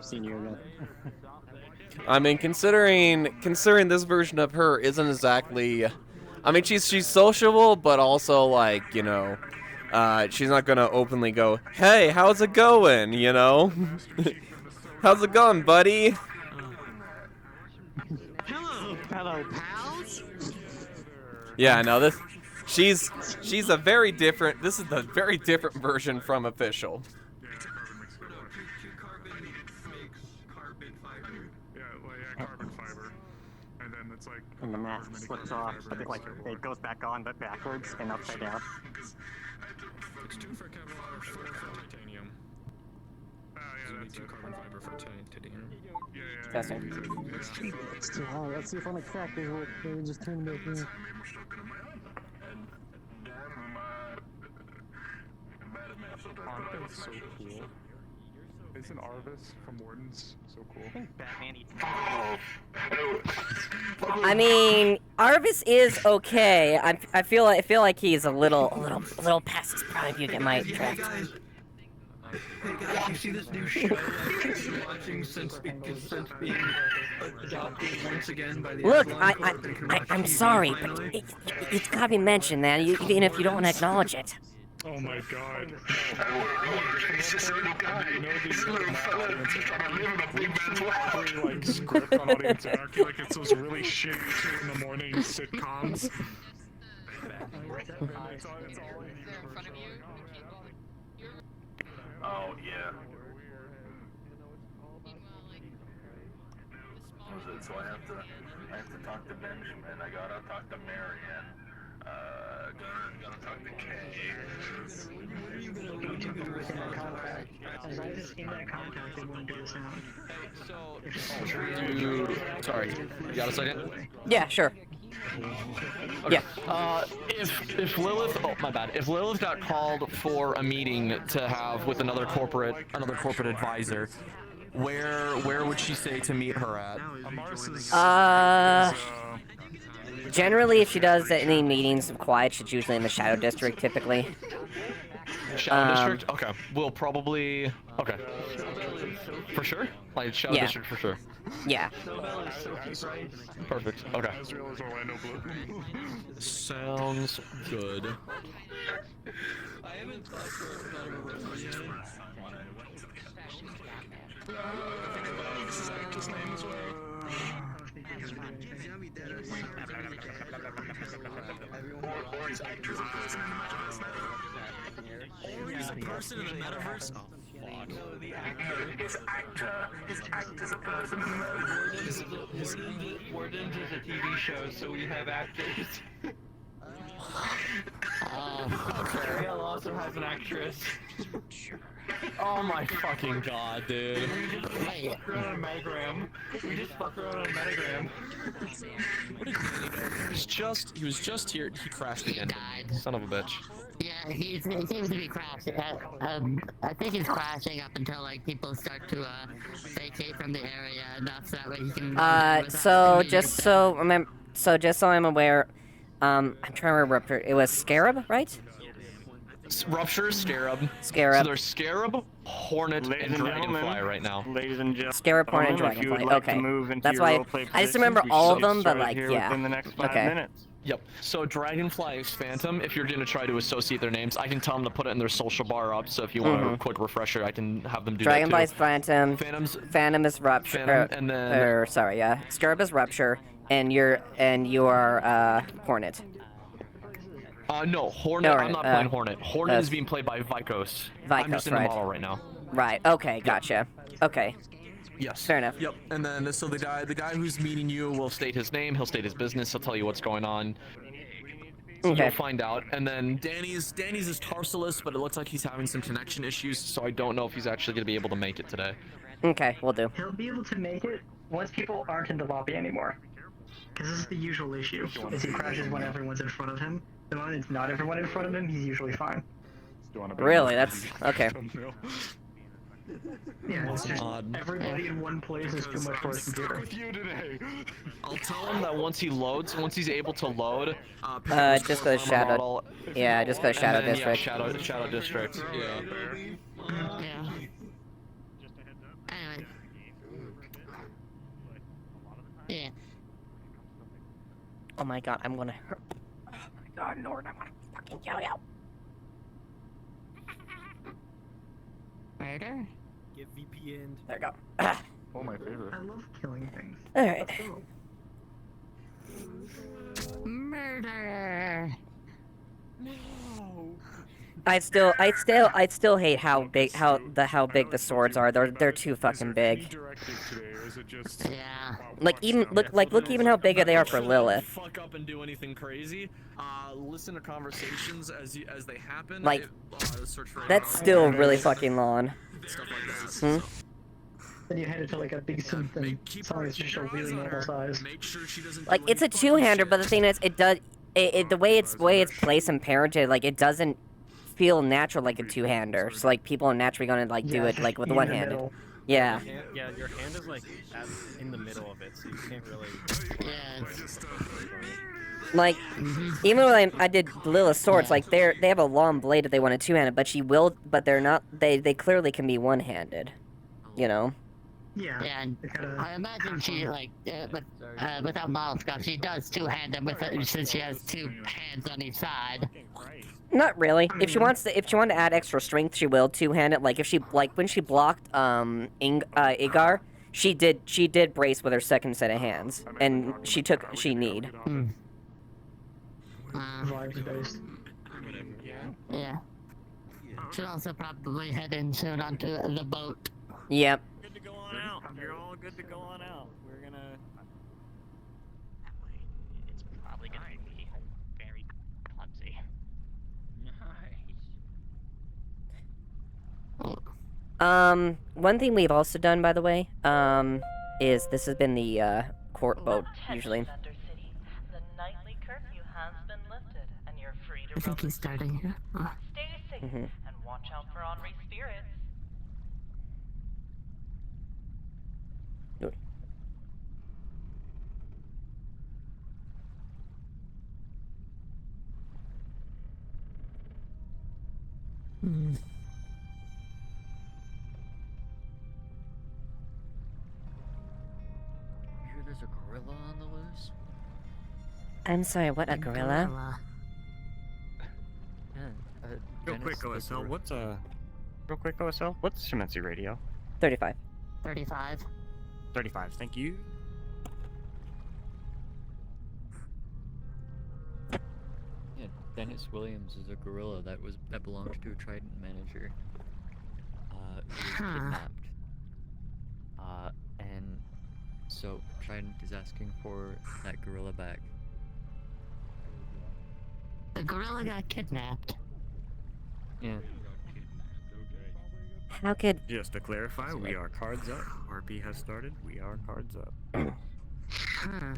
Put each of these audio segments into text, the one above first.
Seen you again. I mean, considering this version of her isn't exactly, I mean, she's sociable, but also like, you know, she's not gonna openly go, "Hey, how's it going?" You know, how's it going, buddy? Hello, pals. Yeah, no, she's a very different. This is the very different version from official. Carbon fiber. And then it's like... And the mask slips off, but it goes back on, but backwards and upside down. It's 2 for Kevlar, 4 for titanium. Oh, yeah, that's 2 carbon fiber for titanium. Yeah. Testing. It's too hard. Let's see if on the crackers work. Maybe just turn them back in. Arvin's so cool. Isn't Arvis from Warden's so cool? I think Batman eats. I mean, Arvis is okay. I feel like he's a little past his prime. You get my draft. Hey guys, you see this new show I've been watching since being adopted once again by the Look, I'm sorry, but it's gotta be mentioned, man. Even if you don't want to acknowledge it. Oh my god. It's just a little guy. This little fella just trying to live in a big man's world. Like script on audience anarchy, like it's those really shitty 2 in the morning sitcoms. Oh yeah. So I have to talk to Benjamin. I gotta talk to Marianne. Gotta talk to Kay. As I just in that contact, it won't do the sound. Sorry, you got a second? Yeah, sure. Okay. Yeah. If Lilith, oh my bad, if Lilith got called for a meeting to have with another corporate advisor, where would she say to meet her at? Generally, if she does any meetings of quiet, it's usually in the Shadow District, typically. Shadow District? Okay. We'll probably... Okay. For sure? Like, Shadow District for sure. Yeah. Perfect. Okay. Sounds good. I haven't thought for about a room yet. This is actor's name as well. Or is actor's person in the metaverse now? Or is a person in the metaverse? Oh, fuck. No, the actor. Is actor's a person in the metaverse? Warden is a TV show, so we have actors. Okay. Ariel also has an actress. Oh my fucking god, dude. We just fuck around on a metagram. He was just here. He crashed again. Son of a bitch. Yeah, he seems to be crashing. I think he's crashing up until like people start to vacate from the area enough so that way he can. Just so I'm aware, I'm trying to remember. It was Scarab, right? Rupture, Scarab. Scarab. So there's Scarab, Hornet, and Dragonfly right now. Ladies and gentlemen, Scarab, Hornet, and Dragonfly. Okay. That's why I just remember all of them, but like, yeah. Within the next 5 Okay. minutes. Yep. So Dragonfly is Phantom. If you're gonna try to associate their names, I can tell them to put it in their social bar up. So if you want a quick refresher, I can have them do Dragonfly's that too. Phantom. Phantom is Rupture. Phantom, and then sorry, yeah. Scarab is Rupture, and you are Hornet. No, Hornet. No, I'm not playing Hornet. Hornet is being played by Vikos. I'm just in the right. model right now. Right. Okay. Gotcha. Okay. Yes. Fair enough. Yep. And then so the guy who's meeting you will state his name. He'll state his business. He'll tell you what's going on. Okay. You'll find out. And then Danny's is Tarsalus, but it looks like he's having some connection issues, so I don't know if he's actually gonna be able to make it today. Okay, we'll do. He'll be able to make it once people aren't in the lobby anymore. Because this is the usual issue, is he crashes when everyone's in front of him. The moment it's not everyone in front of him, he's usually fine. Really? That's... okay. Yeah, it's just everybody in one place is too much for his computer. I'll tell him that once he's able to load, just go to Shadow. Yeah, just go to Shadow District. Yeah, Shadow District. Yeah. Yeah. Anyway, Oh my god, I'm gonna hurt. Oh my god, Lord, I'm gonna fucking kill you. Murder? Get VPN'd. There we go. Oh, my favorite. I love killing things. Alright. Let's go. Murder! I'd still hate how big the swords are. They're too fucking big. Yeah. Like even look even how big they are for Lilith. Fuck up and do anything crazy. Listen to conversations as they happen. Like, search for that's still really fucking long. stuff like that. Hmm? Then you hand it to like a big suit and something that's just a really normal size. Make sure she doesn't Like it's a two-hander, but the thing is, the way it's placed and parented, like it doesn't feel natural like a two-hander. So like people are naturally gonna like do it like with one-handed. Yeah. Yeah, your hand is like in the middle of it, so you can't really. Yeah. Like, even when I did Lilith's swords, like they have a long blade if they want a two-handed, but they're not. They clearly can be one-handed. You know. Yeah. Yeah, and I imagine she, like, without model stuff, she does two-hand them with it, since she has two hands on each side. Not really. If she wanted to add extra strength, she will two-hand it. Like when she blocked Igar, she did brace with her second set of hands, and she kneed. Vibes based. Yeah. She'll also probably head in soon onto the boat. Yep. Good to go on out. You're all good to go on out. We're gonna. It's probably gonna be very clumsy. One thing we've also done, by the way, is this has been the court boat usually. The nightly curfew has been lifted, and you're free to I think he's starting here. stay safe and watch out for ornery spirits. You hear there's a gorilla on the loose? I'm sorry, what, a gorilla? Yeah. Real quick, OSL. What's Shimetsu radio? 35. 35. 35. Thank you. Yeah, Dennis Williams is a gorilla that belongs to a Trident manager. Who was kidnapped. And so Trident is asking for that gorilla back. The gorilla got kidnapped. Yeah. How could... Just to clarify, we are cards up. RP has started. We are cards up. Huh.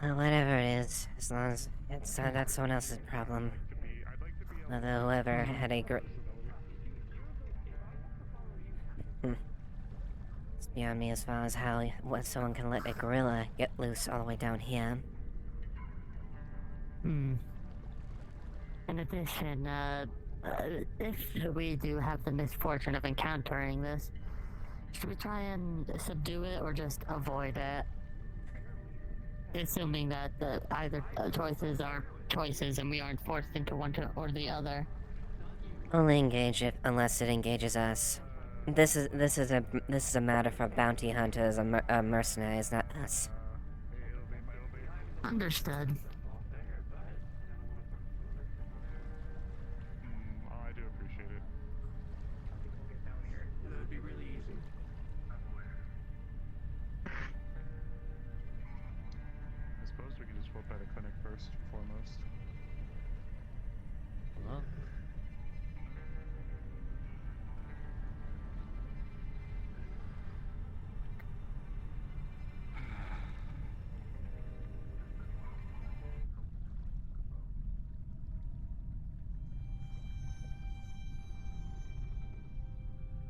Well, whatever it is, as long as it's not someone else's problem. Although whoever had a It's beyond me as far as what someone can let a gorilla get loose all the way down here. In addition, if we do have the misfortune of encountering this, should we try and subdue it or just avoid it? Assuming that either choices are choices and we aren't forced into one or the other. Only engage it unless it engages us. This is a matter for bounty hunters and mercenaries, not us. Understood. I do appreciate it. That would be really easy. I suppose we could just flip out a clinic first and foremost. Well,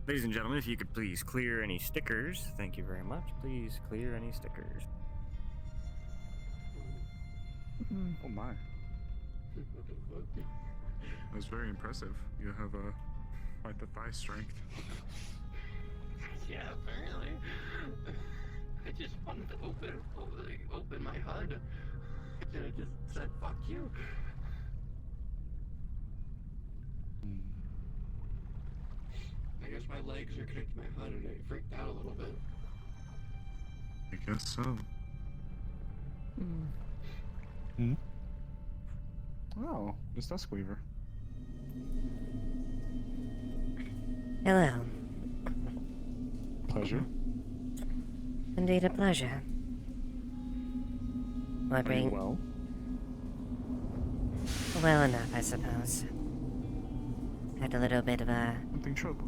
Ladies and gentlemen, if you could please clear any stickers. Thank you very much. Please clear any stickers. Oh my. That's very impressive. You have quite the thigh strength. Yeah, apparently. I just wanted to open my HUD. And I just said, fuck you. I guess my legs are connected to my HUD and I freaked out a little bit. I guess so. Oh, Miss Duskweaver. Hello. Pleasure. Indeed a pleasure. What Are you bring... well? Well enough, I suppose. Had a little bit of a... Nothing trouble.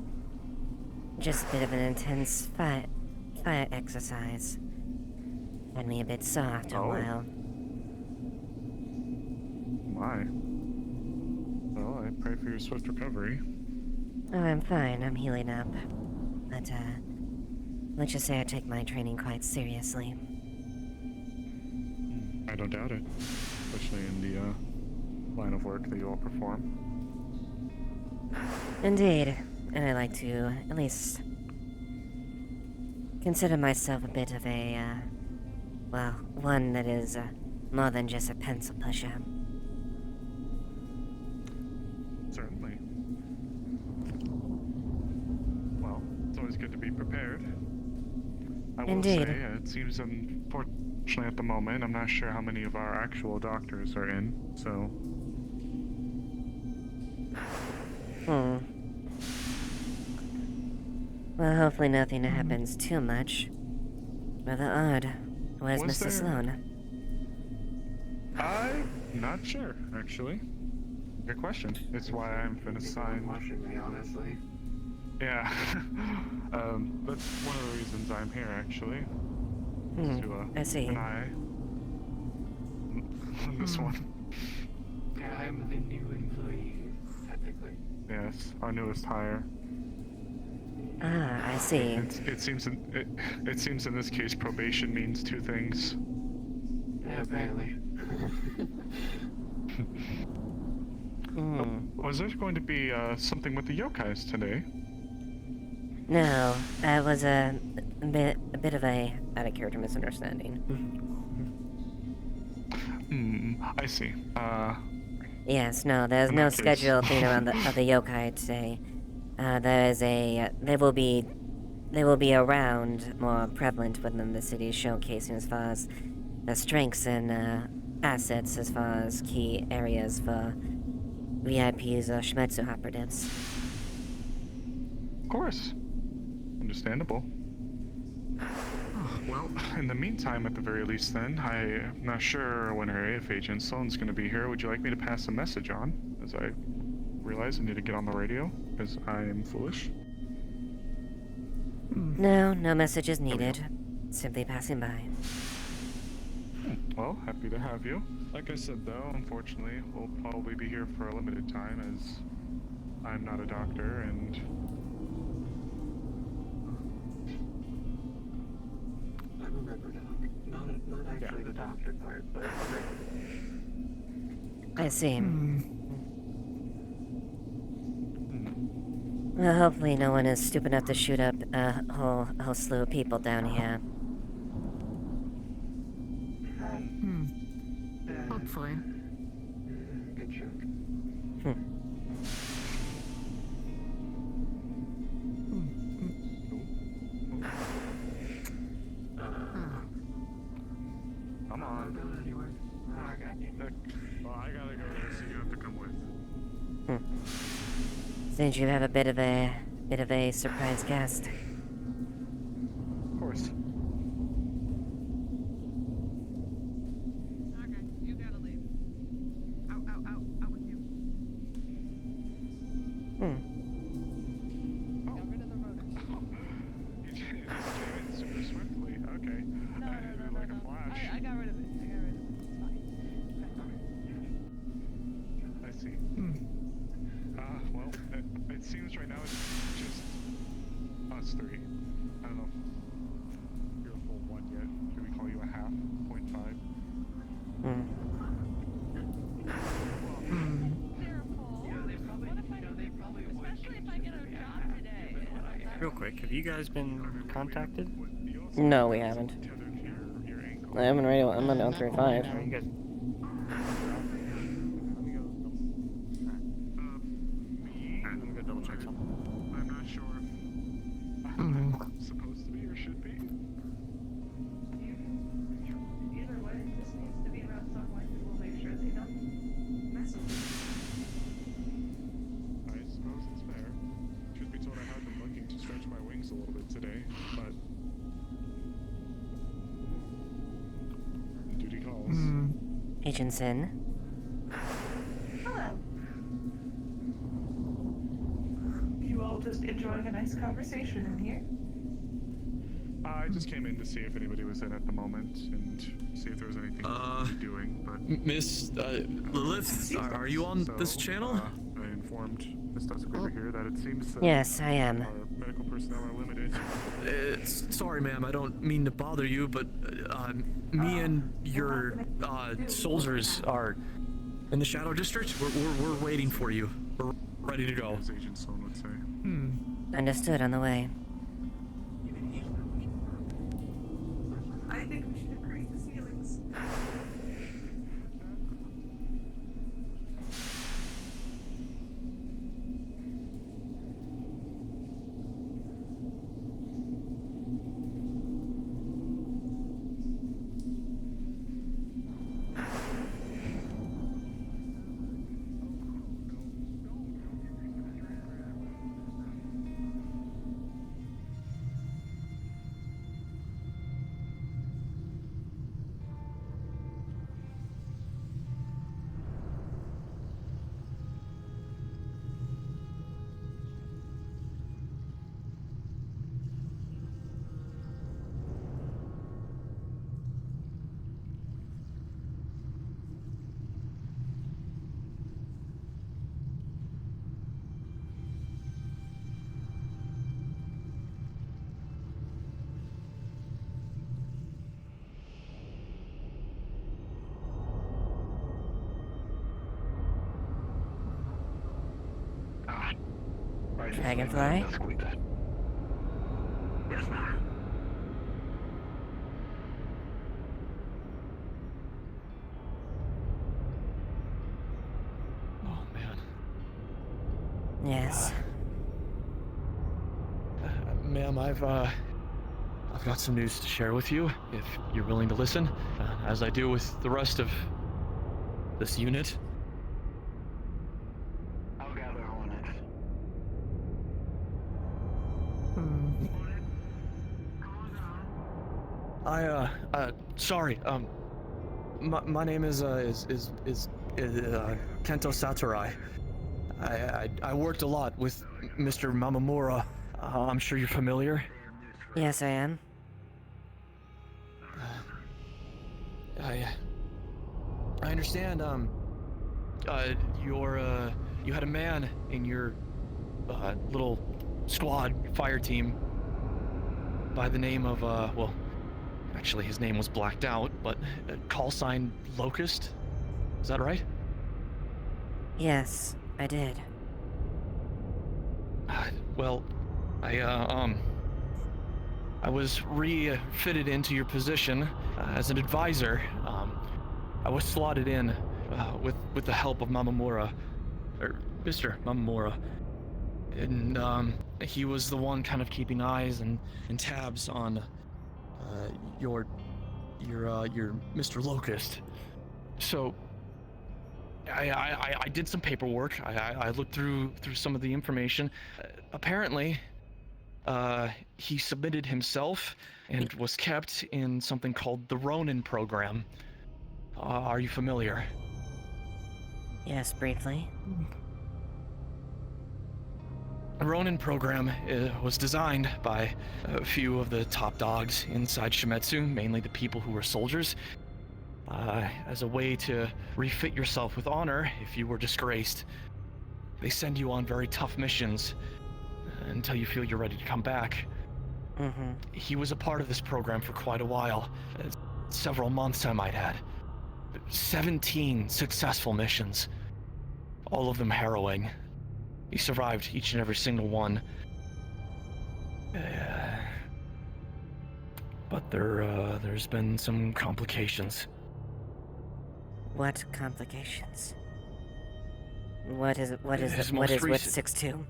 Just a bit of an intense fire exercise. Had me a bit sore after a while. My. Well, I pray for your swift recovery. Oh, I'm fine. I'm healing up. But, let's just say I take my training quite seriously. I don't doubt it. Especially in the line of work that you all perform. Indeed. And I like to, at least, consider myself a bit of a, well, one that is, more than just a pencil pusher. Certainly. Well, it's always good to be prepared. I will Indeed. say, it seems unfortunately at the moment, I'm not sure how many of our actual doctors are in, so... Well, hopefully nothing happens too much. Rather odd. Where's Was Mr. there- Sloan? I'm not sure, actually. Good question. It's why I'm been assigned. Me, honestly. Yeah. That's one of the reasons I'm here, actually. Is to, I see. an eye on this one. Yeah, I'm the new employee, technically. Yes, our newest hire. Ah, I see. It seems in this case probation means two things. Yeah, apparently. Was there going to be something with the yokais today? No, it was a bit of a out-of-character misunderstanding. I see. Yes, no, there's In no that case- scheduled thing around the yokai today. There is a they will be around, more prevalent within the city, showcasing as far as the strengths and assets as far as key areas for VIPs or Shmetsu operatives. Of course. Understandable. Well, in the meantime, at the very least then, I'm not sure when our AF agent Sloan's going to be here. Would you like me to pass a message on? As I realize I need to get on the radio, because I am foolish. No message is needed. Simply passing by. Well, happy to have you. Like I said, though, unfortunately, we'll probably be here for a limited time, as I'm not a doctor, and... I remember now. Not actually the doctor part, but... I see. Well, hopefully no one is stupid enough to shoot up a whole slew of people down here. Hopefully. Good joke. Come on. Well, I gotta go there, so you have to come with. Seems you have a bit of a surprise guest. Of course. Okay, you gotta leave. Out with you. Got rid of the rotors. You just came in super swiftly. Okay. No. Like a flash. I got rid of it. It's fine. I see. Well, it seems right now it's just +3. I don't know if you're a full 1 yet. Should we call you a half? 0.5? Real quick, have you guys been contacted? No, we haven't. I'm on radio. I'm on 35. Are you guys? Let me go double check something. I'm not sure if I'm supposed to be or should be. Either way, this needs to be about someone who will make sure they don't mess with you. I suppose it's fair. Truth be told, I have been looking to stretch my wings a little bit today, but duty calls. Agent Sin. Hello. You all just enjoying a nice conversation in here? I just came in to see if anybody was in at the moment and see if there was anything we be doing, but... Miss Lilith, are you on this channel? I informed Miss Dusk over here that it seems that Yes, I am. our medical personnel are limited. Sorry, ma'am, I don't mean to bother you, but me and your soldiers are in the Shadow District. We're waiting for you. We're ready to go. As Agent Stone would say. Understood. On the way. I think we should agree the ceilings. Dragonfly. Yes, ma'am. Oh, man. Yes. Ma'am, I've got some news to share with you, if you're willing to listen, as I do with the rest of this unit. I'll gather on it. Sorry, my name is Kento Saturai. I worked a lot with Mr. Mamamura. I'm sure you're familiar. Yes, I am. I understand, you had a man in your, little squad, fire team, by the name of, well, actually his name was blacked out, but call sign Locust? Is that right? Yes, I did. Well, I was refitted into your position as an advisor. I was slotted in with the help of Mamamura, or Mr. Mamamura, and he was the one kind of keeping eyes and tabs on your Mr. Locust. So I did some paperwork. I looked through some of the information. Apparently, he submitted himself and was kept in something called the Ronin program. Are you familiar? Yes, briefly. The Ronin program was designed by a few of the top dogs inside Shimetsu, mainly the people who were soldiers, as a way to refit yourself with honor if you were disgraced. They send you on very tough missions until you feel you're ready to come back. Mm-hmm. He was a part of this program for quite a while. Several months, I might add. 17 successful missions. All of them harrowing. He survived each and every single one. But there's been some complications. What complications? What is it? What is His it? What most is with recent- 6-2?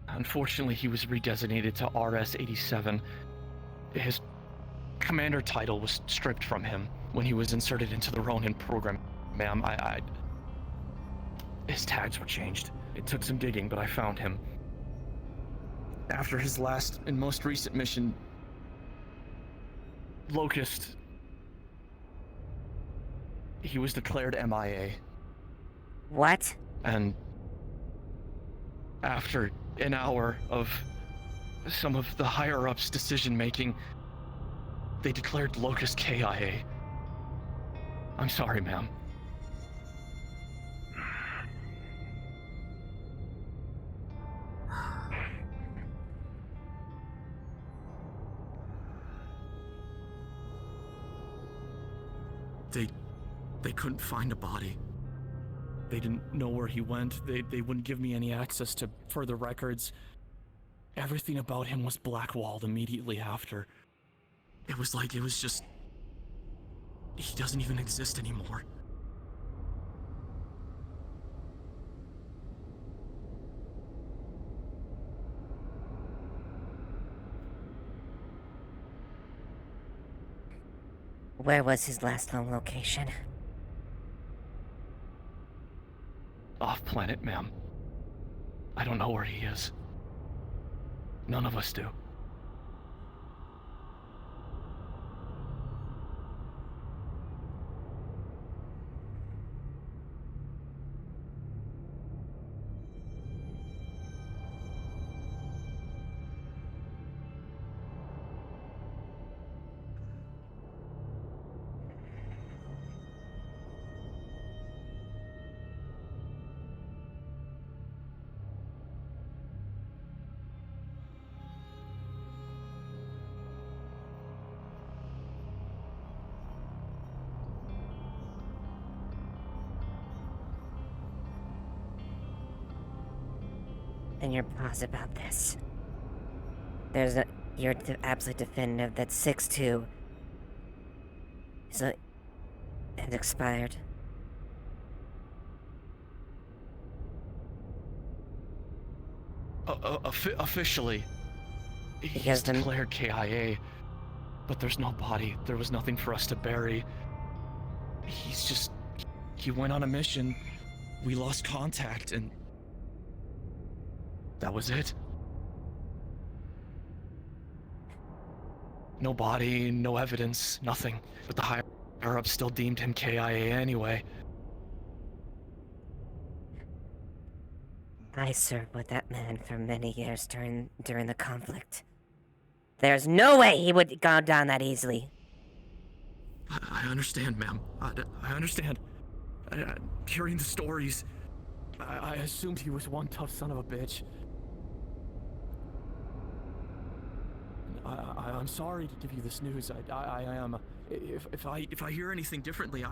Unfortunately, he was redesignated to RS-87. His commander title was stripped from him when he was inserted into the Ronin program. Ma'am, his tags were changed. It took some digging, but I found him. After his last and most recent mission, Locust, he was declared MIA. What? And after an hour of some of the higher-ups' decision-making, they declared Locust KIA. I'm sorry, ma'am. They couldn't find a body. They didn't know where he went. They wouldn't give me any access to further records. Everything about him was blackwalled immediately after. It was just... He doesn't even exist anymore. Where was his last known location? Off-planet, ma'am. I don't know where he is. None of us do. And you're positive about this? You're absolutely definitive that 6-2 has expired. Officially, he's Because the- declared KIA, but there's no body. There was nothing for us to bury. He went on a mission, we lost contact, and that was it. No body, no evidence, nothing. But the higher-ups still deemed him KIA anyway. I served with that man for many years during the conflict. There's no way he would have gone down that easily. I understand, ma'am. I understand. Hearing the stories, I assumed he was one tough son of a bitch. I'm sorry to give you this news. I am. If I hear anything differently,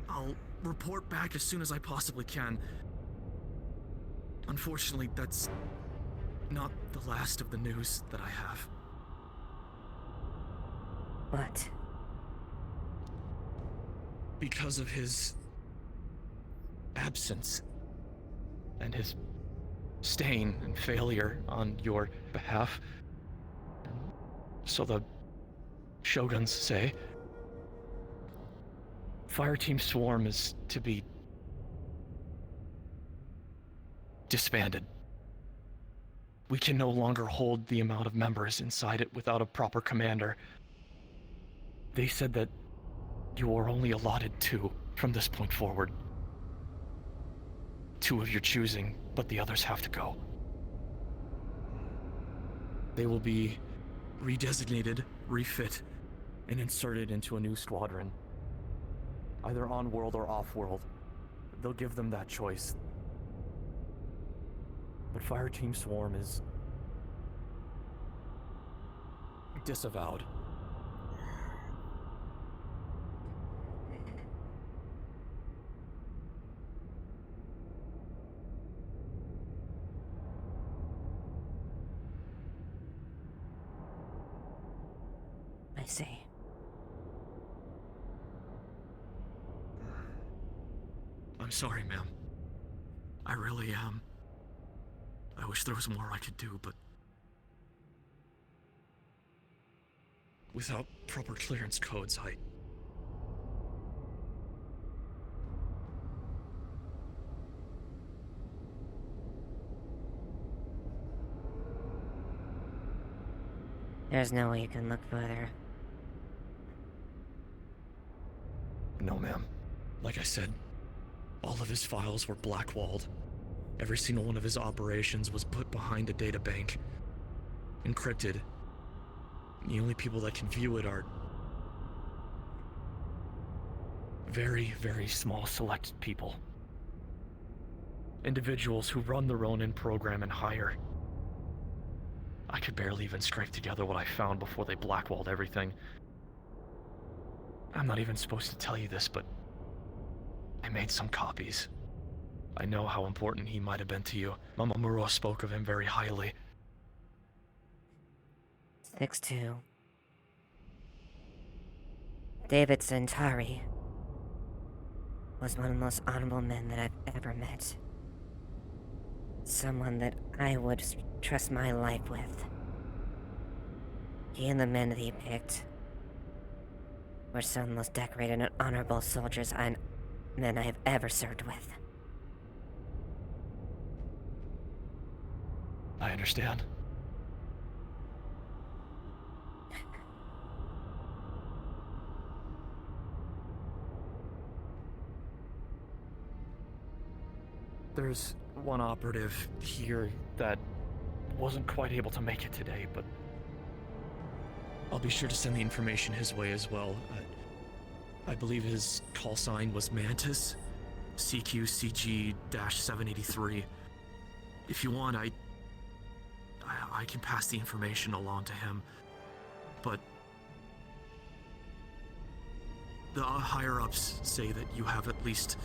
I'll report back as soon as I possibly can. Unfortunately, that's not the last of the news that I have. What? Because of his absence and his stain and failure on your behalf, so the Shoguns say, Fireteam Swarm is to be disbanded. We can no longer hold the amount of members inside it without a proper commander. They said that you are only allotted 2 from this point forward. 2 of your choosing, but the others have to go. They will be redesignated, refit, and inserted into a new squadron. Either on-world or off-world. They'll give them that choice. but Fireteam Swarm is disavowed. I see. I'm sorry, ma'am. I really am. I wish there was more I could do, but without proper clearance codes, There's no way you can look further. No, ma'am. Like I said, all of his files were blackwalled. Every single one of his operations was put behind a data bank, encrypted. The only people that can view it are very, very small select people. Individuals who run their own in-program and hire. I could barely even scrape together what I found before they blackwalled everything. I'm not even supposed to tell you this, but I made some copies. I know how important he might have been to you. Mama Muro spoke of him very highly. 6-2. David Centauri was one of the most honorable men that I've ever met. Someone that I would trust my life with. He and the men that he picked were some of the most decorated and honorable soldiers and men I have ever served with. I understand. There's one operative here that wasn't quite able to make it today, but I'll be sure to send the information his way as well. I believe his call sign was Mantis, CQCG-783. If you want, I can pass the information along to him, but the higher-ups say that you have at least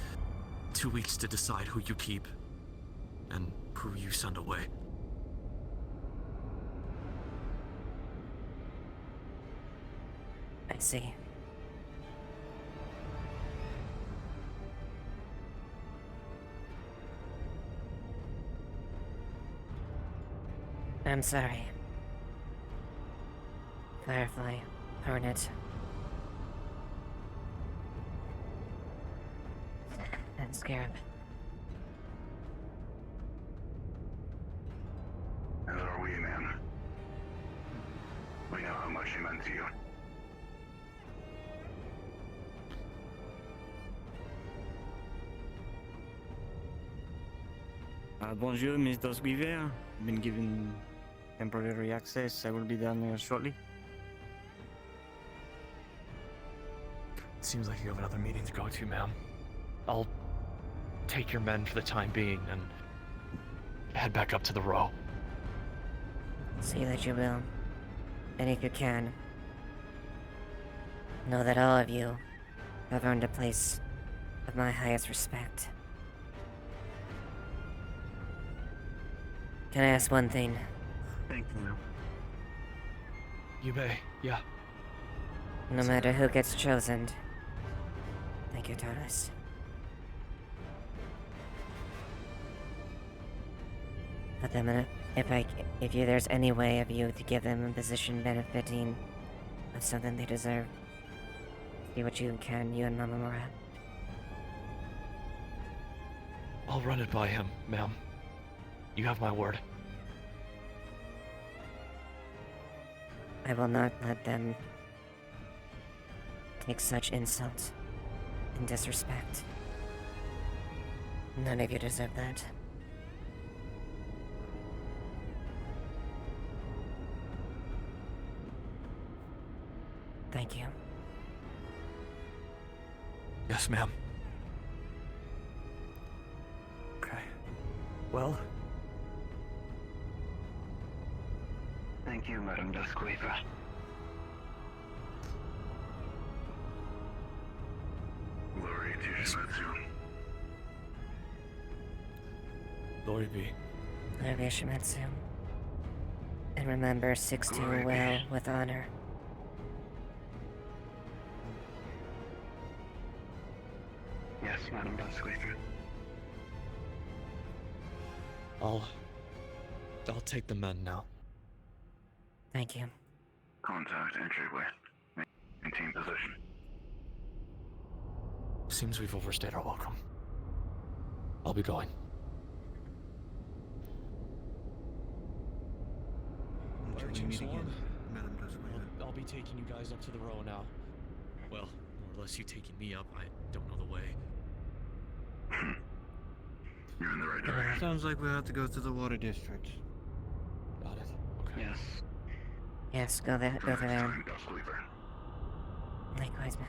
2 weeks to decide who you keep and who you send away. I see. I'm sorry. Firefly, Hornet, and Scarab. As are we, man. We know how much he meant to you. Bonjour, Mr. Squiver. Been given temporary access. I will be down there shortly. It seems like you have another meeting to go to, ma'am. I'll take your men for the time being and head back up to the row. See that you will. And if you can, know that all of you have earned a place of my highest respect. Can I ask one thing? Thank you. You may, yeah. No matter who gets chosen. Thank you, Taurus. But then, if there's any way of you to give them a position benefiting of something they deserve, do what you can, you and Mama Mura. I'll run it by him, ma'am. You have my word. I will not let them take such insult and disrespect. None of you deserve that. Thank you. Yes, ma'am. Okay. Well, Thank you, Madam Duskweaver. Glory to Shimetsu. Glory be. Glory be Shimetsu. And remember 6-2 well with honor. Yes, Madam Duskweaver. I'll take the men now. Thank you. Contact entryway. Maintain position. Seems we've overstayed our welcome. I'll be going. I'll be taking you guys up to the row now. Well, more or less you taking me up. I don't know the way. You're in the right direction. Sounds like we have to go to the water district. Got it. Okay. Yes. Yes, go there, Next there. time, Duskweaver. Likewise, man.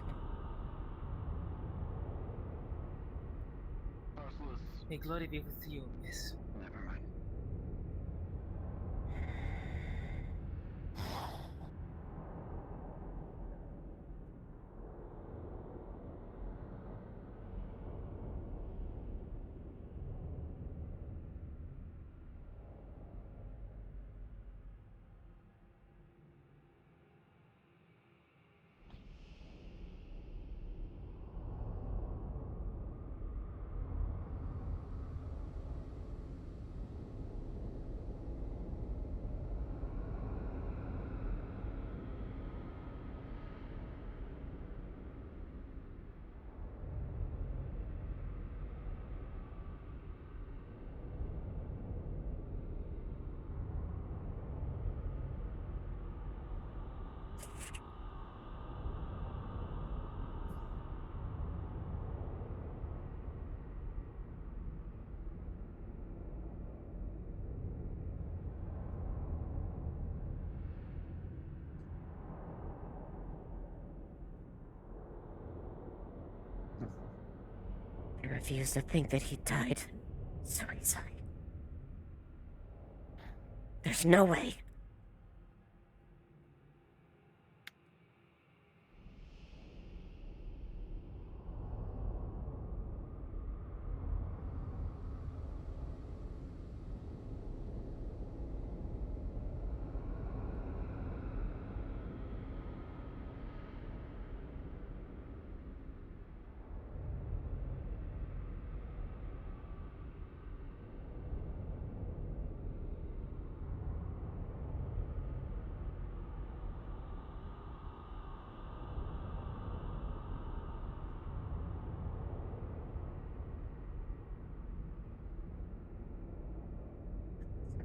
May glory be with you, miss. Never mind. I refuse to think that he died so easily. There's no way.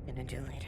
I'm gonna do later.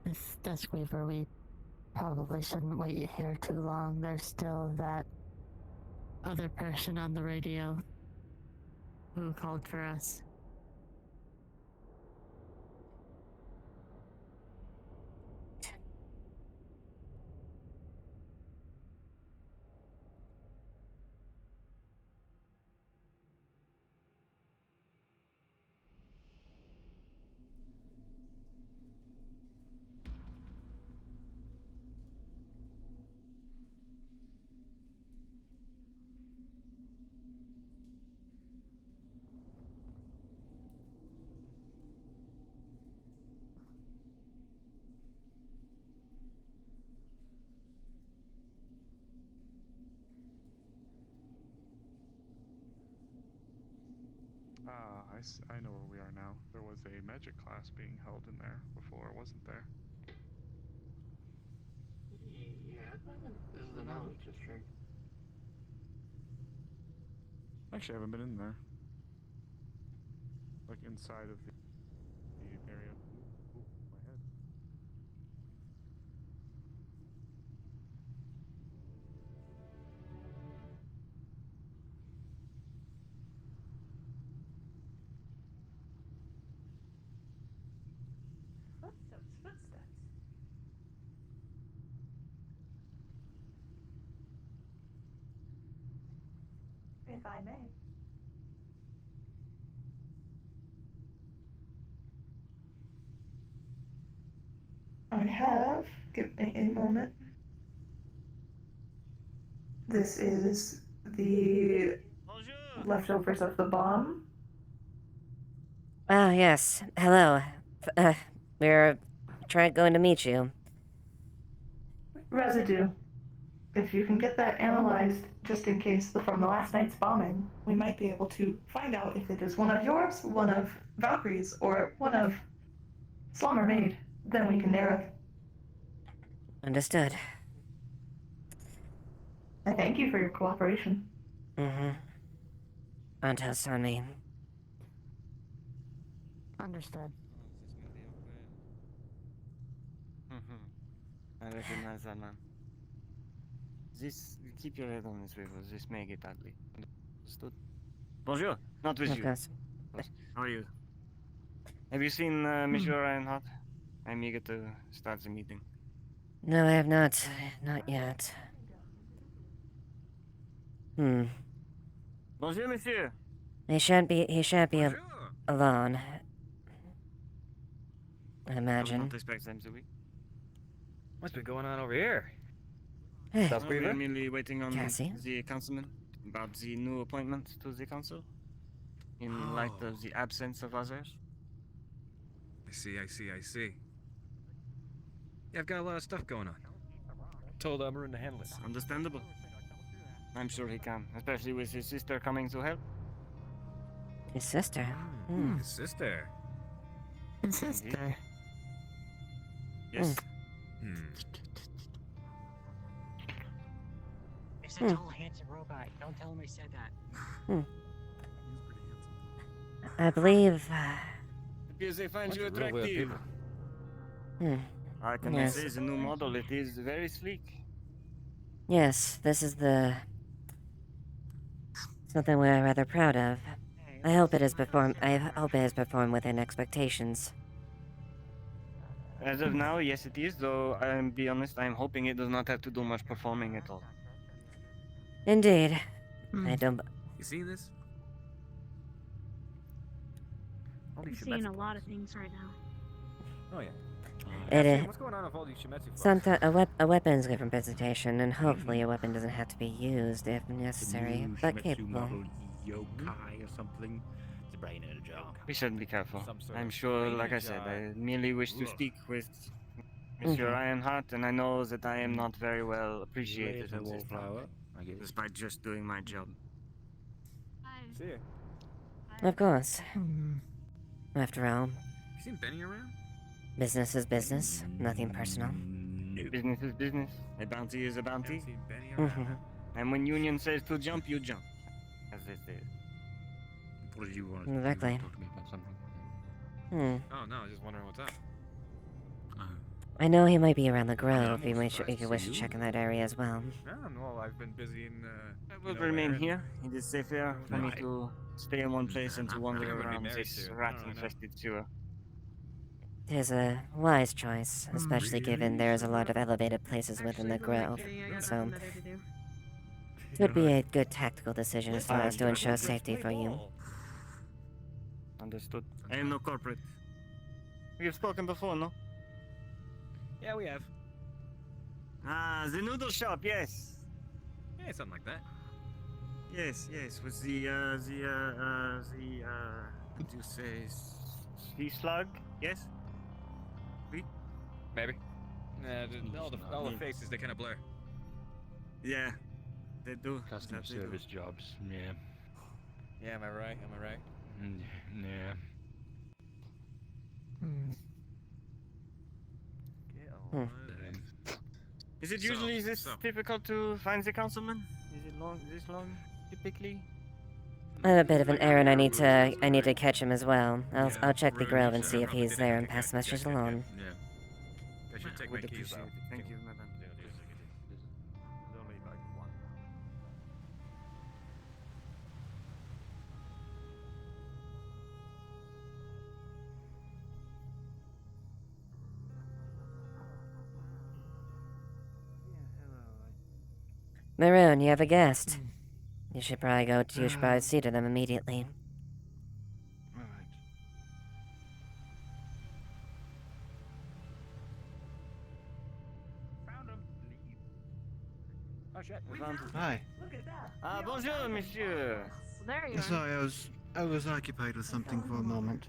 Miss Duskweaver, we probably shouldn't wait here too long. There's still that other person on the radio who called for us. I know where we are now. There was a magic class being held in there before, wasn't there? Yeah, this is the knowledge district. Actually, I haven't been in there. Like inside of the area. Ooh, my head. Footsteps, footsteps. If I may. I have, give me a moment. This is the leftovers of the bomb. Ah, yes. Hello. We're going to meet you. Residue. If you can get that analyzed, just in case from the last night's bombing, we might be able to find out if it is one of yours, one of Valkyrie's, or one of Slumber Maid. Then we can narrow. Understood. I thank you for your cooperation. Mm-hmm. Untouched on me. Understood. I recognize that man. Keep your head on the swivel. This may get ugly. Understood? Bonjour. Not with Of you. course. How are you? Have you seen Monsieur Reinhardt? I'm eager to start the meeting. No, I have not. Not yet. Bonjour, monsieur. He shan't be alone. I I would imagine. not expect them to be. What's been going on over here? We're merely waiting on Cassie? the councilman about the new appointment to the council, in light of the absence of others. I see. Yeah, I've got a lot of stuff going on. Told Maroon to handle it. Understandable. I'm sure he can, especially with his sister coming to help. His sister? His sister? His sister? Yes. It's a tall, handsome robot. Don't tell him I said that. I believe. Because they find you attractive. I can Yes. say the new model, it is very sleek. Yes, this is something we're rather proud of. I hope it has performed within expectations. As of now, yes it is, though I'll be honest, I'm hoping it does not have to do much performing at all. Indeed. I don't. You see this? I'm seeing a lot of things right now. Oh yeah. It Hey, is. what's going on with all these Shimetsu folks? Sometimes a weapon is good from presentation, and hopefully a weapon doesn't have to be used if necessary, but capable. Yokai or something. It's a brain in a jar. We should be careful. Some sort I'm of sure, like I drainage, said, I merely wish to speak with Monsieur Mhm. Reinhardt, and I know that I am not very well appreciated Later, in this town, wallflower. I get it. despite just doing my job. See ya. Of course. After all, You seen Benny around? business is business, nothing personal. Business is business. A bounty is a bounty. Haven't seen Benny around? Mhm. And when Union says to jump, you jump. As they say. What did you want to Exactly. talk to me about something? Hmm. Oh no, I was just wondering what's up. I know he might be around the grove. If you wish to check in that area as well. No, well, I've been busy in. I will remain here. It is safer for me to stay in one place and to wander around this rat-infested sewer. It is a wise choice, especially given there is a lot of elevated places within the grove. So, it would be a good tactical decision as far as to ensure safety for you. Understood. I am no corporate. We have spoken before, no? Yeah, we have. Ah, the noodle shop, yes. Yeah, something like that. Yes, yes, with what do you say, sea slug? Yes? Maybe. All the faces, they kind of blur. Yeah, they do. Customer That they do. service jobs. Yeah. Yeah, am I right? Am I right? Yeah. Is it usually this difficult to find the councilman? Is it this long, typically? I have a bit of an errand I need to catch him as well. I'll check the grove and see if he's there and pass the message along. Yeah. I should take my Would keys appreciate out. it. Thank you, madam. There's only like one. Maroon, you have a guest. You should probably see to them immediately. Oh shit. Hi. Look at that. Ah, bonjour, monsieur. There you are. Sorry, I was occupied with something for a moment.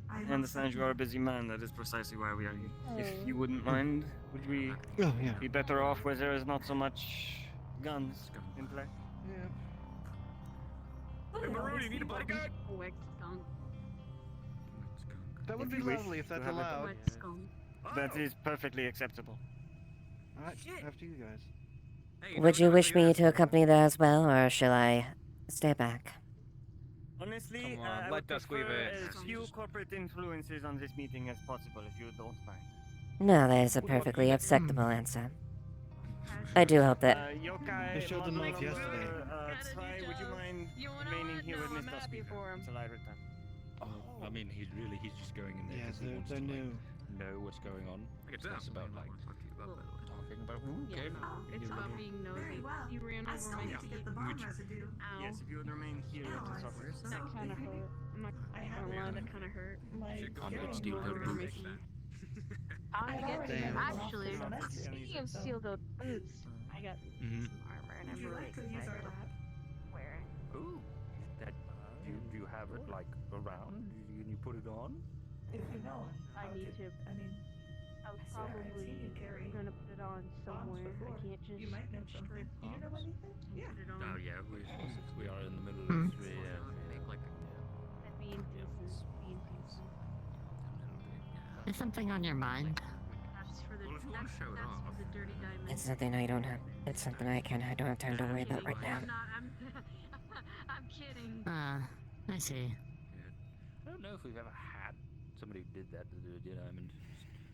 I understand you are a busy man. That is precisely why we are here. If you wouldn't mind, would we be better off where there is not so much guns in play? Hey, Maroon, you need a bodyguard? Wet skunk. That would If be you wish lovely if to that's have it. allowed. Wet skunk. That is perfectly acceptable. Alright, after you guys. Would you wish me to accompany there as well, or shall I stay back? Honestly, Come on, I let would us leave prefer it. as few corporate influences on this meeting as possible, if you don't mind. No, that is a perfectly acceptable answer. I do hope that. Yokai, They showed them off Model yesterday. Tsai, would you mind remaining here with Mr. Speaker until I return? I mean, he's just going in there Yeah, because he wants they're to new. know what's going on. I can It's less tell. about like talking about Yeah, it's about being nosy. You ran I over still my need to get the bomb residue. Ow. Yes, if you would remain here with the suffers. That kind of hurt. I'm not gonna lie, that kind of hurt. combat steel toed boots. I get Damn. actually. Speaking of steel toed boots, I got Mhm. some armor and Would I'm you really like to use our excited lab? to wear it. Ooh. That do you have it like around? Can you put it on? If you know. I need to. I mean, I was I swear I've probably seen you carry gonna put it on somewhere. before. I can't just You might know something. strip Do you know bombs. anything? Yeah. Put it on. Oh yeah, we are in the middle Hmm. of this. Make like That'd be indecent. Be indecent. Is something on your mind? That's for the. Well, if you wanna That's, show it that's off. for the dirty diamonds. It's something I don't have. It's something I don't have time to worry about right now. I'm not. I'm. I'm kidding. I see. I don't know if we've ever had somebody who did that to the diamond.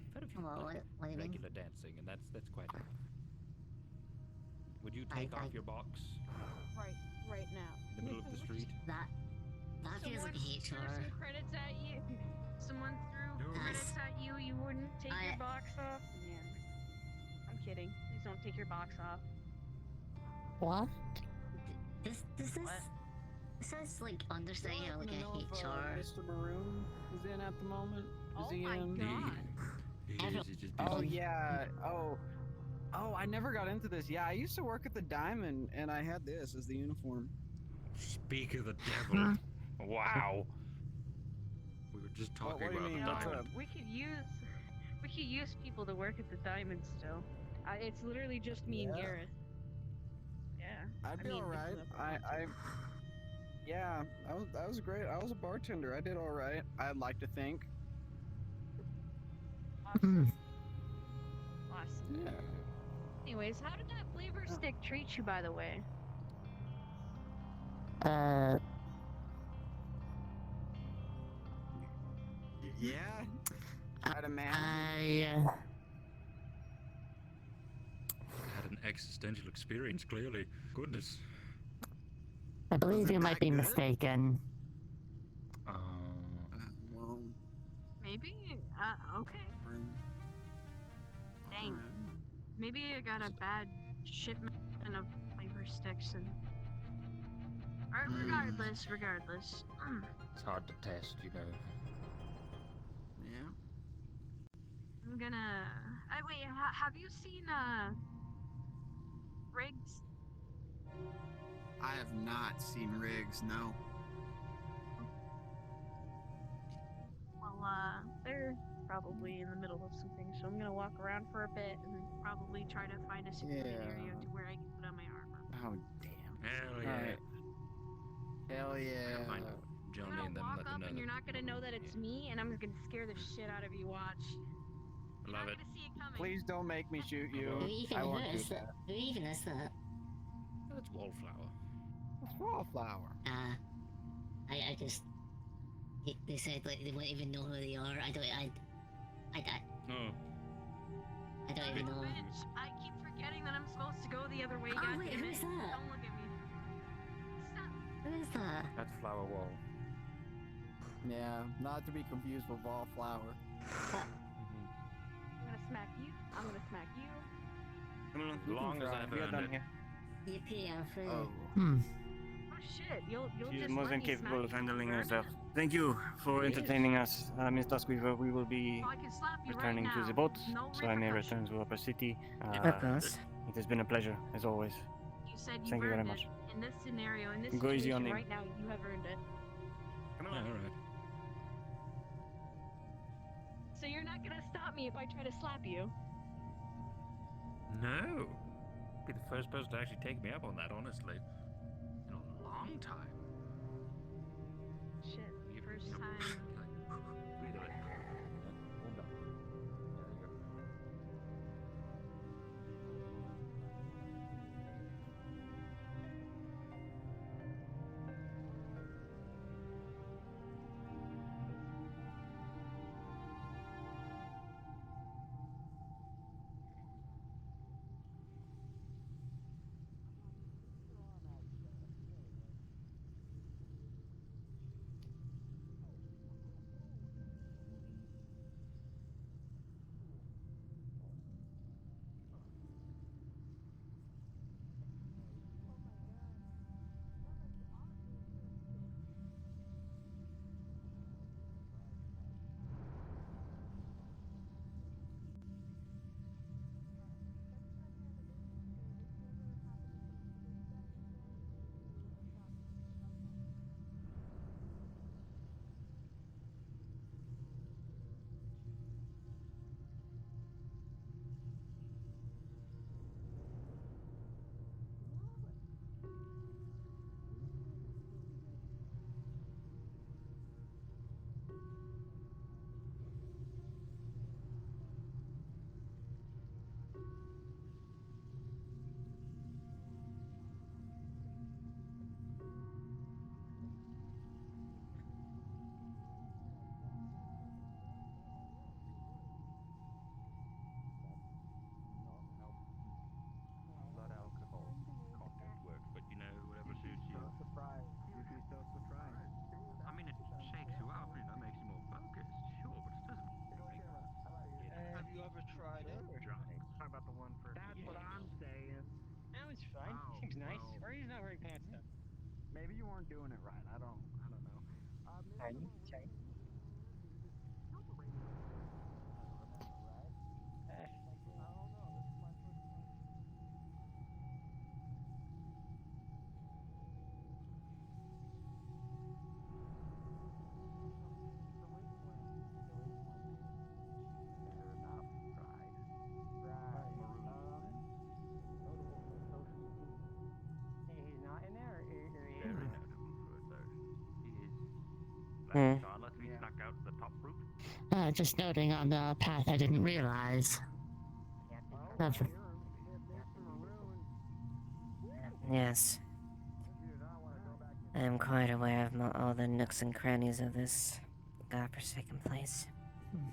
I've had a few Well, like, what do you mean? regular dancing, and that's quite. Would you take I- off your box Right now. in the middle of the street? That feels like a heat threw chore. some credits at you. Someone threw credits at you. You wouldn't take your box off. Man, I'm kidding. Please don't take your box off. What? This is like understanding like a heat chore. Mr. Maroon is in at the moment. Is Oh he my in? god. Oh yeah. Oh, I never got into this. Yeah, I used to work at the Diamond, and I had this as the uniform. Speak of the devil. Wow. We were just What talking do you about mean? the What's diamond. up? We could use people to work at the Diamond still. It's literally just me and Yeah. Gareth. Yeah. I'd be mean, alright. Yeah, that was great. I was a bartender. I did alright. I'd like to think. Awesome. Awesome. Anyways, how did that flavor stick treat you, by the way? Yeah. I'd imagine. an existential experience, clearly. Goodness. I believe you might be mistaken. Well, Maybe? Okay. Dang. Maybe I got a bad shipment of flavor sticks and... Regardless. It's hard to test, you know. yeah. I'm gonna... wait, have you seen, Riggs? I have not seen Riggs, no. Well, they're probably in the middle of something, so I'm gonna walk around for a bit and try to find a secluded area to where I can put on my armor. Oh, damn. Hell yeah. Alright. Hell yeah. Find I'm Johnny gonna and then walk let them up know and that you're not gonna know that it's me, and I'm just gonna scare the shit out of you, watch. I love it. See it coming. Please don't make me shoot you. I won't do that. Who even is that? That's wallflower. It's wallflower. I just... They said like they won't even know who they are. I don't even know. Bitch, I keep forgetting that I'm supposed to go the other way. Oh wait, who's that? Don't look at me. Stop. Who is that? That's Flower Wall. Yeah, not to be confused with wallflower. I'm gonna smack you. I'm gonna smack you. As long as I've earned it. Yippee, I'm free. Oh. Oh shit, you'll She's just more let than me capable smack of you handling for herself. it? Thank you for entertaining us, Miss Duskweaver. We will be Oh, I can slap you returning right to now. the boat, No so I may repercussions. return to Upper City. Of course. It has been a pleasure, as always. You said you Thank you very earned much. it. In this scenario, in this Go easy on situation him. right now, you have earned it. Come on. Alright. So you're not gonna stop me if I try to slap you. No. Be the first person to actually take me up on that, honestly. In a long time. Shit, first time. Breathe away. Blood alcohol content works, but you know, whatever suits you. Surprised. You'd be so surprised. I mean, it shakes you up, you know, makes you more focused, sure, but it doesn't make you Have you ever tried it? drunk. Talk about the one person. That's what I'm saying. That was fun. Oh, Seems nice. well. Or he's not wearing pants though. Maybe you weren't doing it right. I don't know. Pardon? Sorry. He's not in there, or he is? Very notable for a third. He is. Hmm. Like unless we snuck out the top route. Just noting on the path, I didn't realize. Never. Yes. I am quite aware of all the nooks and crannies of this godforsaken place. Hmm.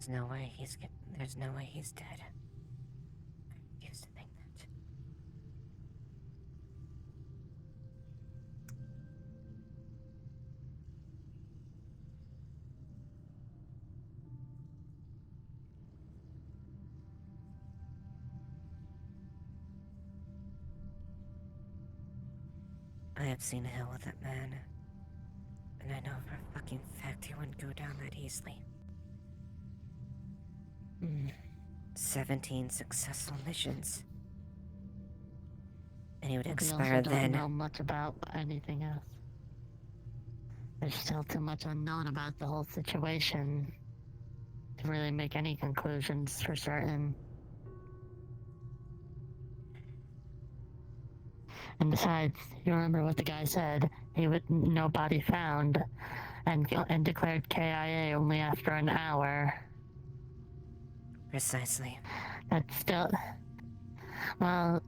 There's no way he's dead. I used to think that. I have seen hell with that man, and I know for a fucking fact he wouldn't go down that easily. 17 successful missions. And he would expire We also then. don't know much about anything else. There's still too much unknown about the whole situation to really make any conclusions for certain. And besides, you remember what the guy said? He would no body found, and declared KIA only after an hour. Precisely. That's still, well,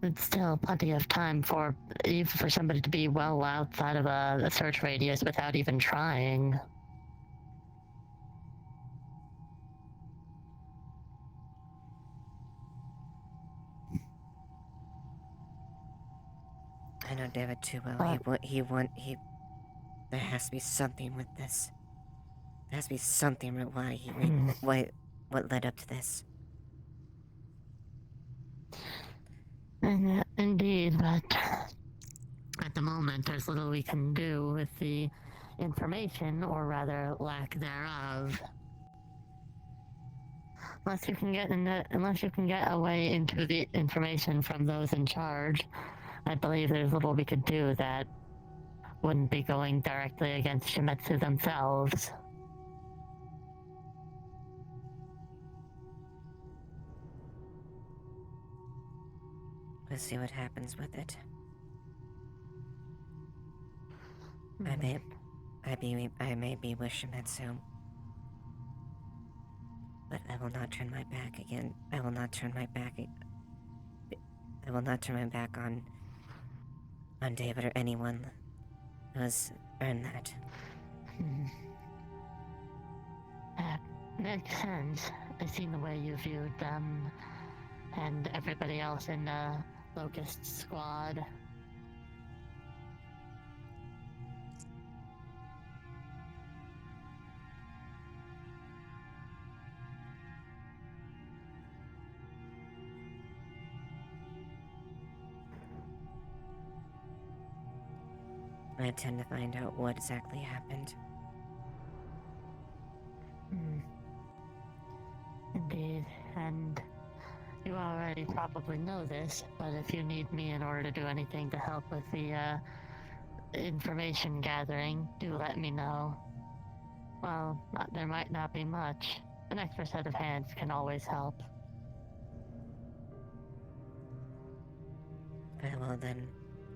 it's still plenty of time for even for somebody to be well outside of a search radius without even trying. I know David too well. There has to be something with this. There has to be something with what led up to this. Indeed, but at the moment, there's little we can do with the information, or rather, lack thereof. Unless you can get a way into the information from those in charge, I believe there's little we could do that wouldn't be going directly against Shimizu themselves. We'll see what happens with it. I may be with Shimizu, but I will not turn my back again. I will not turn my back on David or anyone who has earned that. That makes sense. I've seen the way you viewed them and everybody else in the Locust Squad. I intend to find out what exactly happened. Indeed, and you already probably know this, but if you need me in order to do anything to help with the information gathering, do let me know. Well, there might not be much. An extra set of hands can always help. Very well then,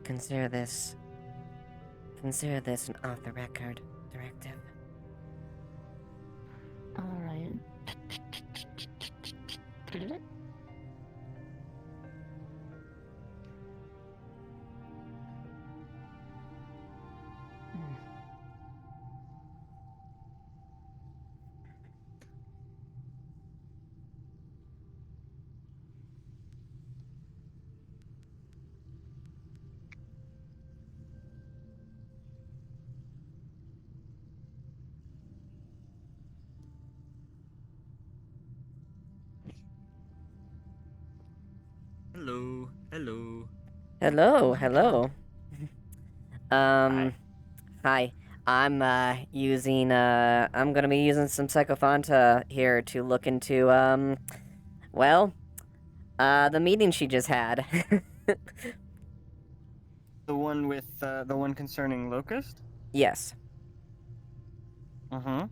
consider this an off-the-record directive. Alright. Hello. Hello. Hello, hello. Hi. I'm gonna be using some Psychophanta here to look into, the meeting she just had. The one with, the one concerning Locust? Yes. Mm-hmm.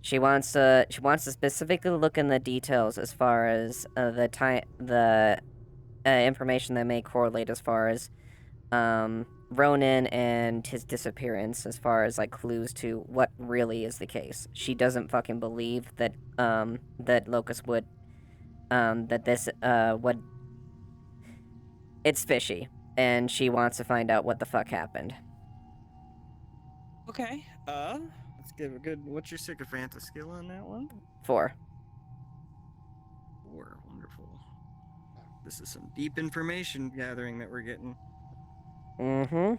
She wants to specifically look in the details as far as, the information that may correlate as far as, Ronan and his disappearance, as far as, like, clues to what really is the case. She doesn't fucking believe that, that Locust would, that this, would... It's fishy, and she wants to find out what the fuck happened. Okay, let's Let's give a good. What's your sycophanta skill on that one? 4. 4. Wonderful. This is some deep information gathering that we're getting. Mm-hmm.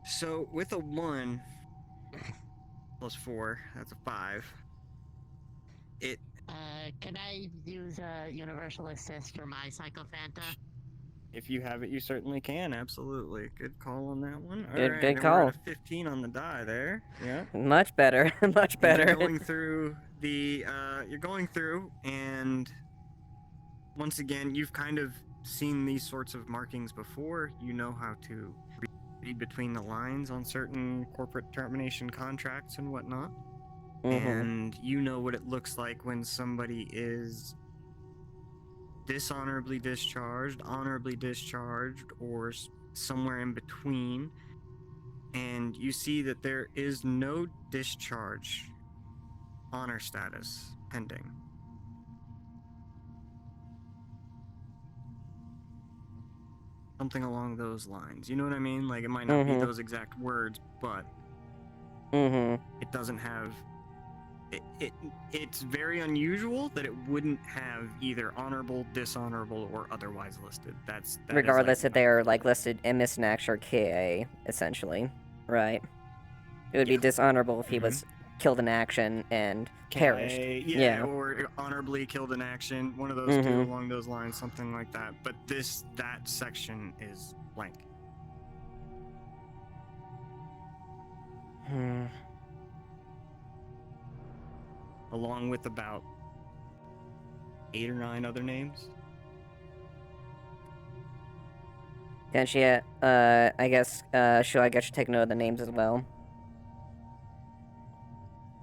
So with a 1 plus 4, that's a 5. Can I use Universal Assist for my Psychophanta? If you have it, you certainly can. Absolutely. Good call on that one. Good Alright, and call. we're at a 15 on the die there. Yeah. Much better. Much And better. You're going through the. You're going through, and once again, you've kind of seen these sorts of markings before. You know how to read between the lines on certain corporate termination contracts and whatnot. And you know what it looks like when somebody is dishonorably discharged, honorably discharged, or somewhere in between. And you see that there is no discharge honor status pending. Something along those lines. You know what I mean? Like, it might not be those exact words, but it doesn't have... It's very unusual that it wouldn't have either honorable, dishonorable, or otherwise listed. That Regardless if they are like listed in Missing Action or KA, essentially, right? It would be dishonorable if he was killed in action and perished. Yeah, or honorably killed in action. One of those two along those lines, something like that. But that section is blank. Along with about 8 or 9 other names. Can she, I guess, should I guess you take note of the names as well?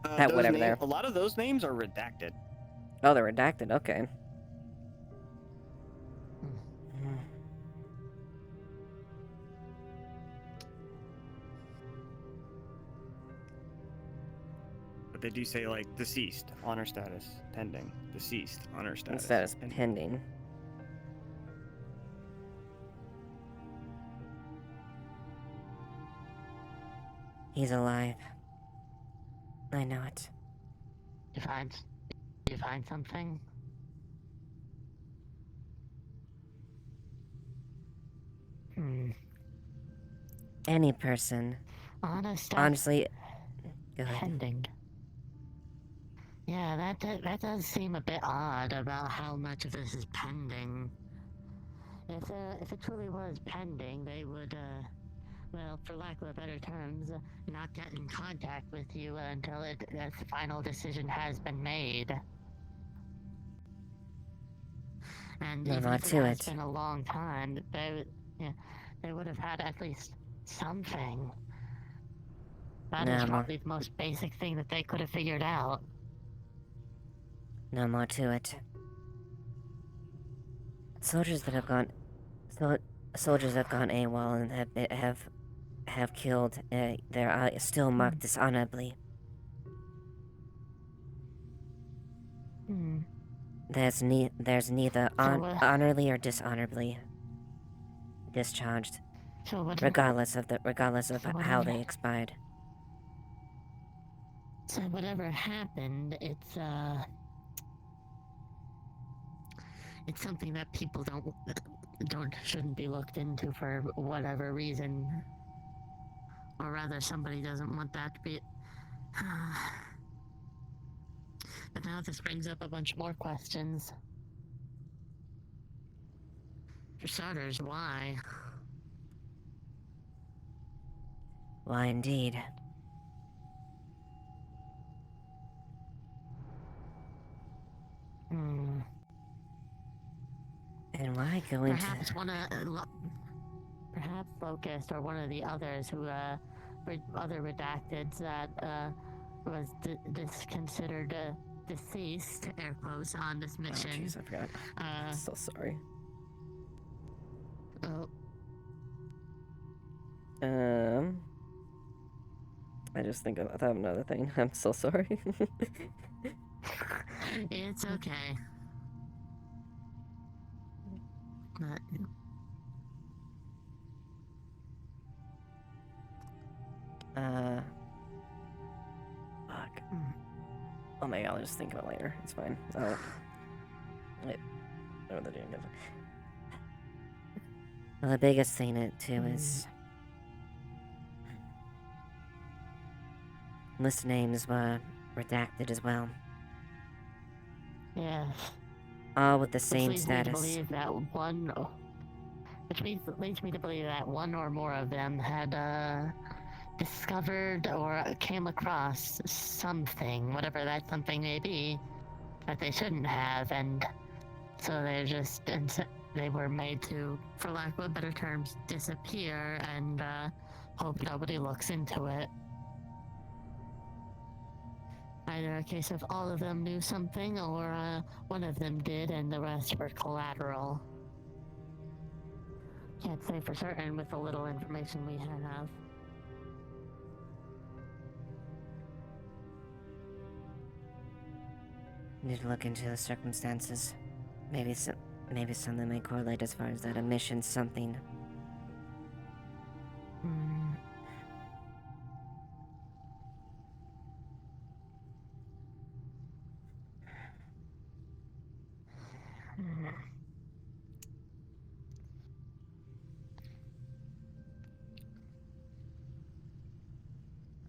Whatever there. A lot of those names are redacted. Oh, they're redacted, okay. But they do say, like, deceased, honor status, pending. Deceased, honor status. Status pending. He's alive. I know it. You find something? Any person. Honestly, go ahead. Pending. Yeah, that does seem a bit odd about how much of this is pending. If it truly was pending, they would, well, for lack of better terms, not get in contact with you until the final decision has been made. And No, even not if to it has it. been a long time, they would have had at least something. That is probably the most basic thing that they could have figured out. No more to it. Soldiers that have gone AWOL and have killed, they're still marked dishonorably. There's neither honorably or dishonorably discharged, regardless of how they expired. So whatever happened, it's something that people shouldn't be looked into for whatever reason, or rather, somebody doesn't want that to be. But now this brings up a bunch more questions. For starters, why? Why indeed? And why go into... Perhaps Locust or one of the others who, other redacteds that, was considered, deceased, air quotes, on this mission. Oh, jeez, I forgot. I'm so sorry. I just think I have another thing. I'm so sorry. It's okay. But... Oh my god, I'll just think of it later. It's fine. So, wait. What are they doing? Well, the biggest thing too is list names were redacted as well. Yes. All with the Which same leads me to status. believe that leads me to believe that one or more of them had discovered or came across something, whatever that something may be, that they shouldn't have, and so they were made to, for lack of better terms, disappear and hope nobody looks into it. Either a case of all of them knew something, or one of them did and the rest were collateral. Can't say for certain with the little information we have. Need to look into the circumstances. Maybe something may correlate as far as that omission something.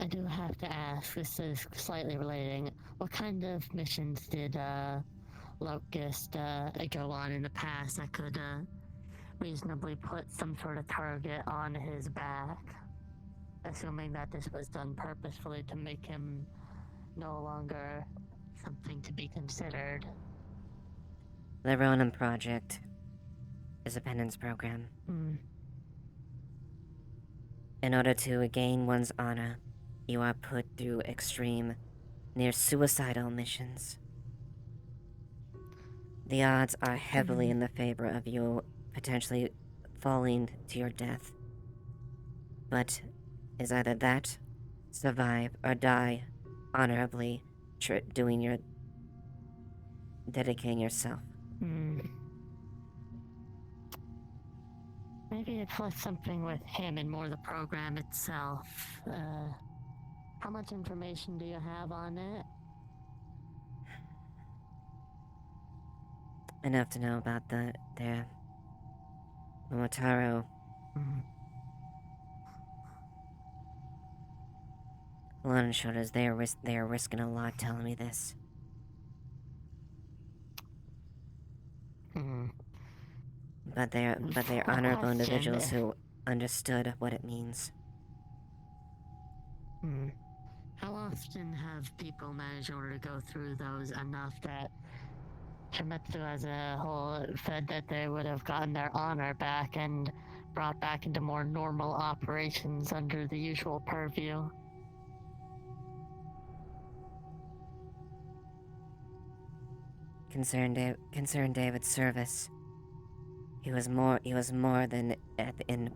I do have to ask, this is slightly relating, what kind of missions did Locust go on in the past that could reasonably put some sort of target on his back? Assuming that this was done purposefully to make him no longer something to be considered. The Ronin Project is a penance program. In order to gain one's honor, you are put through extreme, near suicidal missions. The odds are heavily in the favor of you potentially falling to your death. But is either that, survive, or die honorably dedicating yourself. Maybe it's less something with him and more the program itself. How much information do you have on it? Enough to know about their Momotaro. Long and short is they are risking a lot telling me this. But they're honorable individuals who understood what it means. How often have people managed in order to go through those enough that Shimizu as a whole said that they would have gotten their honor back and brought back into more normal operations under the usual purview? Concern David's service. He was more than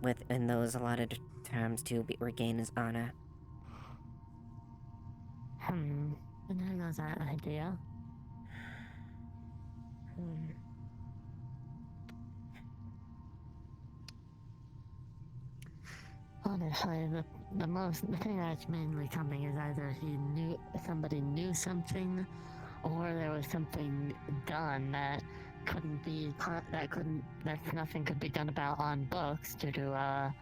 within those allotted terms to regain his honor. And there goes that idea. Honestly, the thing that's mainly coming is either somebody knew something, or there was something done that nothing could be done about on books due to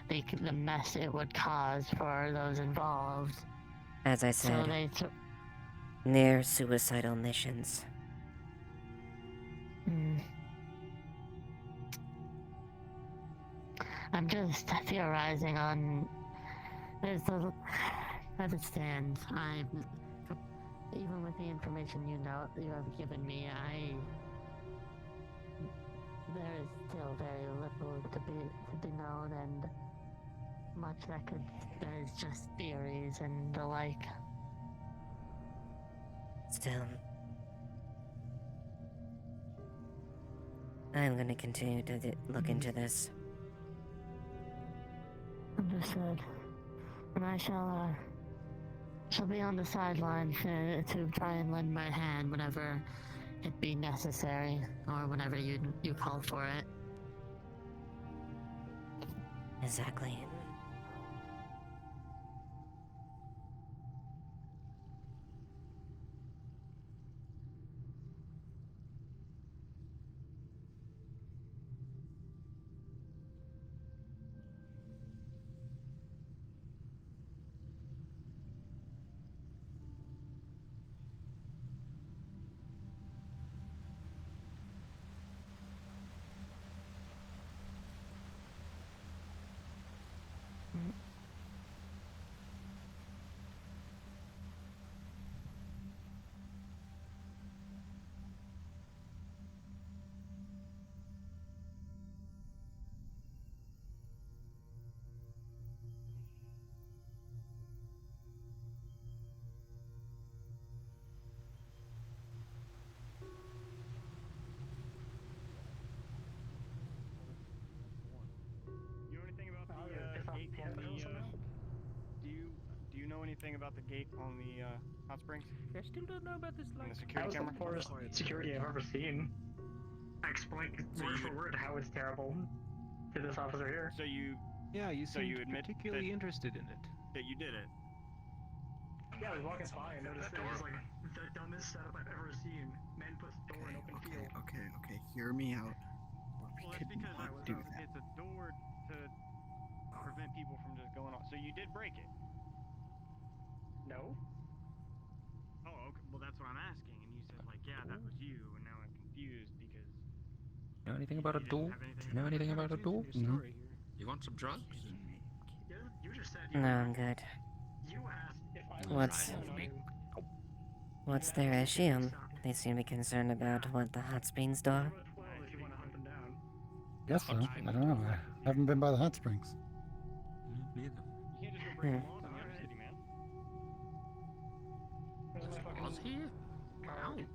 the mess it would cause for those involved. As I said, near suicidal missions. I'm just theorizing on. As it stands, even with the information you have given me, there is still very little to be known, and much that is just theories and the like. Still, I'm going to continue to look into this. Understood. And I shall be on the sidelines to try and lend my hand whenever it be necessary, or whenever you call for it. Exactly. anything about the gate on the hot springs? I still don't know about this And light. the That security was camera? the poorest security I've ever seen. I explained word for word how it's terrible to this officer here. So you Yeah, you So seemed you admit particularly that- interested in it. that you did it. Yeah, I was walking by and noticed it was like the dumbest setup I've ever seen. Man puts the door in open field. Okay, hear me out. Well, it's because it's a door to prevent people from just going on. So you did break it? No. Oh, okay. Well, that's what I'm asking. And you said, like, yeah, that was you. And now I'm confused because... Know anything about a you door? didn't have Do anything you know anything about a door? No. You want some drugs? You just said No, I'm good. you asked if I What's their issue? They seem to be concerned about what the hot springs door. if you want to hunt them down. Guess so. I don't know. I haven't been by the hot springs. Neither. You can't just go break the laws in the Undercity, man. Was here? Wow. In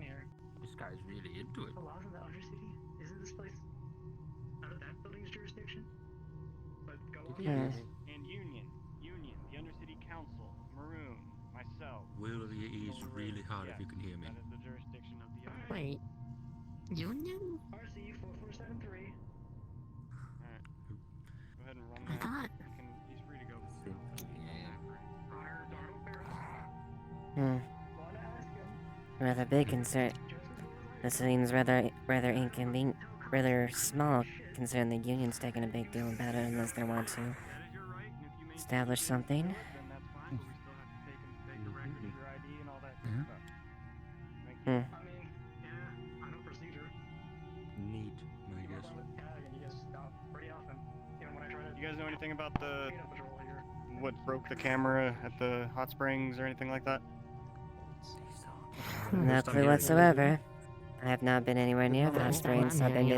here. This guy's really into it. The laws in the Undercity? Isn't this place out of that building's jurisdiction? But go on. Hmm. And Union, the Undercity Council, Maroon, myself. Willie is really hard if you can hear me. That is the jurisdiction of the Undercity. Wait. Union? RC 4473. Alright. Go ahead and run I that. thought. He's free to go. Hmm. Rather big concern. This seems rather inconvenient, rather small, considering the union's taking a big deal about it unless they want to establish something. Then that's fine, but we still have to take a record of your ID and all that Yeah. stuff. Thank Hmm. you. I mean, yeah, I know procedure. Neat, I guess. Run with tag and you just stop pretty often. Even when I try to You guys know anything about the peanut patrol here. what broke the camera at the hot springs or anything like that? No clue whatsoever. I have not been anywhere near the hot springs. I've been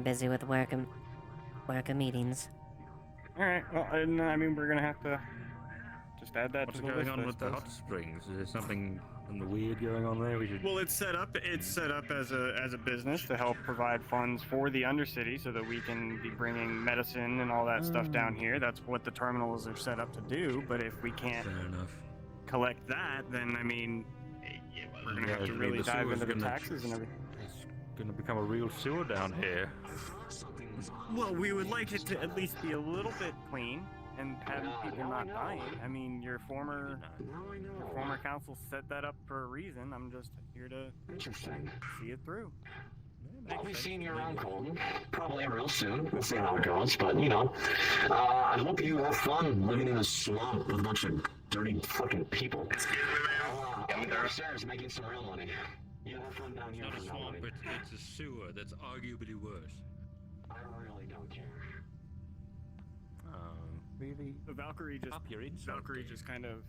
busy with work and meetings. All right. Well, I mean, we're gonna have to just add that What's to the going list. on I with the suppose. hot springs? Is there something weird going on there? We should. Well, it's set up. It's set up as a business to help provide funds for the Undercity, so that we can be bringing medicine and all that stuff down here. That's what the terminals are set up to do. But if we can't Fair enough. collect that, then I mean, we're gonna Yeah, have to I mean, really the dive sewer's into the gonna- taxes and everything. It's gonna become a real sewer down here. Well, we would like it to at least be a little bit clean and have people not dying. I mean, your former council set that up for a reason. I'm just here to see it through. I'll be seeing your uncle probably real soon. We'll see how it goes, but you know, I hope you have fun living in a swamp with a bunch of dirty fucking people. I'm upstairs making some real money. You have fun down here. Not a for no swamp, money. it's a sewer that's arguably worse. I really don't care. Really? The Valkyrie just Up your inside, Valkyrie Dave. just kind of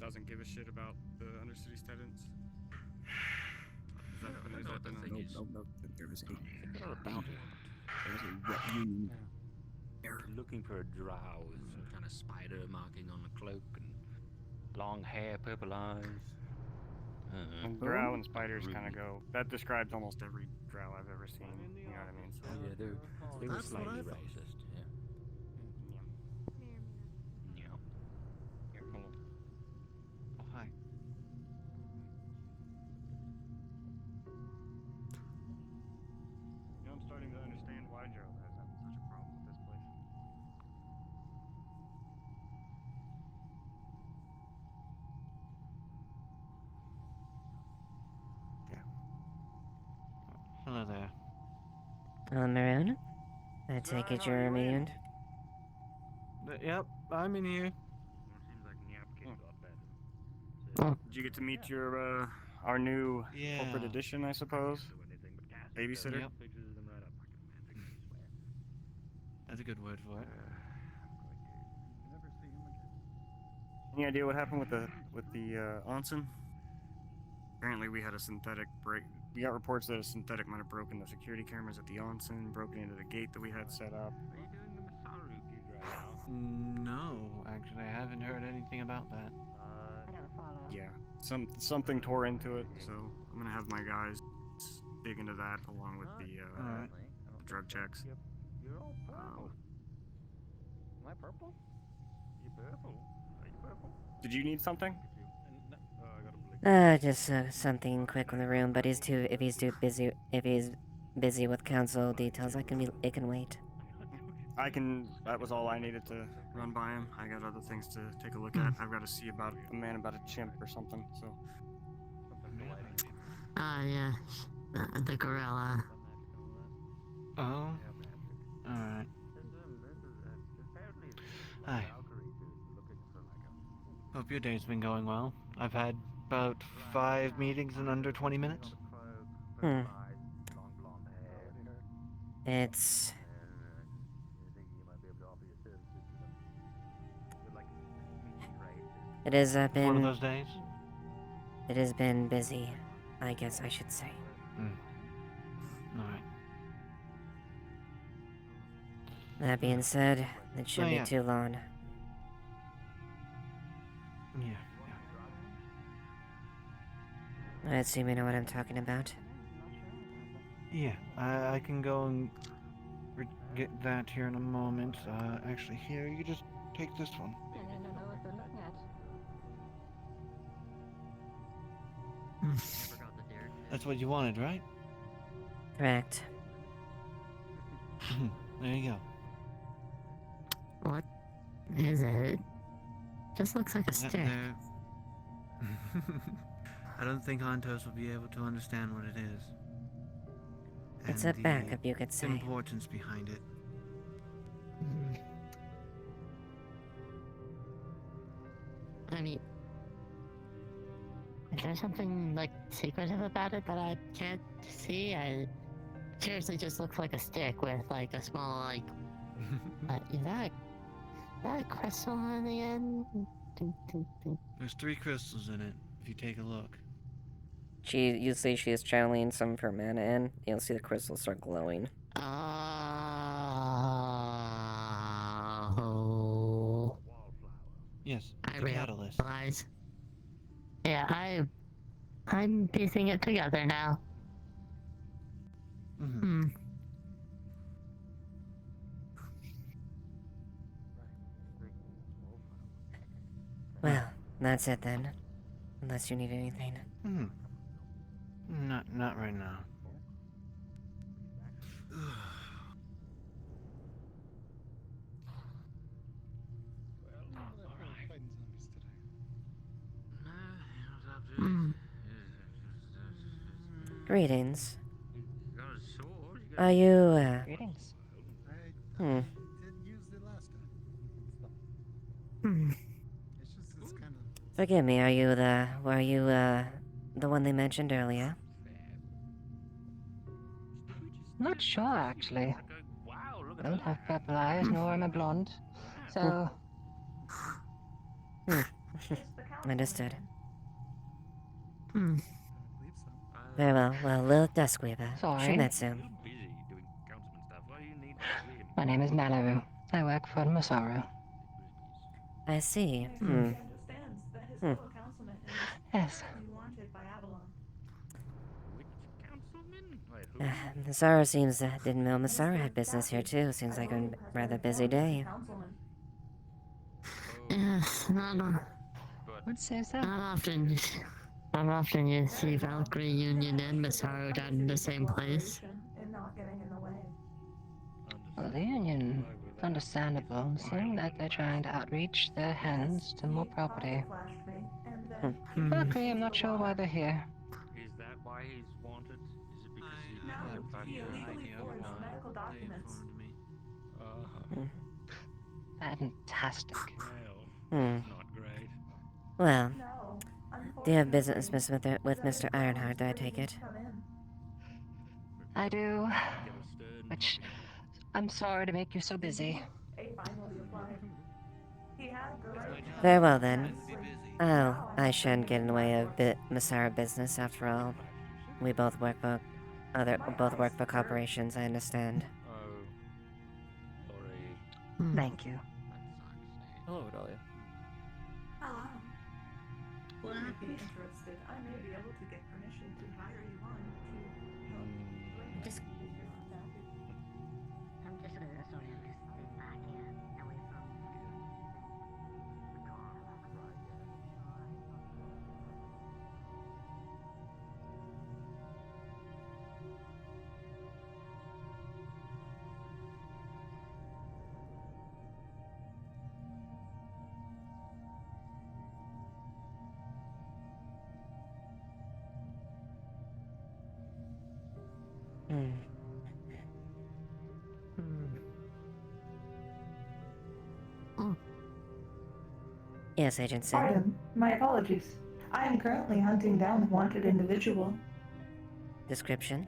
doesn't give a shit about the Undercity students. Is that I know what that thing is. No. There was They're about it. Looking for a drow with some kind of spider marking on the cloak and long hair, purple eyes. And drow and spiders kind of go. That describes almost every drow I've ever seen. You know what I mean? So, Yeah, they were slightly racist. Yeah. Oh, hi. You know, I'm starting to understand why Joe has had such a problem with this place. Hello there. Maroon? I take it you're immune? Yep, I'm in here. Seems like Nyapkin got better. Did you get to meet your our new corporate Yeah. edition, I suppose? Babysitter? Yep. That's a good word for it. Any idea what happened with the onsen? Apparently, we had a synthetic break. We got reports that a synthetic might have broken the security cameras at the onsen, broken into the gate that we had set up. Are you doing the Masaru gig right now? No, actually, I haven't heard anything about that. Yeah, something tore into it, so I'm gonna have my guys dig into that along with the Alright. drug checks. You're all purple. Am I purple? You're purple. Did you need something? Just something quick in the room, but if he's busy with council details, it can wait. That was all I needed to run by him. I got other things to take a look at. I've got to see about a man about a chimp or something, so. Yeah. The gorilla. Oh? Alright. Hi. Hope your day's been going well. I've had about 5 meetings in under 20 minutes. It has been... One of those days? It has been busy, I guess I should say. Alright. That being said, it shouldn't be too long. Yeah. I assume you know what I'm talking about. Yeah, I can go and get that here in a moment. Actually, here, you just take this one. That's what you wanted, right? Correct. There you go. What is it? Just looks like a stick. I don't think Antos will be able to understand what it is. It's and a backup, you could say. The importance behind it. I mean, is there something, like, secretive about it that I can't see? It seriously just looks like a stick with, like, a small, like... is that a crystal on the end? There's 3 crystals in it, if you take a look. You see she is channeling some of her mana in. You'll see the crystals start glowing. Oh. Yes, I the catalyst. realize. Yeah, I'm piecing it together now. Well, that's it then. Unless you need anything. Not right now. Greetings. Are you, Greetings. Hmm. Didn't use it last time. It's kind of... Forgive me, were you, the one they mentioned earlier? Not sure, actually. Don't have purple eyes, nor am I blonde. So... Understood. Very well. Well, Lilith Duskweaver. Sorry. Shumetsu. My name is Malaru. I work for Masaru. I see. He understands that his fellow councilman is Yes. wanted by Avalon. Masaru seems didn't know Masaru had business here too. Seems like a rather busy day. Yes, What says that? Not often you see Valkyrie Union and Masaru down in the same place. Well, the Union is understandable, seeing that they're trying to outreach their hands to more property. Valkyrie, I'm not sure why they're here. Is that why he's wanted? Is it because He illegally forged medical documents. Fantastic. not great? Well, do you have business with Mr. Ironheart, I take it? I do. Which, I'm sorry to make you so busy. Very well then. Oh, I shouldn't get in the way of Masaru business. After all, we both work for corporations. I understand. Thank you. Hello, Dahlia. Well, I'd be interested. I may be able to get permission to hire you on to help. I'm just sorry, I'm just back here, away from. Yes, Agent Sim. Pardon, my apologies. I am currently hunting down a wanted individual. Description?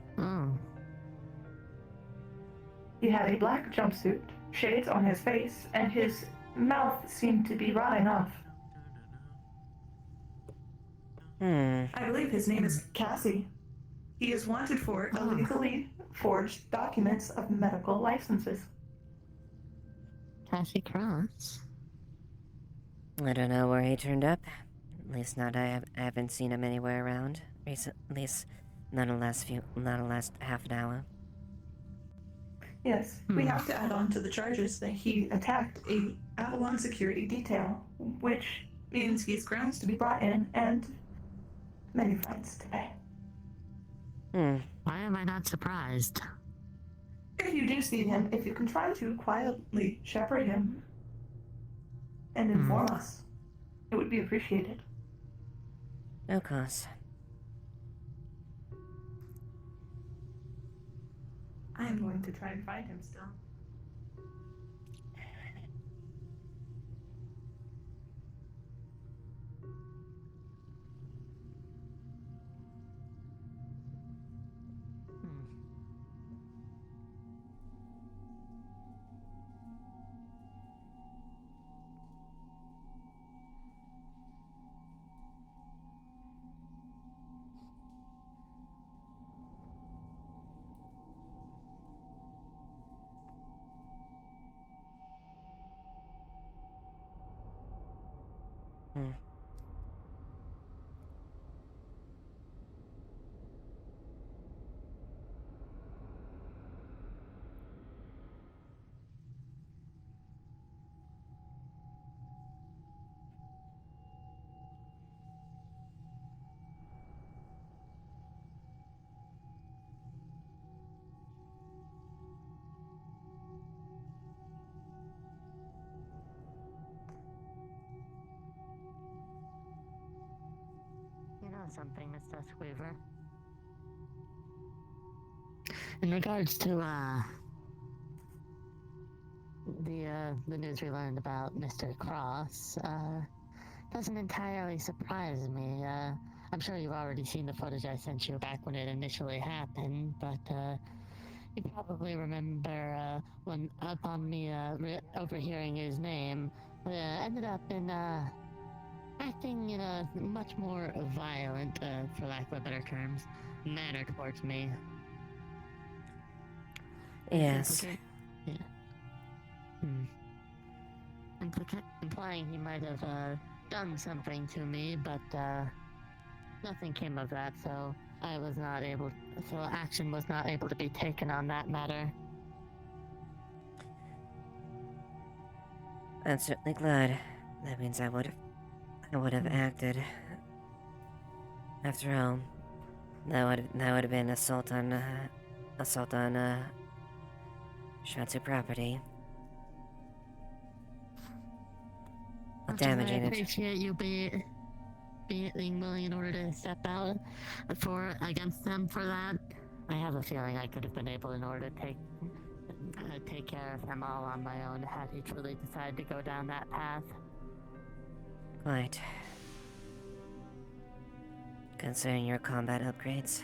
He had a black jumpsuit, shades on his face, and his mouth seemed to be rotting off. I believe his name is Cassie. He is wanted for illegally forged documents of medical licenses. Cassie Cross? I don't know where he turned up. At least not I haven't seen him anywhere around. At least not in the last half an hour. Yes, we have to add on to the charges that he attacked a Avalon security detail, which means he's grounds to be brought in and many fines to pay. Why am I not surprised? If you do see him, if you can try to quietly shepherd him and inform us, it would be appreciated. Of course. I am going to try and find him still. You know something, Mr. Squeever? In regards to, the news we learned about Mr. Cross, doesn't entirely surprise me. I'm sure you've already seen the footage I sent you back when it initially happened, but, you probably remember, when upon me, overhearing his name, ended up in, acting in a much more violent, for lack of better terms, manner towards me. Yes. Yeah. Implying he might have, done something to me, but, nothing came of that, so action was not able to be taken on that matter. I'm certainly glad. That means I would have acted. After all, that would have been assault on Shatsu property. Damaging I it. appreciate you being willing in order to step out against them for that. I have a feeling I could have been able in order to take care of them all on my own had he truly decided to go down that path. Quite. Concerning your combat upgrades.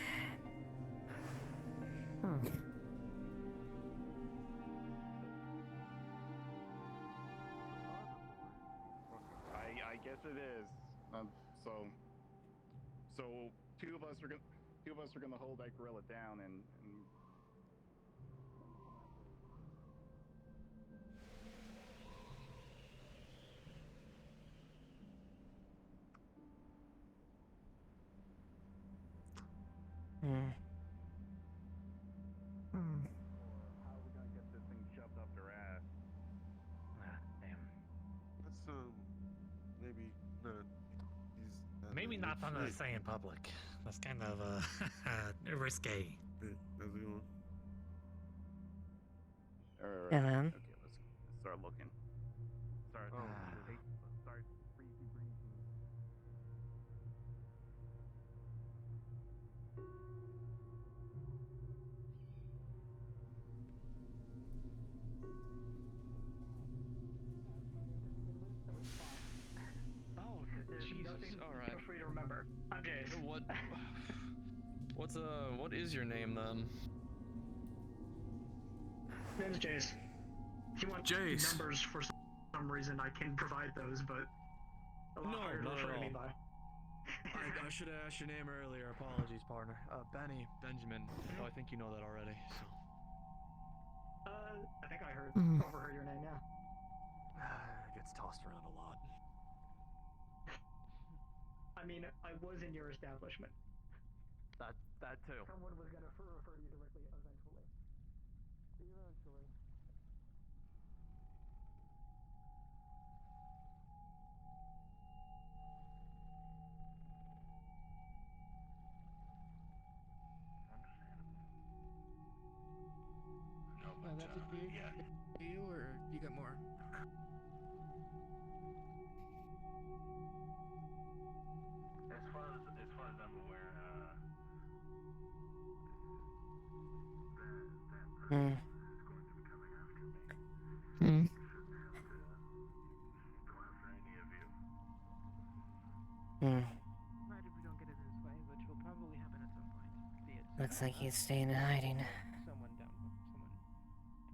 I guess it is. So two of us are gonna hold that gorilla down and how are we gonna get this thing shoved up their ass? Damn. Let's maybe Maybe not something to say in public. That's kind of risque. How's it going? Alright. Hello. Okay, let's start looking. Start freaky breezy. nothing. Alright. Feel free to remember. I'm Jace. What is your name then? Name's Jace. If you want Jace. numbers for some reason, I can provide those, but a lot harder to not refer at to me all. by. I should have asked your name earlier. Apologies, partner. Benjamin. Oh, I think you know that already. So. I think I overheard your name, yeah. Gets tossed around a lot. I mean, I was in your establishment. That too. Someone was gonna refer you directly eventually. Eventually. That would be you, or you got more? As far as I'm aware, that Hmm. is going to be coming after me. Hmm. You shouldn't have to go after any of you. Provided we don't get it this way, which will probably happen at some point. Be it Looks like he's staying in hiding. someone from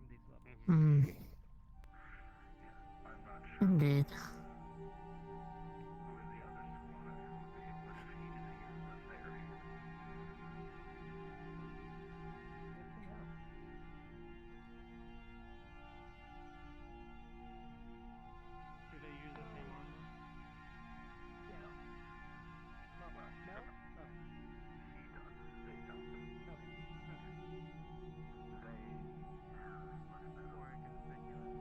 these levels. Hmm. I'm not sure Indeed. who the other squad is going to be, but if he is here, then they're here. Do they use the same armor? Yeah. No? Oh. He does. They don't. Okay. They have much better. More inconspicuous.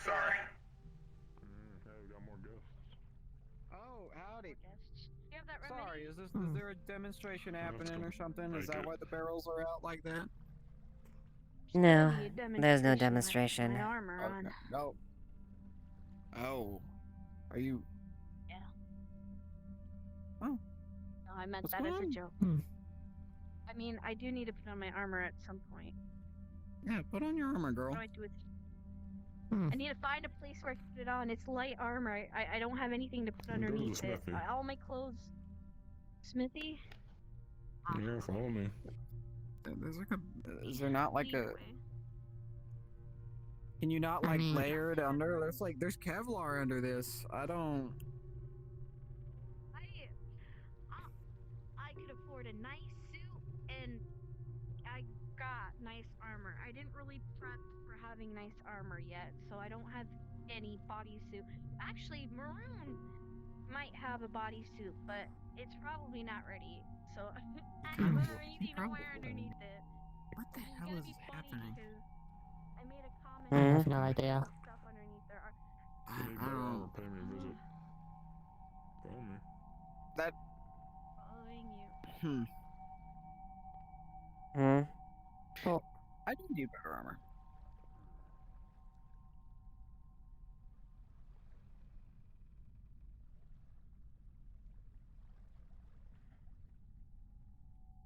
Sorry. Hey, we got more guests. Oh, howdy. You have that Sorry, remedy? is there a demonstration happening or something? Is that why the barrels are out like that? No, Give me a there's no with demonstration. My armor on. Okay. No. Oh. Are you... Yeah. Oh. No, I meant What's that going as a on? joke. I mean, I do need to put on my armor at some point. Yeah, put on your armor, girl. What do I do with I need to find a place where I can put it on. It's light armor. I don't have anything to put Go to the underneath it. smithy. All my clothes. Smithy? Yeah, follow me. There's like a... Is there not like a... Anyway. Can you not like layer it under? There's Kevlar under this. I don't... I could afford a nice suit, and I got nice armor. I didn't really prep for having nice armor yet, so I don't have any bodysuit. Actually, Maroon might have a bodysuit, but it's probably not ready. So I don't have anything to wear underneath it. What the It's hell gonna is be funny happening? because I made a comment. I have no idea. Stuff underneath there. If you need more armor, pay me a visit. Follow me. That... Following you. Well, I do need better armor.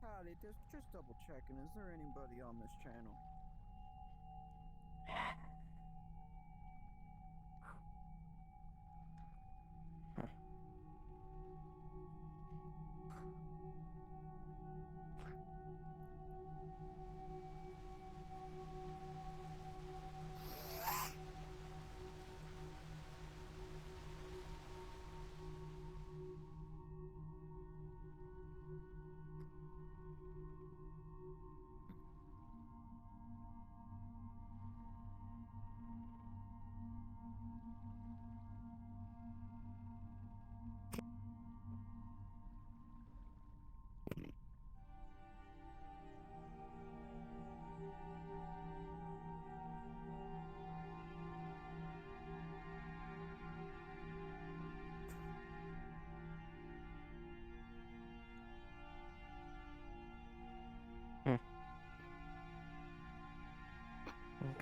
Howdy, just double checking. Is there anybody on this channel?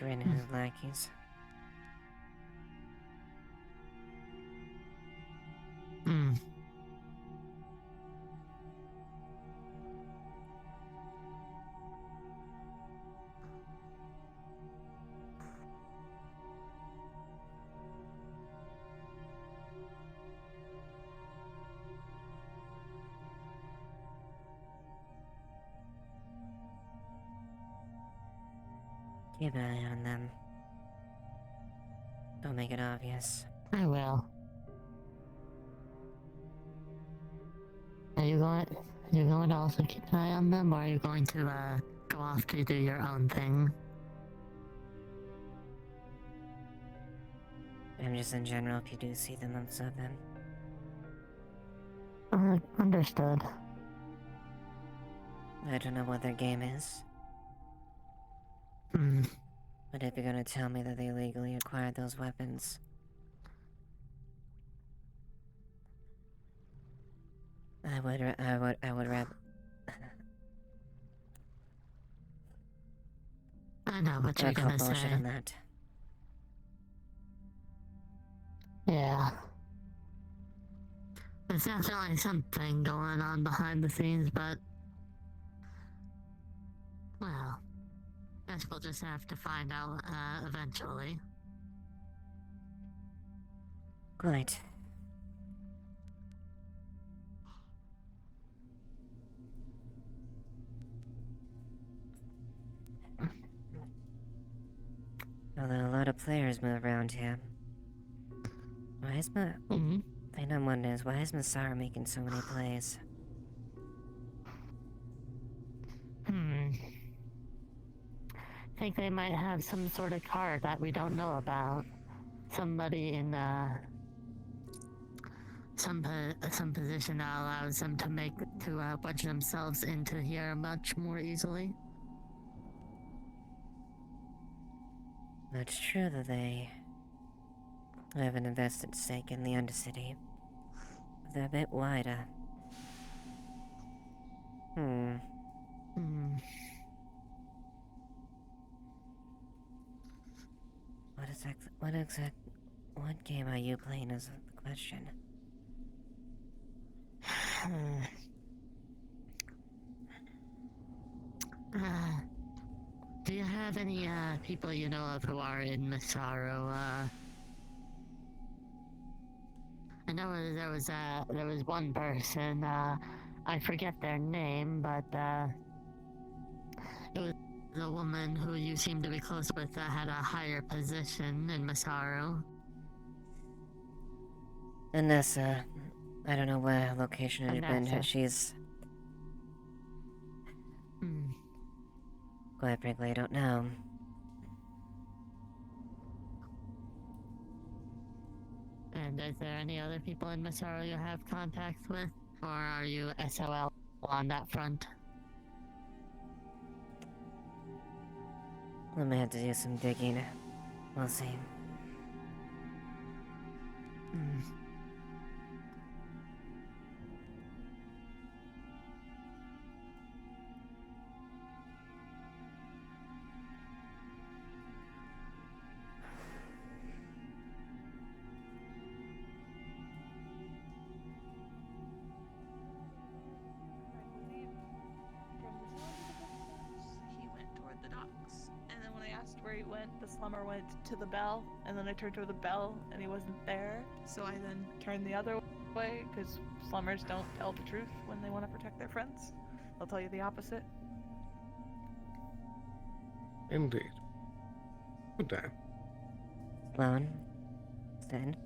Grin and his lackeys. Hmm. Keep an eye on them. Don't make it obvious. I will. Are you going to also keep an eye on them, or are you going to go off to do your own thing? I'm just in general if you do see them, observe them. Understood. I don't know what their game is. Hmm. But if you're gonna tell me that they illegally acquired those weapons, I would rather. I know what you're I'll call gonna bullshit say. on that. Yeah. There's definitely something going on behind the scenes, but... well, guess we'll just have to find out, eventually. Quite. Although a lot of players move around here. Why is the thing I'm wondering is, why is Masara making so many plays? Think they might have some sort of card that we don't know about. Somebody in, some position that allows them to wedge themselves into here much more easily. It's true that they have an invested stake in the Undercity. But they're a bit wider. What game are you playing is the question. Do you have any, people you know of who are in Massaro, I know there was one person, I forget their name, but, it was a woman who you seem to be close with that had a higher position in Massaro. Anessa. I don't know where location it had been. Anessa. She's... Quite frankly, I don't know. And is there any other people in Massaro you have contacts with? Or are you SOL on that front? We may have to do some digging. We'll see. He went toward the docks, and then when I asked where he went, the slumber went to the bell, and then I turned toward the bell, and he wasn't there, so I then turned the other way, because slummers don't tell the truth when they want to protect their friends. They'll tell you the opposite. Indeed. Good day. Sloan? Zen?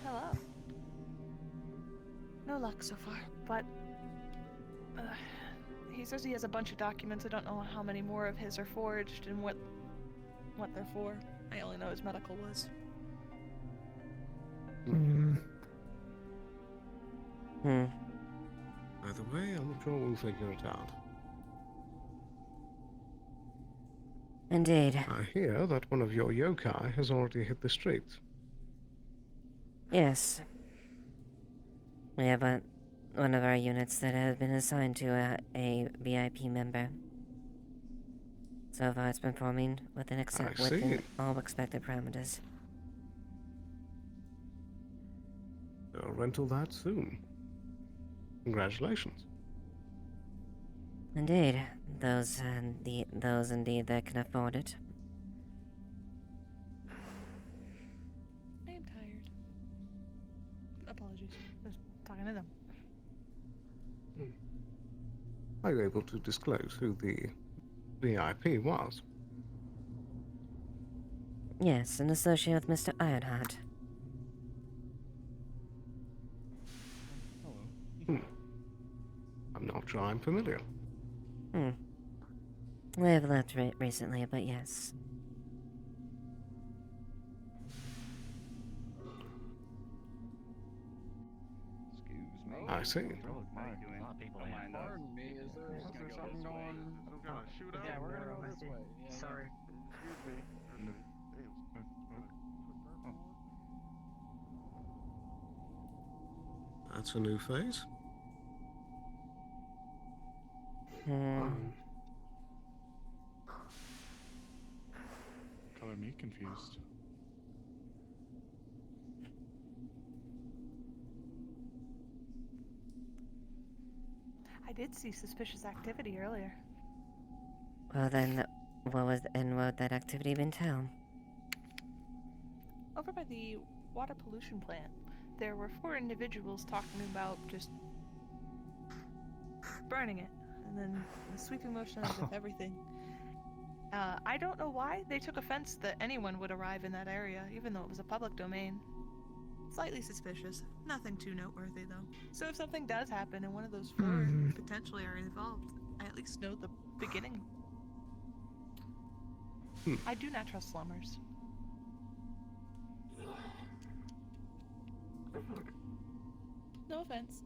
Hello. No luck so far, but he says he has a bunch of documents. I don't know how many more of his are forged and what they're for. I only know his medical was. Either way, I'm sure we'll figure it out. Indeed. I hear that one of your yokai has already hit the streets. Yes. We have one of our units that has been assigned to a VIP member. So far, it's been performing within all expected parameters. A rental that soon. Congratulations. Indeed, those indeed that can afford it. I am tired. Apologies. Just talking to them. Are you able to disclose who the VIP was? Yes, an associate with Mr. Ironheart. I'm not sure I'm familiar. I have left recently, but yes. I see. Pardon me, is there something going? Yeah, we're gonna go this way. Yeah. Sorry. That's a new phase. Color me confused. I did see suspicious activity earlier. Well then, what would that activity entail? Over by the water pollution plant, there were 4 individuals talking about just burning it, and then the sweeping motion of everything. I don't know why they took offense that anyone would arrive in that area, even though it was a public domain. Slightly suspicious. Nothing too noteworthy, though. So if something does happen and one of those 4 potentially are involved, I at least know the beginning. I do not trust slummers. No offense.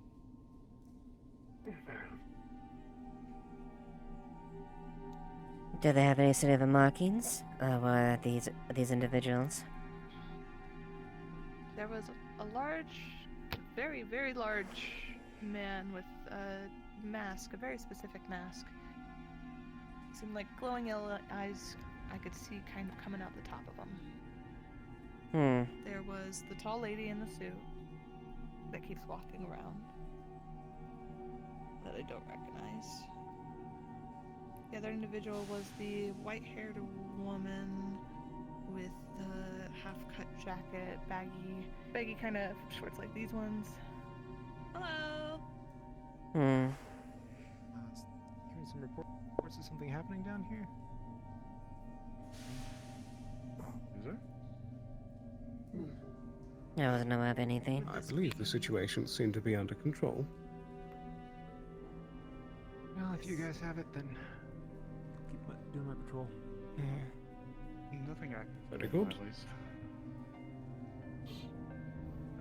Do they have any sort of markings? Were these individuals? There was a large, very, very large man with a mask, a very specific mask. Seemed like glowing yellow eyes I could see kind of coming out the top of them. There was the tall lady in the suit that keeps walking around that I don't recognize. The other individual was the white-haired woman with the half-cut jacket, baggy kind of shorts like these ones. Hello. Hearing some reports of something happening down here. Is there? I wasn't aware of anything. I believe the situation seemed to be under control. Well, if you guys have it, then keep doing my patrol. Nothing Very good. At least.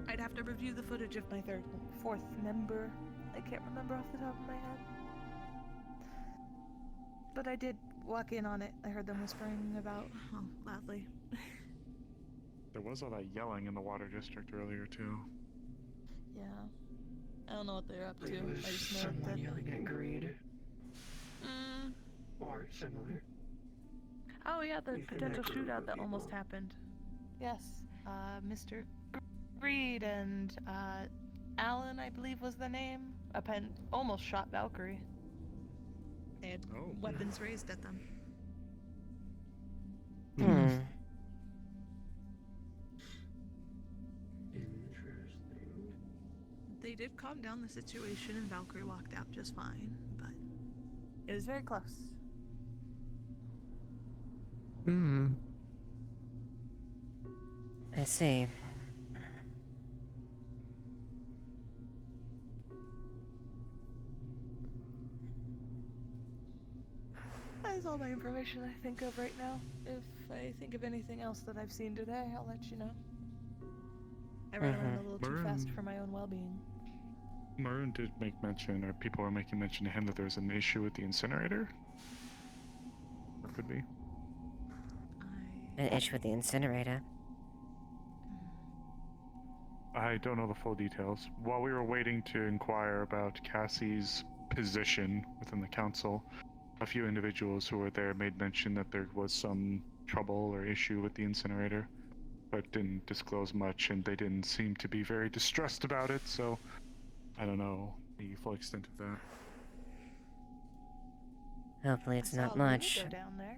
I'd have to review the footage of my 4th member. I can't remember off the top of my head. But I did walk in on it. I heard them whispering about, loudly. There was all that yelling in the water district earlier too. Yeah. I don't know what they're up to. I just know that... yelling at greed. Or similar. Oh yeah, the potential shootout that almost happened. Yes. Mr. Greed and, Alan, I believe was the name. Almost shot Valkyrie. They had weapons raised at them. They did calm down the situation and Valkyrie walked out just fine, but it was very close. I see. That is all my information I think of right now. If I think of anything else that I've seen today, I'll let you know. I ran around a little too fast for my own well-being. Maroon did make mention, or people were making mention to him, that there's an issue with the incinerator. That could be. An issue with the incinerator? I don't know the full details. While we were waiting to inquire about Cassie's position within the council, a few individuals who were there made mention that there was some trouble or issue with the incinerator, but didn't disclose much, and they didn't seem to be very distressed about it, so I don't know the full extent of that. Hopefully it's I not saw Lily much. go down there.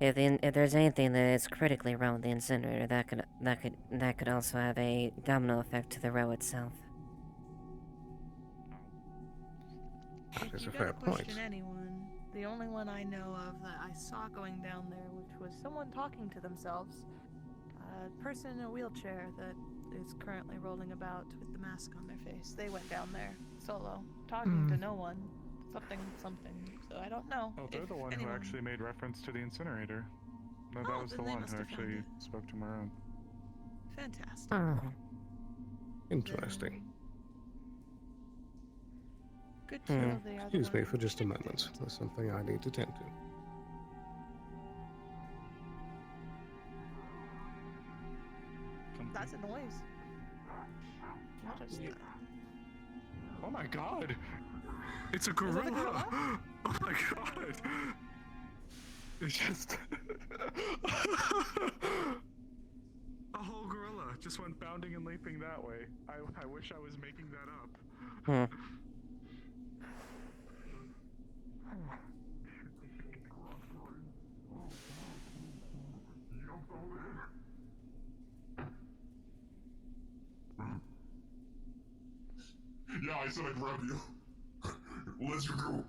If there's anything that is critically wrong with the incinerator, that could also have a domino effect to the row itself. That is You a gotta fair point. question anyone. The only one I know of that I saw going down there, which was someone talking to themselves, a person in a wheelchair that is currently rolling about with the mask on their face. They went down there solo, talking to no one. Something. So I don't know. Oh, they're if the one anyone... who actually made reference to the incinerator. No, that Oh, was then the they one must who have found actually it. spoke to Maroon. Fantastic. Interesting. Good to know they are the Excuse me ones for just a restricted. moment. There's something I need to tend to. That's a noise. What is that? Oh my god! It's a Is that a gorilla! gorilla? Oh my god! It's just... a whole gorilla just went bounding and leaping that way. I wish I was making that up. Yeah, I said I'd grab you. Let's go.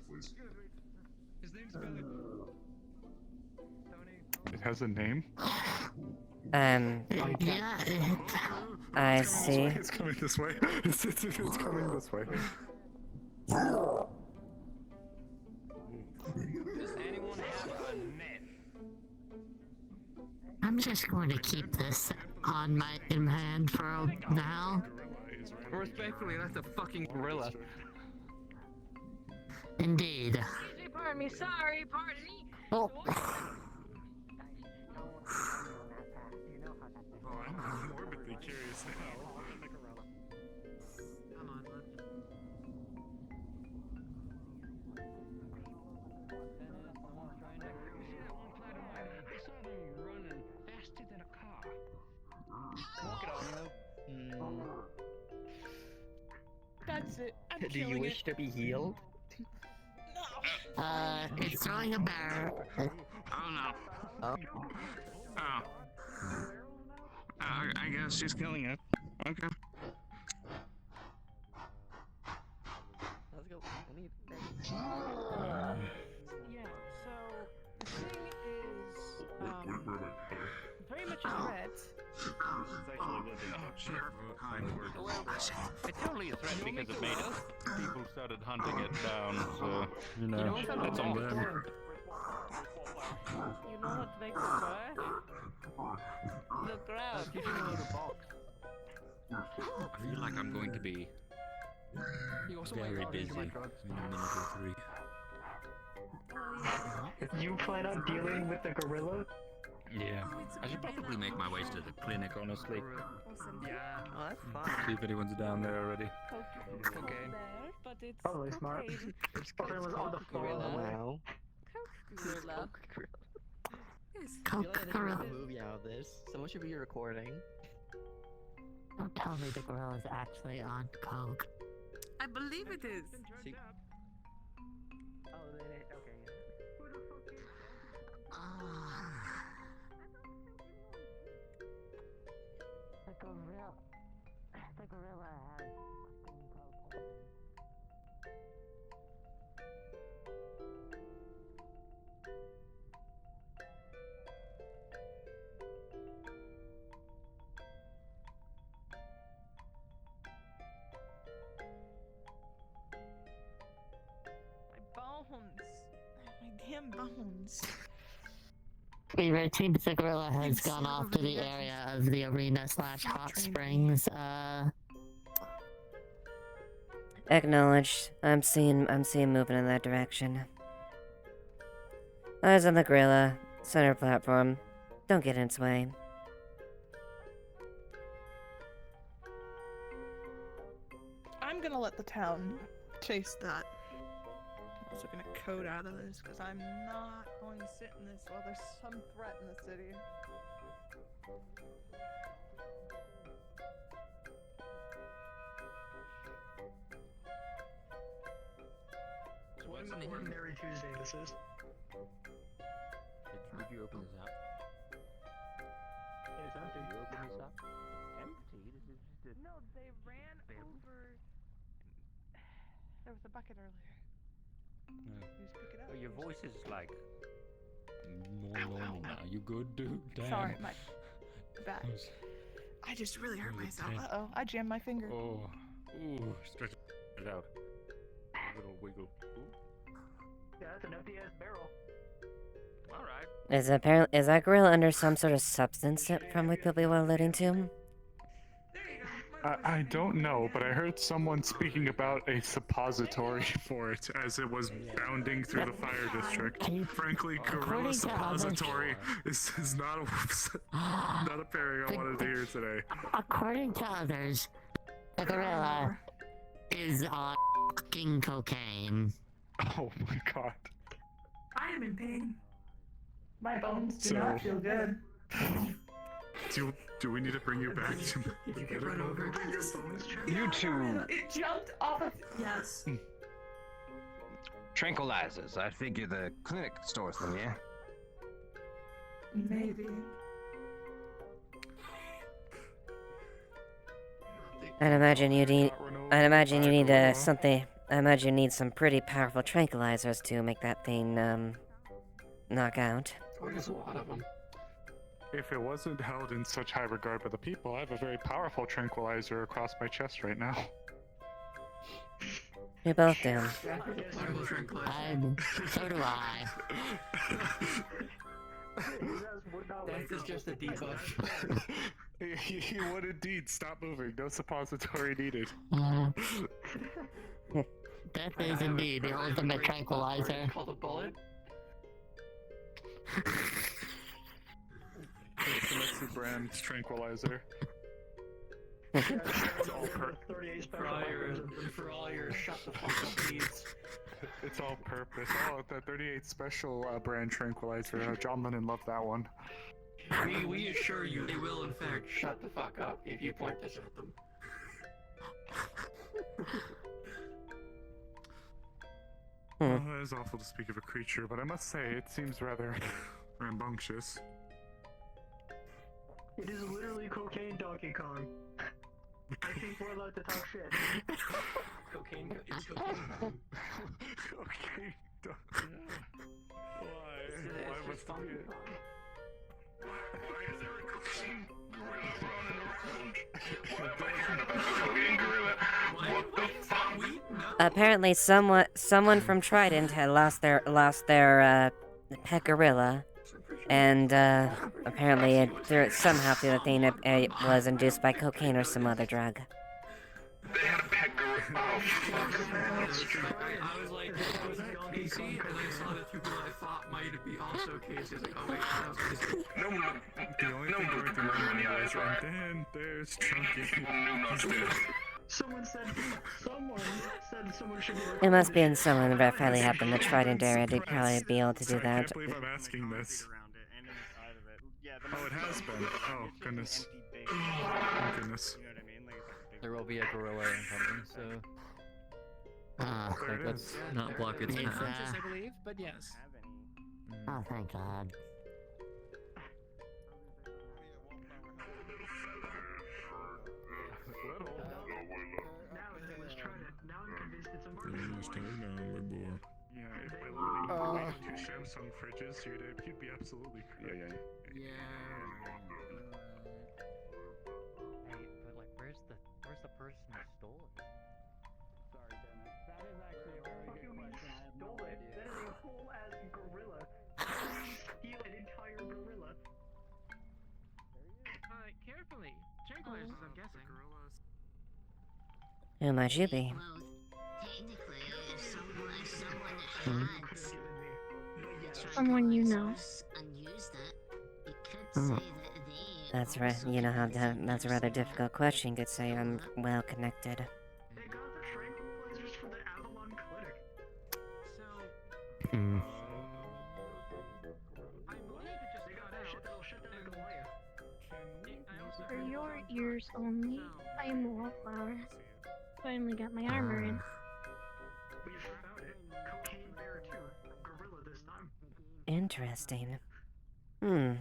Please. His name's Billy. It has a name? Yeah, I see. It's coming this way. It's coming this way. Does anyone have a net? I'm just going to keep this in my hand for now. Respectfully, that's a fucking gorilla. Indeed. Pardon me, sorry, pardon me. Oh. I'm morbidly curious now. Come on, Faster than a car. That's it. I'm Do you killing wish it. to be healed? It's throwing a bear. Oh no. Oh. Oh. I guess she's killing it. Okay. Let's go. I need. Yeah, so the thing is, very much a threat. It's only a threat because it made us. People started hunting it down, so You know that's on them. You know what makes it worse? The crowd. I feel like I'm going to be very busy in a minute or 3. You plan on dealing with the gorilla? Yeah. I should probably make my way to the clinic, honestly. Yeah. Oh, that's fine. See if anyone's down there already. Okay. But it's Probably smart. It was on the phone. Wow. Gorilla. Feel like they can make a movie out of this. Someone should be recording. Don't tell me the gorilla is actually on coke. I believe it is. See? Oh, okay. The gorilla has fucking coke. My bones. My damn bones. It seems the gorilla has gone off to the area of the arena / hot springs. Acknowledged. I'm seeing movement in that direction. Eyes on the gorilla. Center platform. Don't get in its way. I'm gonna let the town chase that. I'm also gonna code out of this because I'm not going to sit in this while there's some threat in the city. What an ordinary Tuesday this is. Did you open this up? It's empty. Did you open this up? Empty? This is just a... No, they ran over. There was a bucket earlier. You just pick it up. Oh, your voice is like... normal now. You good, dude? Damn. Sorry, my bad. I just really hurt myself. Uh-oh, I jammed my finger. Oh. Ooh, stretch it out. A little wiggle. Ooh. Yeah, that's an empty ass barrel. Alright. Is that gorilla under some sort of substance that from what people were alluding to? I don't know, but I heard someone speaking about a suppository for it as it was bounding through the fire district. Frankly, gorilla suppository is not a pairing I wanted to hear today. According to others, the gorilla is on fucking cocaine. Oh my god. I am in pain. My bones do not feel good. Do we need to bring you back to Did you get run over? You two. It jumped off of. Yes. Tranquilizers. I figure the clinic stores them, yeah? Maybe. I'd imagine you need something. I imagine you need some pretty powerful tranquilizers to make that thing knock out. There's a lot of them. If it wasn't held in such high regard by the people, I have a very powerful tranquilizer across my chest right now. We both do. So do I. That is just a debuff. You would indeed. Stop moving. No suppository needed. That is indeed the ultimate tranquilizer. Called a bullet. It's a brand tranquilizer. For all your shut the fuck up needs. It's all purpose. Oh, the 38 special brand tranquilizer. John Lennon loved that one. We assure you they will in fact shut the fuck up if you point this at them. Well, that is awful to speak of a creature, but I must say it seems rather rambunctious. It is literally cocaine Donkey Kong. I think we're allowed to talk shit. Cocaine. It's cocaine. Okay. Why was it? Why is there a cocaine gorilla? What the fuck? Apparently, someone from Trident had lost their pet gorilla, and apparently somehow through the thing it was induced by cocaine or some other drug. They had a pet gorilla. Oh, fuck. I was like, was that Casey? And I saw the two people I thought might be also Casey. I was like, oh wait, that was Casey. The only thing going through my mind is, and then there's Chunky. Someone said someone should be. It must be in someone that probably happened the Trident area to probably be able to do I that. can't believe I'm asking this. Oh, it has been. Oh, goodness. Oh, goodness. There will be a gorilla incoming, so... like, let's not block its path. Unconscious, I believe, but yes. Oh, thank God. Yeah, if I literally had 2 Samsung fridges, you'd be absolutely crazy. Hey, but like, where's the person who stole it? Sorry, Dennis. That is actually a very good question. I have no idea. That is a whole ass gorilla. Steal an entire gorilla. Carefully. Tranquilizers, I'm guessing. Who might you be? Someone you know. That's right. You know how that's a rather difficult question. You could say I'm well connected. They got the For your ears only, I am a wallflower. Finally got my armor in. We found it. Cocaine bear too. Gorilla this time. Interesting. Hmm.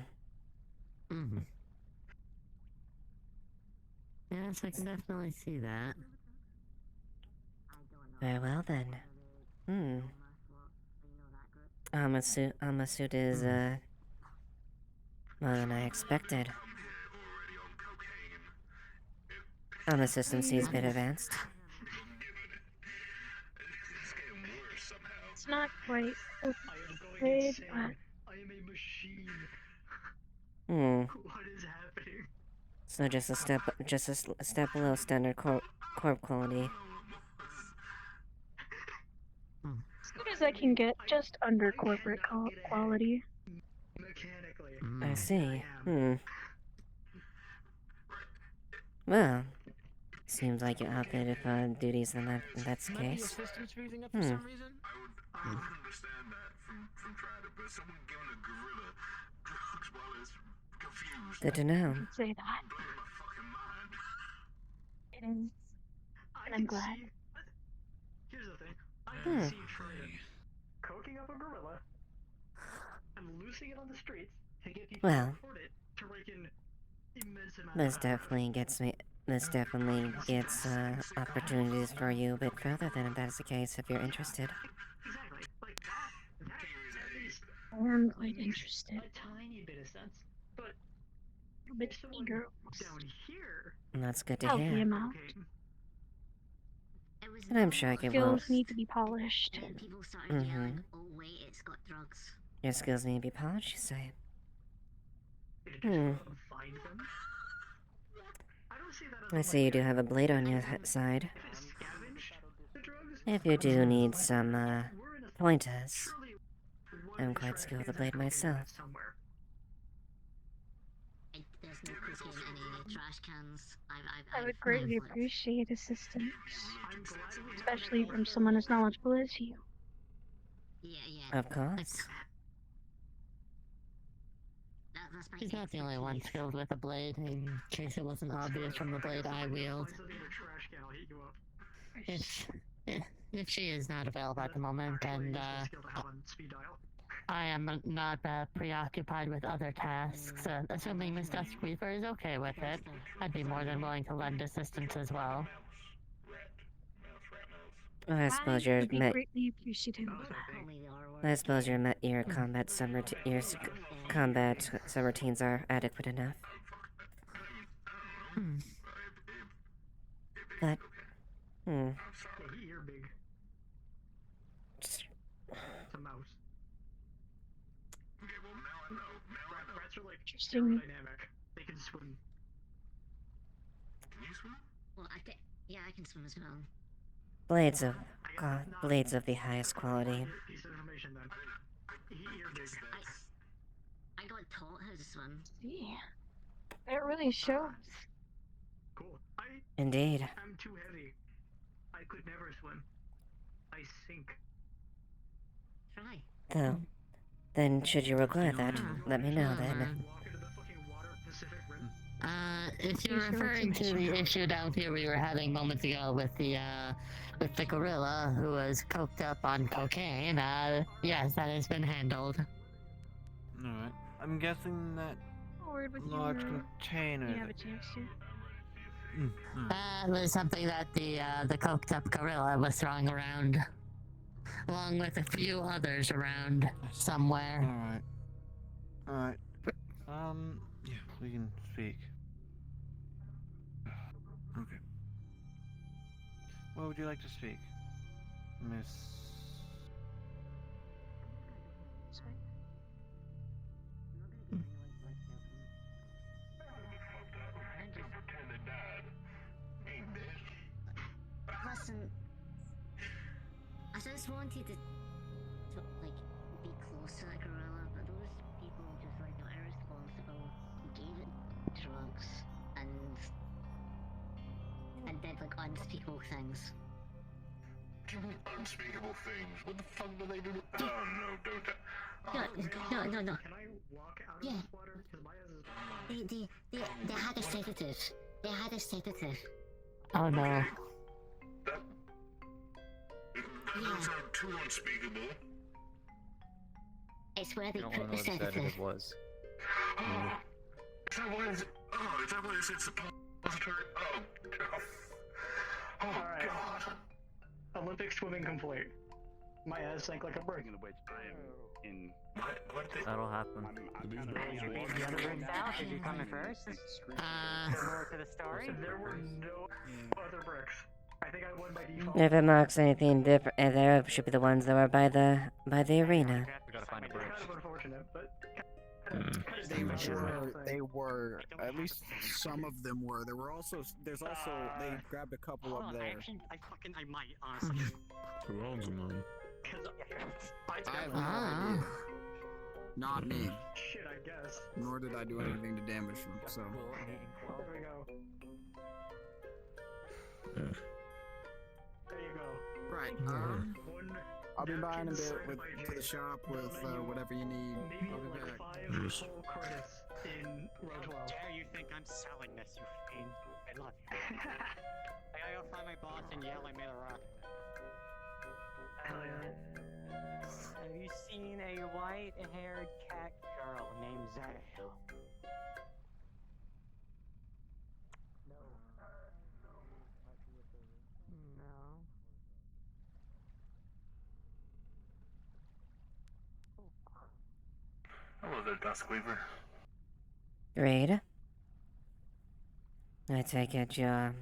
Yes, I can definitely see that. Very well then. Alma suit is more than I expected. Alma system seems a bit advanced. It's not quite I am good, going insane. but I am a machine. What is happening? So just a step below standard corp quality. as good as I can get, just under corporate quality. Mechanically. I see. Well, seems like you're outfitted for duties in that's the case. System's freezing up for some reason? I would understand that from trying to, but someone giving a gorilla drugs while it's confused. Good to know. I'd say that. It is. And I'm glad. Here's the thing. I can see Trident coking up a gorilla and loosing it on the streets to get people Well, to report it to rake in immense amount this of definitely gets opportunities for you a bit further than if that's the case if you're interested. Exactly. Like that at least I am quite interested. a tiny bit of sense. But A bit eager. down here, That's good to Healthy hear. amount. And I'm sure I can Skills need to be polished. Then people started yelling, "Oh wait, it's got drugs." Your skills need to be polished, you say? find them. I don't see that as I see you do have a blade on your side. scavenge the drugs. If you do need some pointers, I'm quite skilled with a blade myself. Somewhere. There's no cooking in any trash cans. I would greatly appreciate assistance, especially from someone as knowledgeable as you. Of course. He's not the only one skilled with a blade, in case it wasn't obvious from the blade I wield. If she is not available at the moment, and I am not preoccupied with other tasks, assuming Miss Dusk Reaper is okay with it, I'd be more than willing to lend assistance as well. Well, I suppose you're would be met. greatly appreciative. I suppose your combat subroutines are adequate enough. But, You're big. It's a mouse. Rats are like Interesting. aerodynamic. They can swim. Can you swim? Well, I can swim as well. blades of the highest quality. Piece of information then. You're big. I got taught how to swim. Yeah. It really shows. Cool. Indeed. I'm too heavy. I could never swim. I sink. Try. Though, then should you require that, let me know then. If you're referring to the issue down here we were having moments ago with the gorilla who was coked up on cocaine, yes, that has been handled. Alright. I'm guessing that Forward with large you. container. You have a chance to. That was something that the coked up gorilla was throwing around, along with a few others around somewhere. Alright. Yeah, we can speak. Okay. What would you like to speak, Miss? Sorry. Listen, I just wanted to like be close to that gorilla, but those people just like got irresponsible, gave it drugs, and did like unspeakable things. unspeakable things. What the fuck do they do? Oh no, don't. No. Can I walk out of Yeah. this water? Because my They had a sedative. They had a sedative. Oh no. That doesn't sound too unspeakable. It's where they I don't put know the what a sedative. sedative was. Oh, is that what it is? Oh, is that what it is? Suppository? Oh, God. Oh, Alright. God. Olympic swimming complete. My ass sank like a brick. Speaking of which, I am in. What did That'll happen. The other bricks out? Did you come in first? More to the story? There were no other bricks. I think I won by default. If it marks anything different, there should be the ones that were by the arena. We gotta find a brick. Kind of unfortunate, but. They were. At least some of them were. There's also. They grabbed a couple Hold up on, there. I might, honestly. Who owns them, man? I have no idea. Not me. Shit, I guess. Nor did I do anything to damage them. So. There we go. Yeah. There you go. Right. One I'll be buying a napkin bit signed by to the Jade. shop with whatever you need. Maybe I'll be like back. 5 Yes. full credits in row 12. Dare you think I'm selling this, you fiend? I love you. I gotta go find my boss and yell I made a rock. Hell yeah. Have you seen a white-haired cat girl named Zale? No. Hello there, Duskweaver. Great. I take it you're...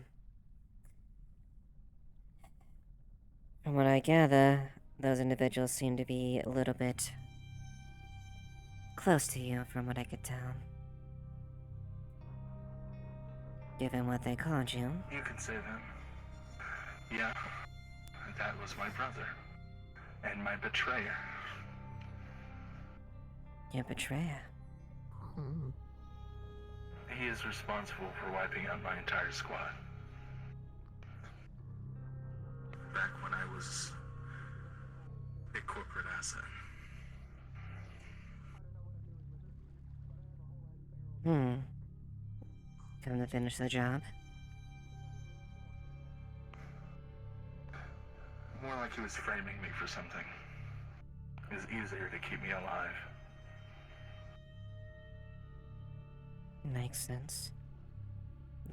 From what I gather, those individuals seem to be a little bit close to you, from what I could tell. Given what they called you. You can say that. Yeah, that was my brother. And my betrayer. Your betrayer. He is responsible for wiping out my entire squad. Back when I was a corporate asset. Come to finish the job. More like he was framing me for something. It was easier to keep me alive. Makes sense.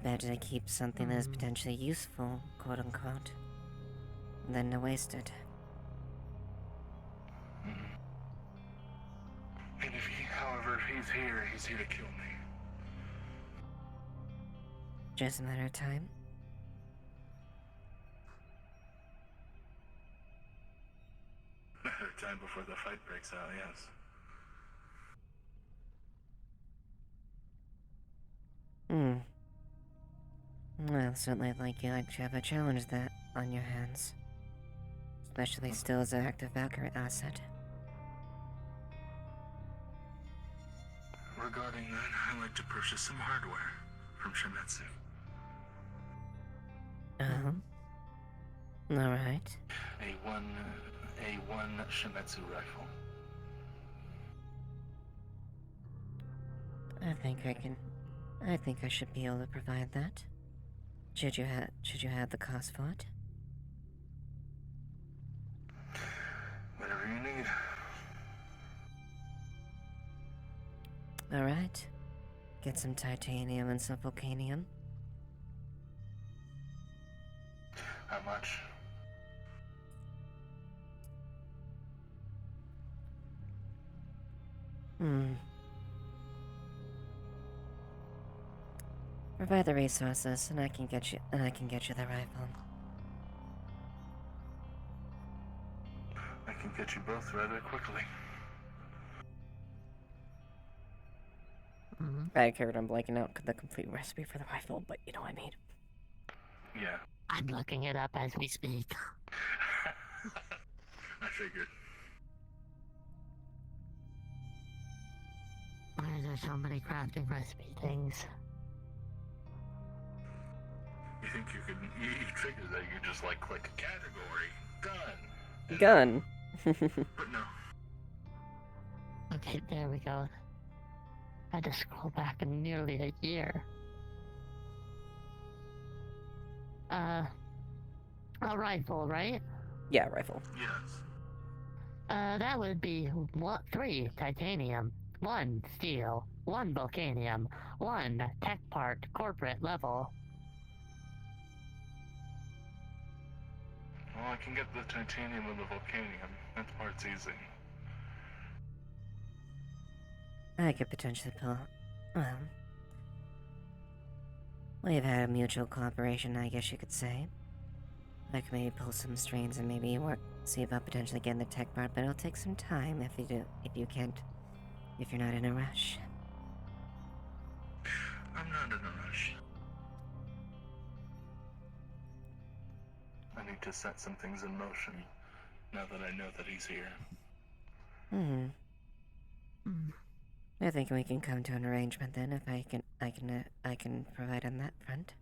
Better to keep something that is potentially useful, quote unquote, than to waste it. And however, if he's here to kill me. Just a matter of time. Matter of time before the fight breaks out, yes. Well, certainly I'd like you to have a challenge that on your hands. Especially still as an active Valkyrie asset. Regarding that, I'd like to purchase some hardware from Shimetsu. Alright. A one Shimetsu rifle. I think I should be able to provide that. Should you have the cost for it? Whatever you need. Alright. Get some titanium and some volcanium. How much? Provide the resources, and I can get you the rifle. I can get you both rather quickly. Bad character, I'm blanking out the complete recipe for the rifle, but you know what I mean. Yeah. I'm looking it up as we speak. I figured. Why are there so many crafting recipe things? You think you can trigger that? You just like click a category, gun. Gun. But no. Okay, there we go. I had to scroll back in nearly a year. A rifle, right? Yeah, rifle. Yes. That would be 3 titanium, 1 steel, 1 volcanium, 1 tech part corporate level. Well, I can get the titanium and the volcanium. That part's easy. I could potentially pull. Well, we've had a mutual cooperation, I guess you could say. I could maybe pull some strings and maybe see about potentially getting the tech part, but it'll take some time if you're not in a rush. I'm not in a rush. I need to set some things in motion now that I know that he's here. I think we can come to an arrangement then if I can provide on that front.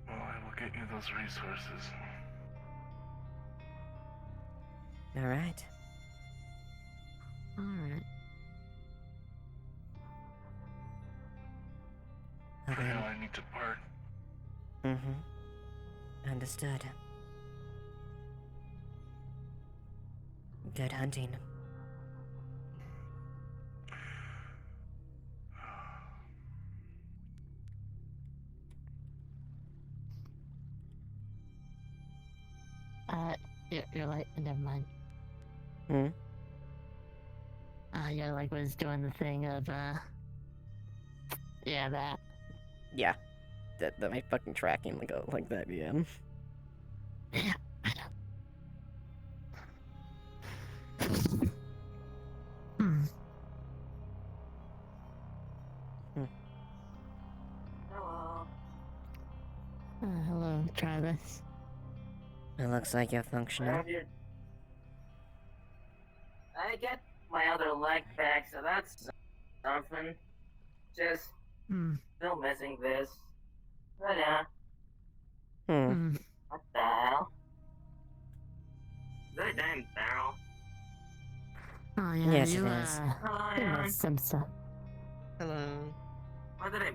Well, I will get you those resources. Alright. Alright. For now, I need to part. Understood. Good hunting. You're like, never mind. You're like, was doing the thing of, yeah, that. Yeah. That my fucking tracking like that, yeah. Yeah, I know. Hello. Hello, Travis. It looks like you're functional. I get my other leg back, so that's something. Just still missing this. But what the hell? Is that a damn barrel? Oh yeah, Yes, you, it is. you must Simpson. Hello. What did I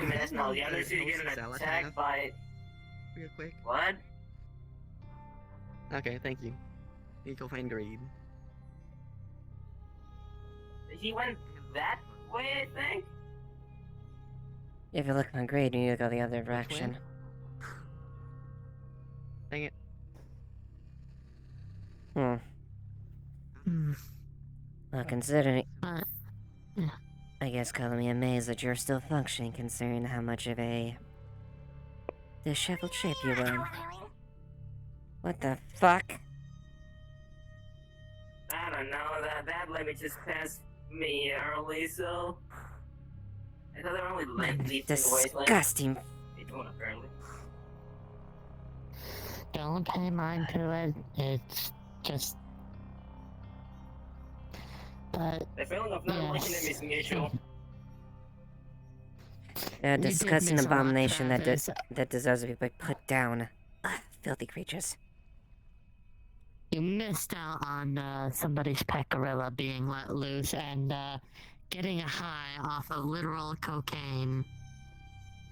miss? No, the other two getting attacked by... Real quick. What? Okay, thank you. You go find Greed. He went that way, I think? If you're looking on grade, you need to go the other direction. Dang it. Well, considering... I guess calling me amazed that you're still functioning, considering how much of a... disheveled shape you were in. What the fuck? I don't know, that limit just passed me early, so... I thought there were only lengthy Disgusting. apparently. Don't pay mind to it. It's just. But The feeling of not liking him is mutual. A did disgusting miss a lot, abomination Travis. that deserves to be put down. Ugh, filthy creatures. You missed out on somebody's pet gorilla being let loose and getting a high off of literal cocaine.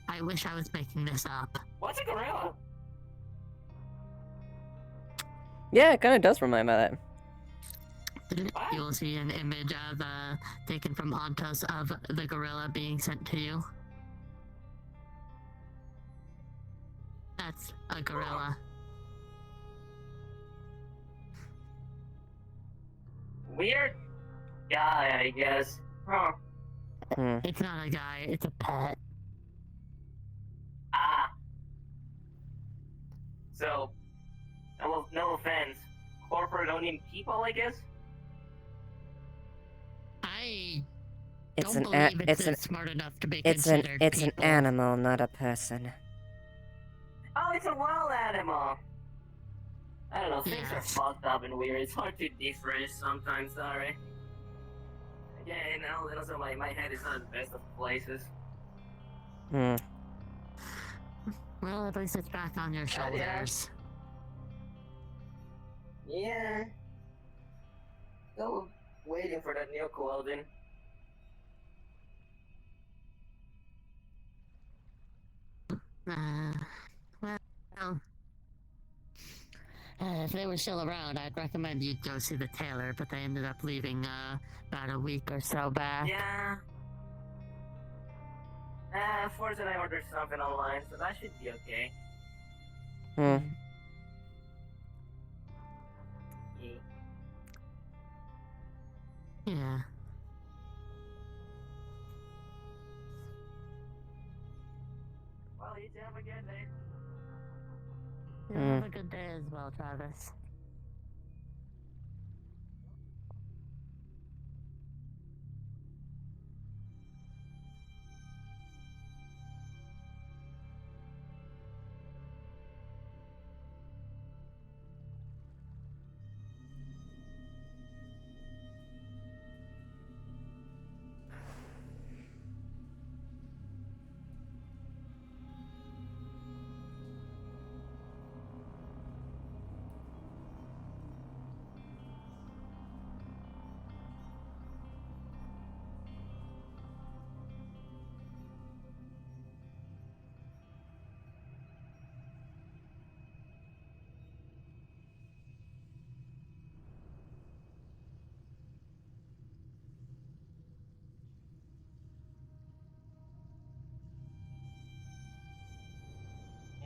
I wish I was making this up. What's a gorilla? Yeah, it kind of does remind me of that. You'll see an image of taken from Ontos of the gorilla being sent to you. That's a gorilla. Weird guy, I guess. Huh. It's not a guy, it's a pet. Ah. So, no offense. Corporate-owning people, I guess? I It's don't an believe it's smart enough to be it's an considered it's an people. animal, not a person. Oh, it's a wild animal. I don't know, things are fucked up and weird. It's hard to differentiate sometimes, sorry. I Yeah, and also my head is not in the best of places. Hmm. Well, at least it's back on your shoulders. Yeah. Still waiting for that new clothing. Well, if they were still around, I'd recommend you go see the tailor, but they ended up leaving about a week or so back. Yeah. Fortunately, I ordered something online, so that should be okay. Hmm. Yeah. Well, you two have a good day. You have a good day as well, Travis.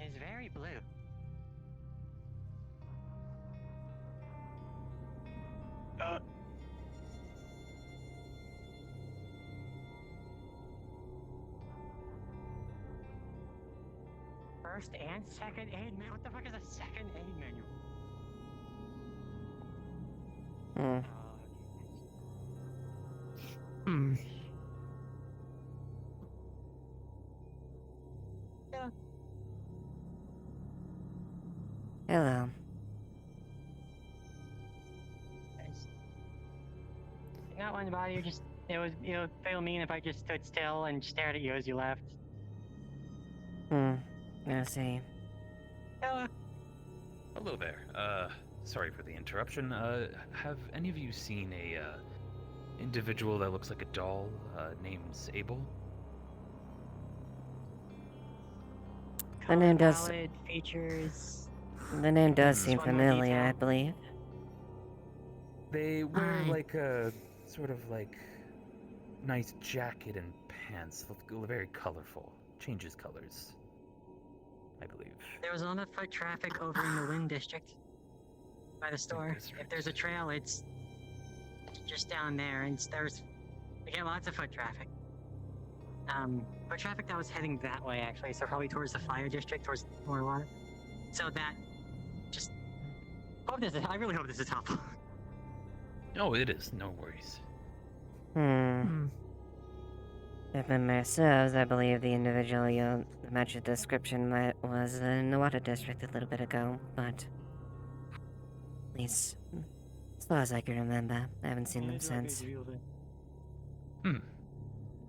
It's very blue. First and second aid manual? What the fuck is a second aid manual? Hmm. Yeah. Hello. Not one to bother you, just it would feel mean if I just stood still and stared at you as you left. I see. Hello. Hello there. Sorry for the interruption. Have any of you seen a individual that looks like a doll, named Abel? The name does. Palette, features. The name does seem Just one more familiar, detail. I believe. They wear like a sort of like nice jacket and pants. Look very colorful. Changes colors, I believe. There was a lot of foot traffic over in the Wind District by the store. If there's a trail, it's just down there, and we get lots of foot traffic. Foot traffic that was heading that way, actually, so probably towards the Fire District, towards more water. So that just I really hope this is helpful. Oh, it is. No worries. If memory serves, I believe the individual you mentioned description was in the Water District a little bit ago, but at least as far as I can remember, I haven't seen them since.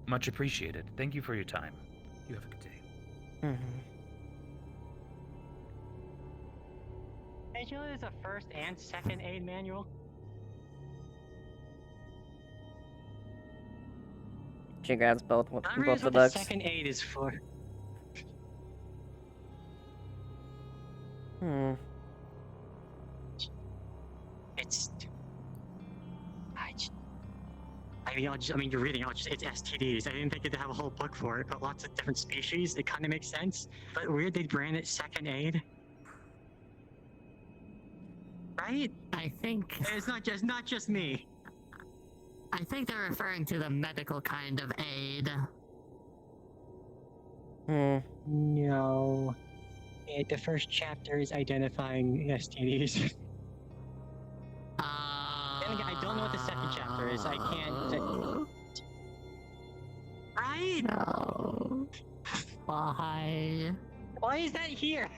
Much appreciated. Thank you for your time. You have a good day. Did you know there's a first and second aid manual? She grabs both I the realize what the books. second aid is for. It's. I mean, you're reading out. It's STDs. I didn't think it'd have a whole book for it, but lots of different species. It kind of makes sense. But weird they brand it second aid. Right? I think it's not just me. I think they're referring to the medical kind of aid. No. The first chapter is identifying STDs. I don't know what the second chapter is. I can't. Right? No. Why? Why is that here?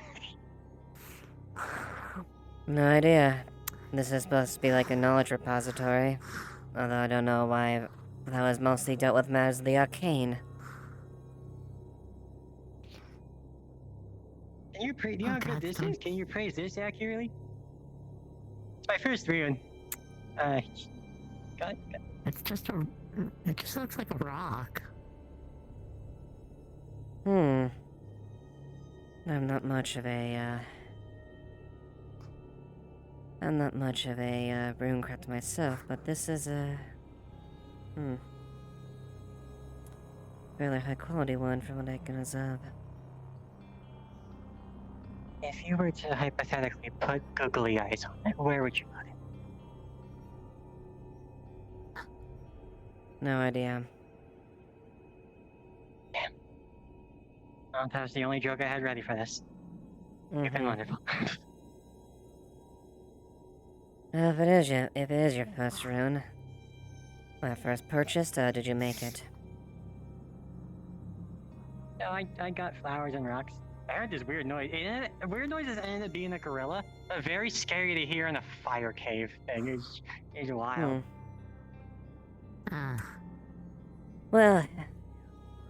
No idea. This is supposed to be like a knowledge repository, although I don't know why that was mostly dealt with matters of the arcane. Can you praise? You know how good this is? Can you praise this accurately? It's my first rune. It's just a. It just looks like a rock. I'm not much of a, I'm not much of a, runecraft myself, but this is a... fairly high quality one from what I can observe. If you were to hypothetically put googly eyes on it, where would you put it? No idea. That was the only joke I had ready for this. You've been wonderful. Well, if it is your first rune, first purchased, did you make it? No, I got flowers and rocks. I heard this weird noise. Weird noises ended up being a gorilla. But very scary to hear in a fire cave thing. It's wild. Well,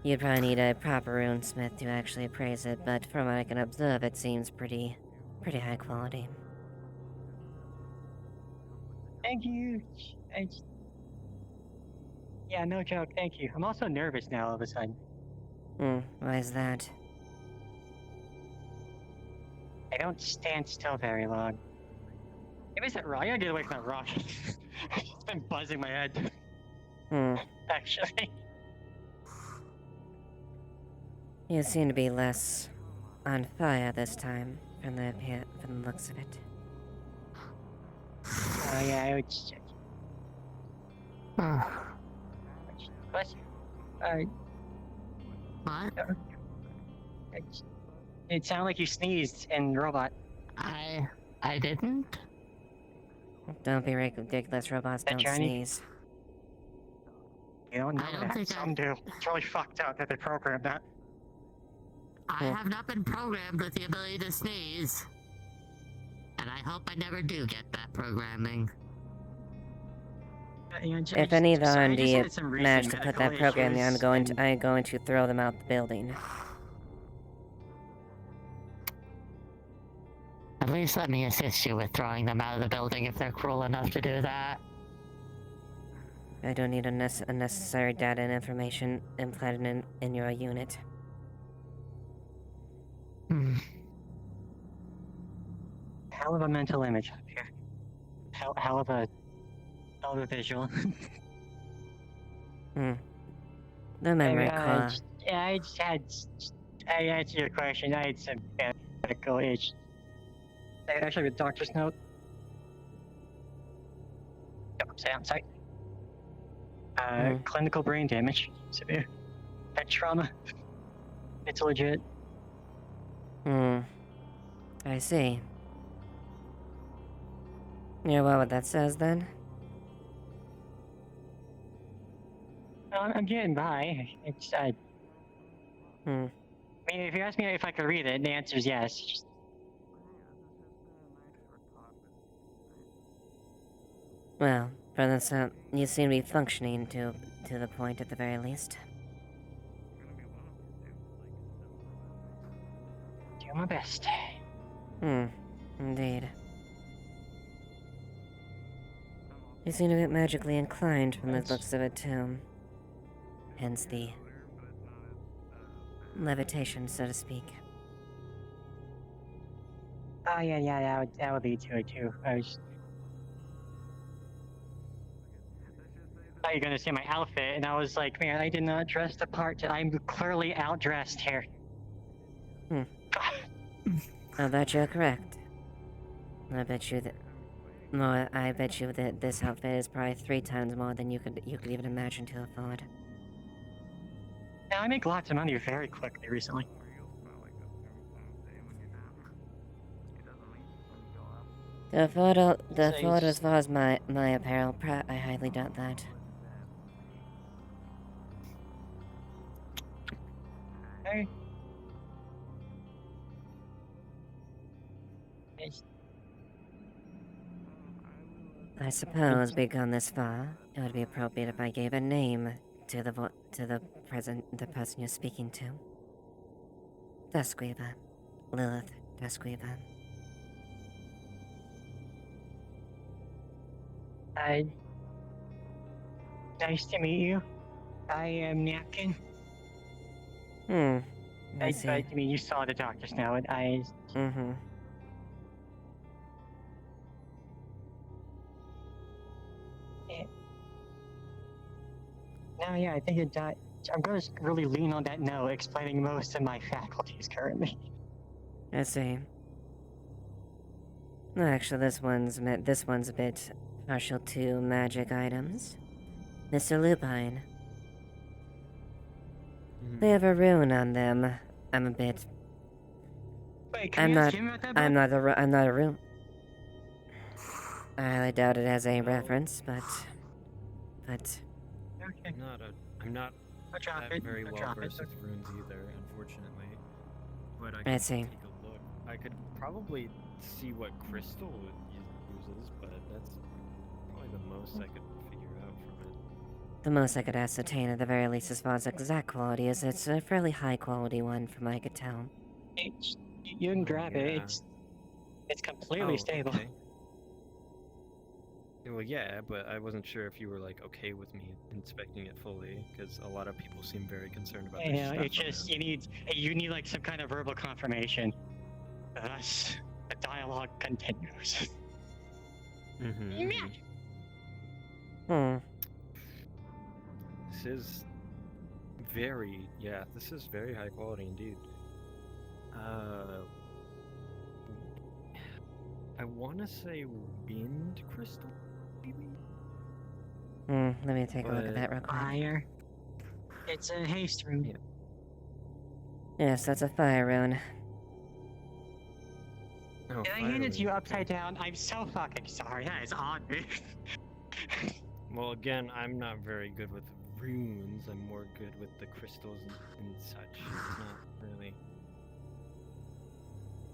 you'd probably need a proper runesmith to actually appraise it, but from what I can observe, it seems pretty high quality. Thank you. Yeah, no joke, thank you. I'm also nervous now all of a sudden. Why is that? I don't stand still very long. Maybe it's that rock. I gotta get away from that rock. It's been buzzing my head. Actually. You seem to be less on fire this time, from the looks of it. Oh yeah, I would check. What? What? It sounded like you sneezed in Robot. I didn't. Don't be ridiculous, robots don't sneeze. You don't know that. Some do. It's really fucked up that they programmed that. I have not been programmed with the ability to sneeze. And I hope I never do get that programming. If any of the R&D manage to put that program there, I'm going to throw them out the building. At least let me assist you with throwing them out of the building if they're cruel enough to do that. I don't need unnecessary data and information implanted in your unit. Hell of a mental image up here. Hell of a visual. The memory core. I answer your question. I had some medical age. Actually, a doctor's note. I'm sorry. Clinical brain damage. Severe. Head trauma. It's legit. I see. Yeah, well, what that says then? I'm getting by. It's, I mean, if you ask me if I could read it, the answer is yes. Well, from the sound, you seem to be functioning to the point at the very least. Do my best. Indeed. You seem to be magically inclined from the looks of it, too. Hence the levitation, so to speak. Oh yeah, that would lead to it too. I thought you were gonna see my outfit, and I was like, man, I did not dress the part. I'm clearly outdressed here. I bet you're correct. I bet you that. No, I bet you that this outfit is probably 3 times more than you could even imagine to afford. Yeah, I make lots of money very quickly recently. To afford as far as my apparel, I highly doubt that. Hey. I suppose, being gone this far, it would be appropriate if I gave a name to the the person you're speaking to. Duskweaver. Lilith Duskweaver. Nice to meet you. I am Napkin. I see. I mean, you saw the doctors now, and Mm-hmm. No, yeah, I think I'm going to really lean on that no, explaining most of my faculties currently. I see. Actually, this one's a bit partial to magic items. Mr. Lupine. They have a rune on them. I'm a bit. Wait, can you ask him about that? I'm not a rune. I highly doubt it has any reference, but. Okay. I'm not that very well versed with runes either, unfortunately. But I can see. take a look. I could probably see what crystal it uses, but that's probably the most I could figure out from it. The most I could ascertain, at the very least, as far as exact quality, is it's a fairly high quality one, from what I could tell. You can grab it. It's completely stable. Okay. Well, yeah, but I wasn't sure if you were like okay with me inspecting it fully, because a lot of people seem very concerned about. Yeah, it's just you need like some kind of verbal confirmation. Thus, the dialogue continues. This is this is very high quality indeed. I want to say wind crystal, maybe? Let me take a look at that real quick. Fire. It's a haste rune. Yeah. Yes, that's a fire rune. Oh, Did I hand it to you upside down? I'm so fucking sorry. That is on me. Well, again, I'm not very good with runes. I'm more good with the crystals and such. It's not really,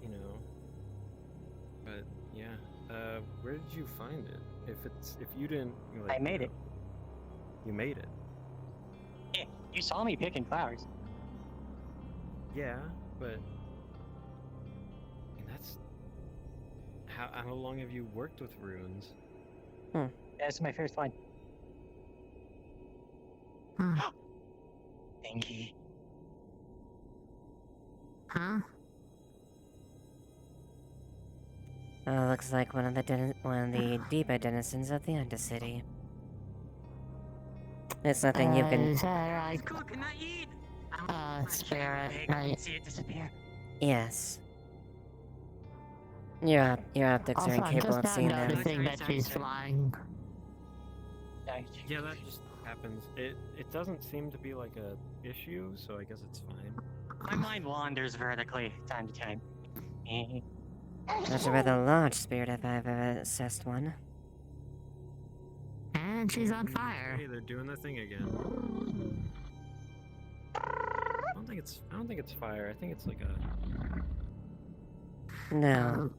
you know. But yeah, where did you find it? If you didn't, like, I made it. You made it. Yeah, you saw me picking flowers. Yeah, but that's how long have you worked with runes? That's my first one. Thank you. Huh? Looks like one of the deeper denizens of the Undercity. It's nothing you can. Is that right? Can I eat? Spirit, I right? see it disappear. Yes. Your optics are Also, I'm incapable just of seeing now that. noticing that she's flying. Yeah, that just happens. It doesn't seem to be like a issue, so I guess it's fine. My mind wanders vertically time to time. That's a rather large spirit if I've ever assessed one. And she's on fire. Hey, they're doing their thing again. I don't think it's fire. I think it's like a. No.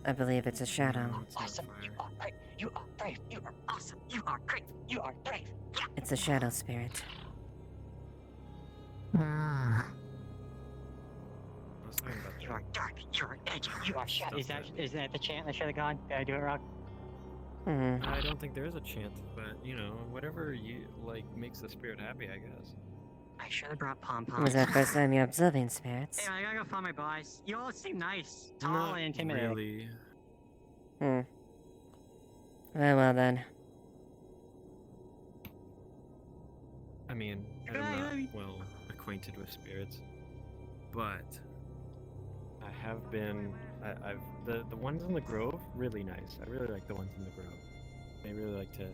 I believe it's a shadow. Awesome. You are brave. You are brave. You are awesome. You are great. You are brave. Yeah. It's a shadow spirit. You are dark. You are edgy. You are shadow. Is that the chant I should have gone? Did I do it wrong? I don't think there is a chant, but you know, whatever you like makes the spirit happy, I guess. I should have brought pom-poms. Was that first time you're observing spirits? Hey, I gotta go find my boys. You all seem nice, tall, Not and intimidating. really. Well then. I mean, I'm not well acquainted with spirits, but I have been. I've the ones in the grove really nice. I really like the ones in the grove. They really like to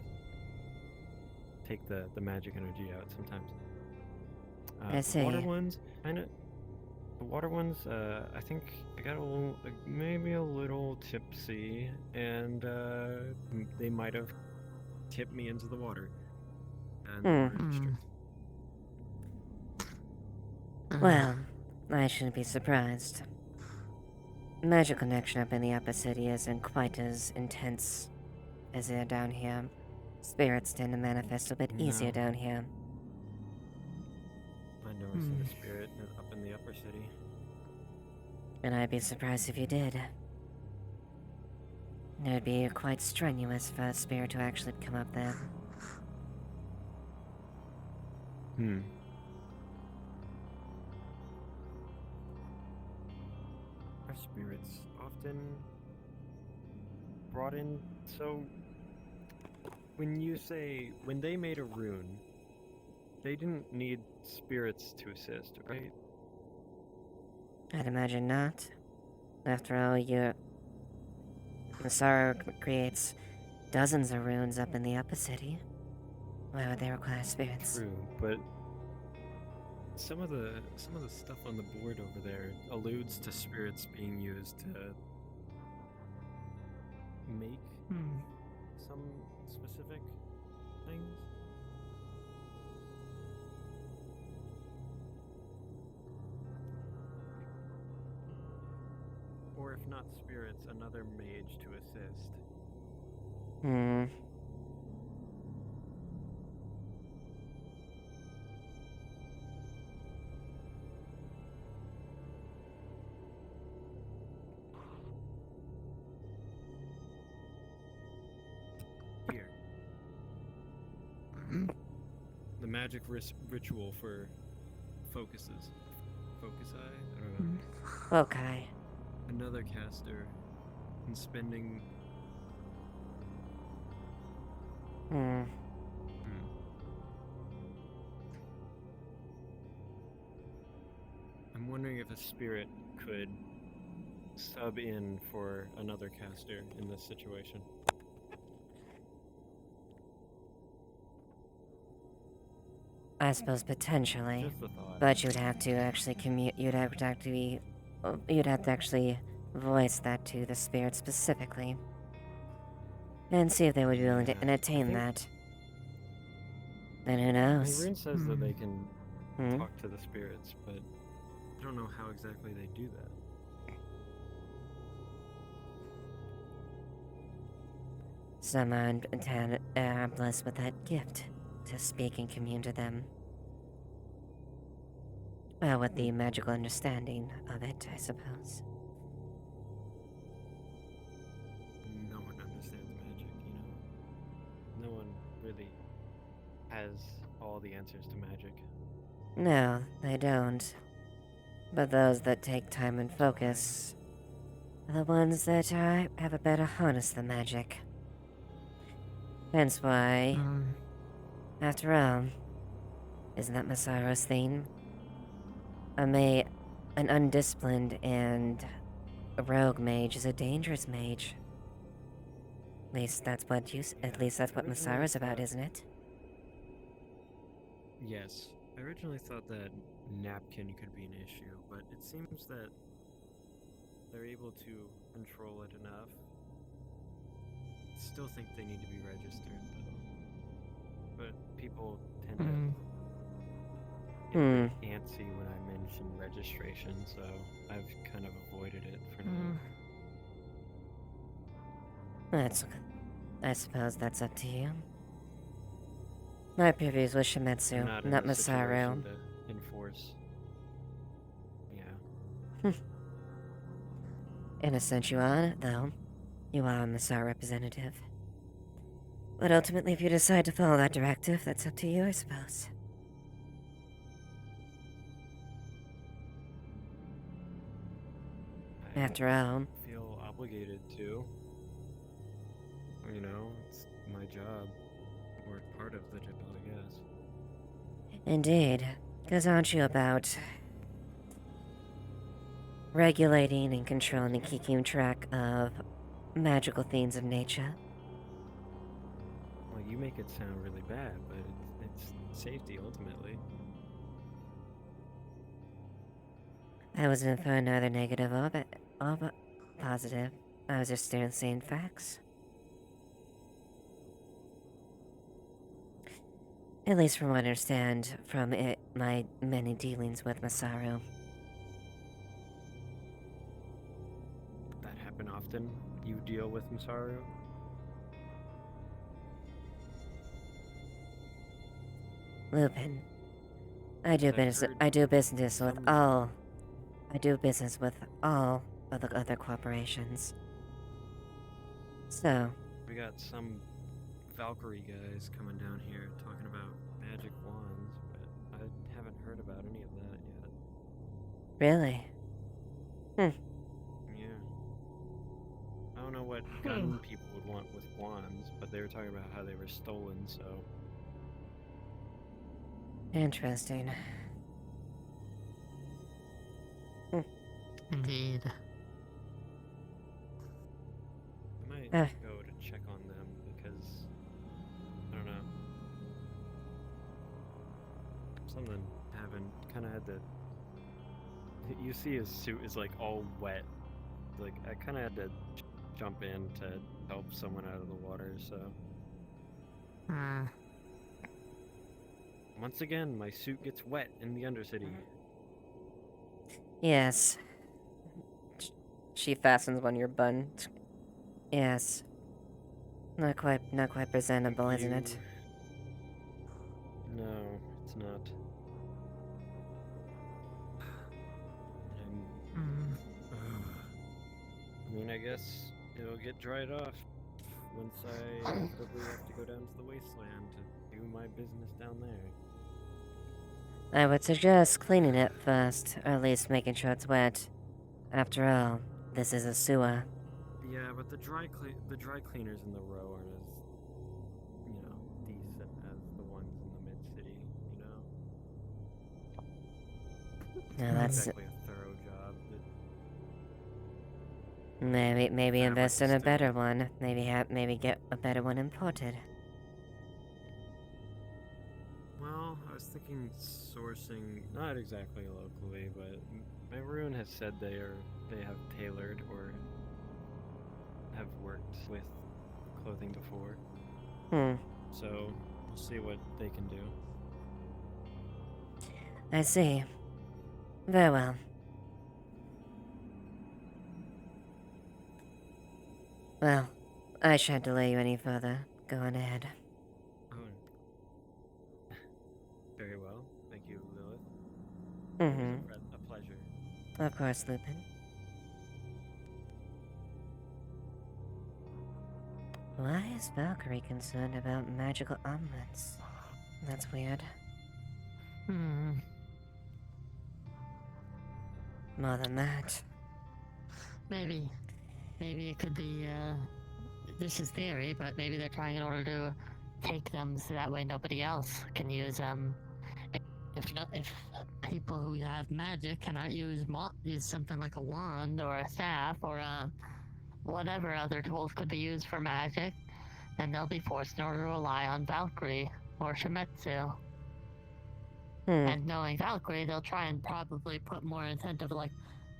take the magic energy out sometimes. I see. The water ones, the water ones. I think I got a little, maybe a little tipsy, and they might have tipped me into the water. And Well, I shouldn't be surprised. Magic connection up in the upper city isn't quite as intense easier down here. Spirits tend to manifest a bit easier No. down here. I've never seen a spirit up in the upper city. And I'd be surprised if you did. It would be quite strenuous for a spirit to actually come up there. Are spirits often brought in? So, when they made a rune, they didn't need spirits to assist, right? I'd imagine not. After all, Masaru creates dozens of runes up in the upper city. Why would they require spirits? True, but some of the stuff on the board over there alludes to spirits being used to make some specific things. Or if not spirits, another mage to assist. Here. The magic ritual for focuses. Focusi? I don't know. Okay. Another caster and spending. I'm wondering if a spirit could sub in for another caster in this situation. I suppose potentially, Just a thought. but you'd have to actually You'd have to actually voice that to the spirit specifically, and see if they would be willing to entertain that. Then who knows? Rune says that they can talk to the spirits, but I don't know how exactly they do that. Some are blessed with that gift to speak and commune to them. Well, with the magical understanding of it, I suppose. No one understands magic, you know? No one really has all the answers to magic. No, they don't. But those that take time and focus are the ones that have a better harness the magic. Hence why, after all, isn't that Masaru's theme? An undisciplined and a rogue mage is a dangerous mage. At least that's what Masaru's about, isn't it? Yes. I originally thought that napkin could be an issue, but it seems that they're able to control it enough. Still think they need to be registered, though. But people tend to get very antsy when I mention registration, so I've kind of avoided it for now. I suppose that's up to you. My previews with Shimetsu, not in a Masaru. situation to enforce. Yeah. In a sense you are, though. You are a Masaru representative. But ultimately, if you decide to follow that directive, that's up to you, I suppose. After all, I feel obligated to. You know, it's my job. Or part of the job, I guess. indeed. Because aren't you about regulating and controlling and keeping track of magical things of nature? Well, you make it sound really bad, but it's safety ultimately. I wasn't inferring neither negative or positive. I was just saying facts. At least from what I understand from my many dealings with Masaru. That happen often? You deal with Masaru? Lupin. I do I've business. heard I do business with some- all. I do business with all of the other corporations. So, We got some Valkyrie guys coming down here talking about magic wands, but I haven't heard about any of that yet. really? Yeah. I don't know what gun people would want with wands, but they were talking about how they were stolen, so. Interesting. Indeed. I might Ah. go to check on them because I don't know. Something happened. Kind of had to. You see, his suit is like all wet. Like I kind of had to jump in to help someone out of the water. So once again, my suit gets wet in the Undercity. Yes. She fastens one your bun. Yes. Not quite presentable, isn't it? No, it's not. I mean, I guess it'll get dried off once I probably have to go down to the wasteland to do my business down there. I would suggest cleaning it first, or at least making sure it's wet. After all, this is a sewer. Yeah, but the dry cleaners in the row aren't as, you know, decent as the ones in the mid-city, you know? No, that's exactly a thorough job. maybe invest in a better one. Maybe get a better one imported. Well, I was thinking sourcing, not exactly locally, but everyone has said they have tailored or have worked with clothing before. So we'll see what they can do. I see. Very well. Well, I shan't delay you any further. Go on ahead. Very well. Thank you, Lilith. Mm-hmm. It was a pleasure. Of course, Lupin. Why is Valkyrie concerned about magical armaments? That's weird. More than that. Maybe it could be, this is theory, but maybe they're trying in order to take them so that way nobody else can use them. If people who have magic cannot use something like a wand or a staff or whatever other tools could be used for magic, then they'll be forced in order to rely on Valkyrie or Shimetsu. And knowing Valkyrie, they'll try and probably put more incentive, like,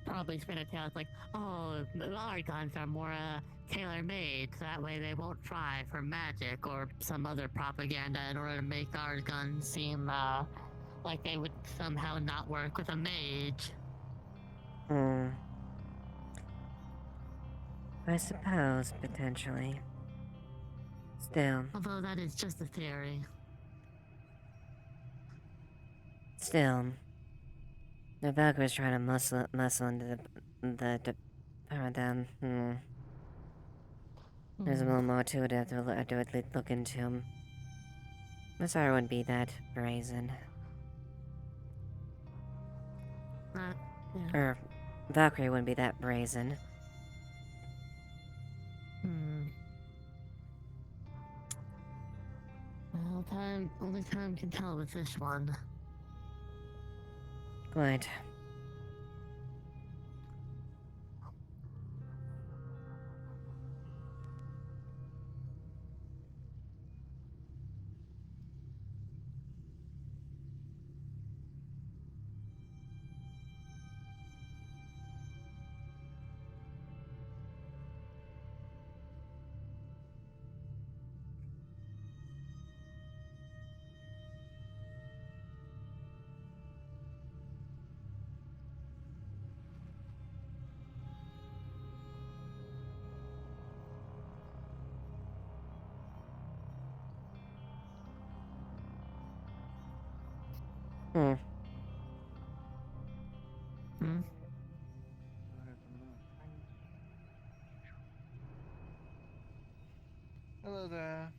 probably spin it down. It's like, oh, our guns are more tailor-made, so that way they won't try for magic or some other propaganda in order to make our guns seem like they would somehow not work with a mage. I suppose, potentially. Still, Although that is just a theory. the Valkyrie's trying to muscle into the paradigm. There's a little more to it. I have to at least look into. I'm sorry, I wouldn't be that brazen. Or Valkyrie wouldn't be that brazen. Well, only time can tell with this one. Quite. Hmm. Hmm? Hello there.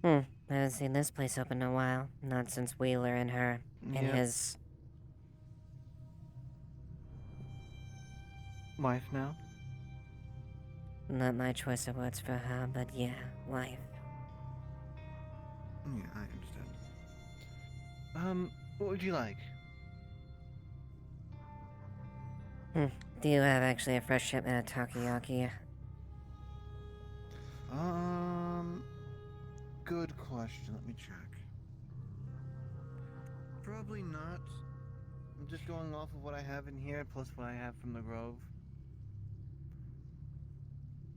I haven't seen this place open in a while. Not since Wheeler and her and Yep. his... Wife now? Not my choice of words for her, but yeah, wife. Yeah, I understand. What would you like? Do you have actually a fresh shipment of takoyaki? Good question. Let me check. Probably not. I'm just going off of what I have in here, plus what I have from the Grove.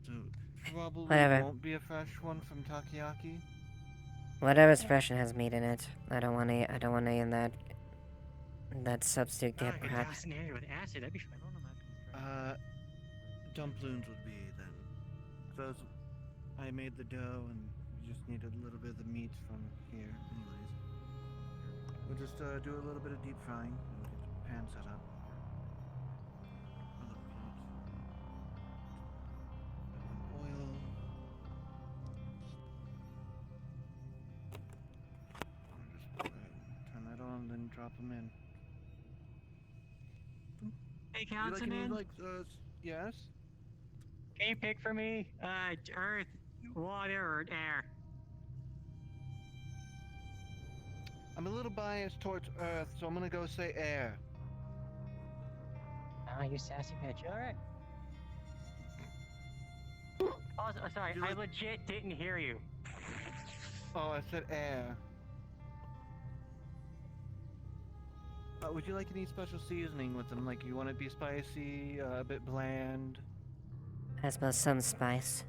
So, probably Whatever. won't be a fresh one from Takoyaki. Whatever's fresh and has meat in it. I don't want any in that substitute get prep. Concentrated with acid, that'd be fun. Dumplings would be then. Those, I made the dough and you just needed a little bit of the meat from here. Anyways, we'll just do a little bit of deep frying and we'll get the pan set up. Oil. Turn that on, then drop them in. Hey, You like any, Councilman. yes? Can you pick for me? Earth, water, or air? I'm a little biased towards Earth, so I'm gonna go say air. Oh, you sassy bitch. Alright. Oh, sorry, I legit didn't hear you. Oh, I said air. Would you like any special seasoning with them? Like, you want it to be spicy, a bit bland? I suppose some spice.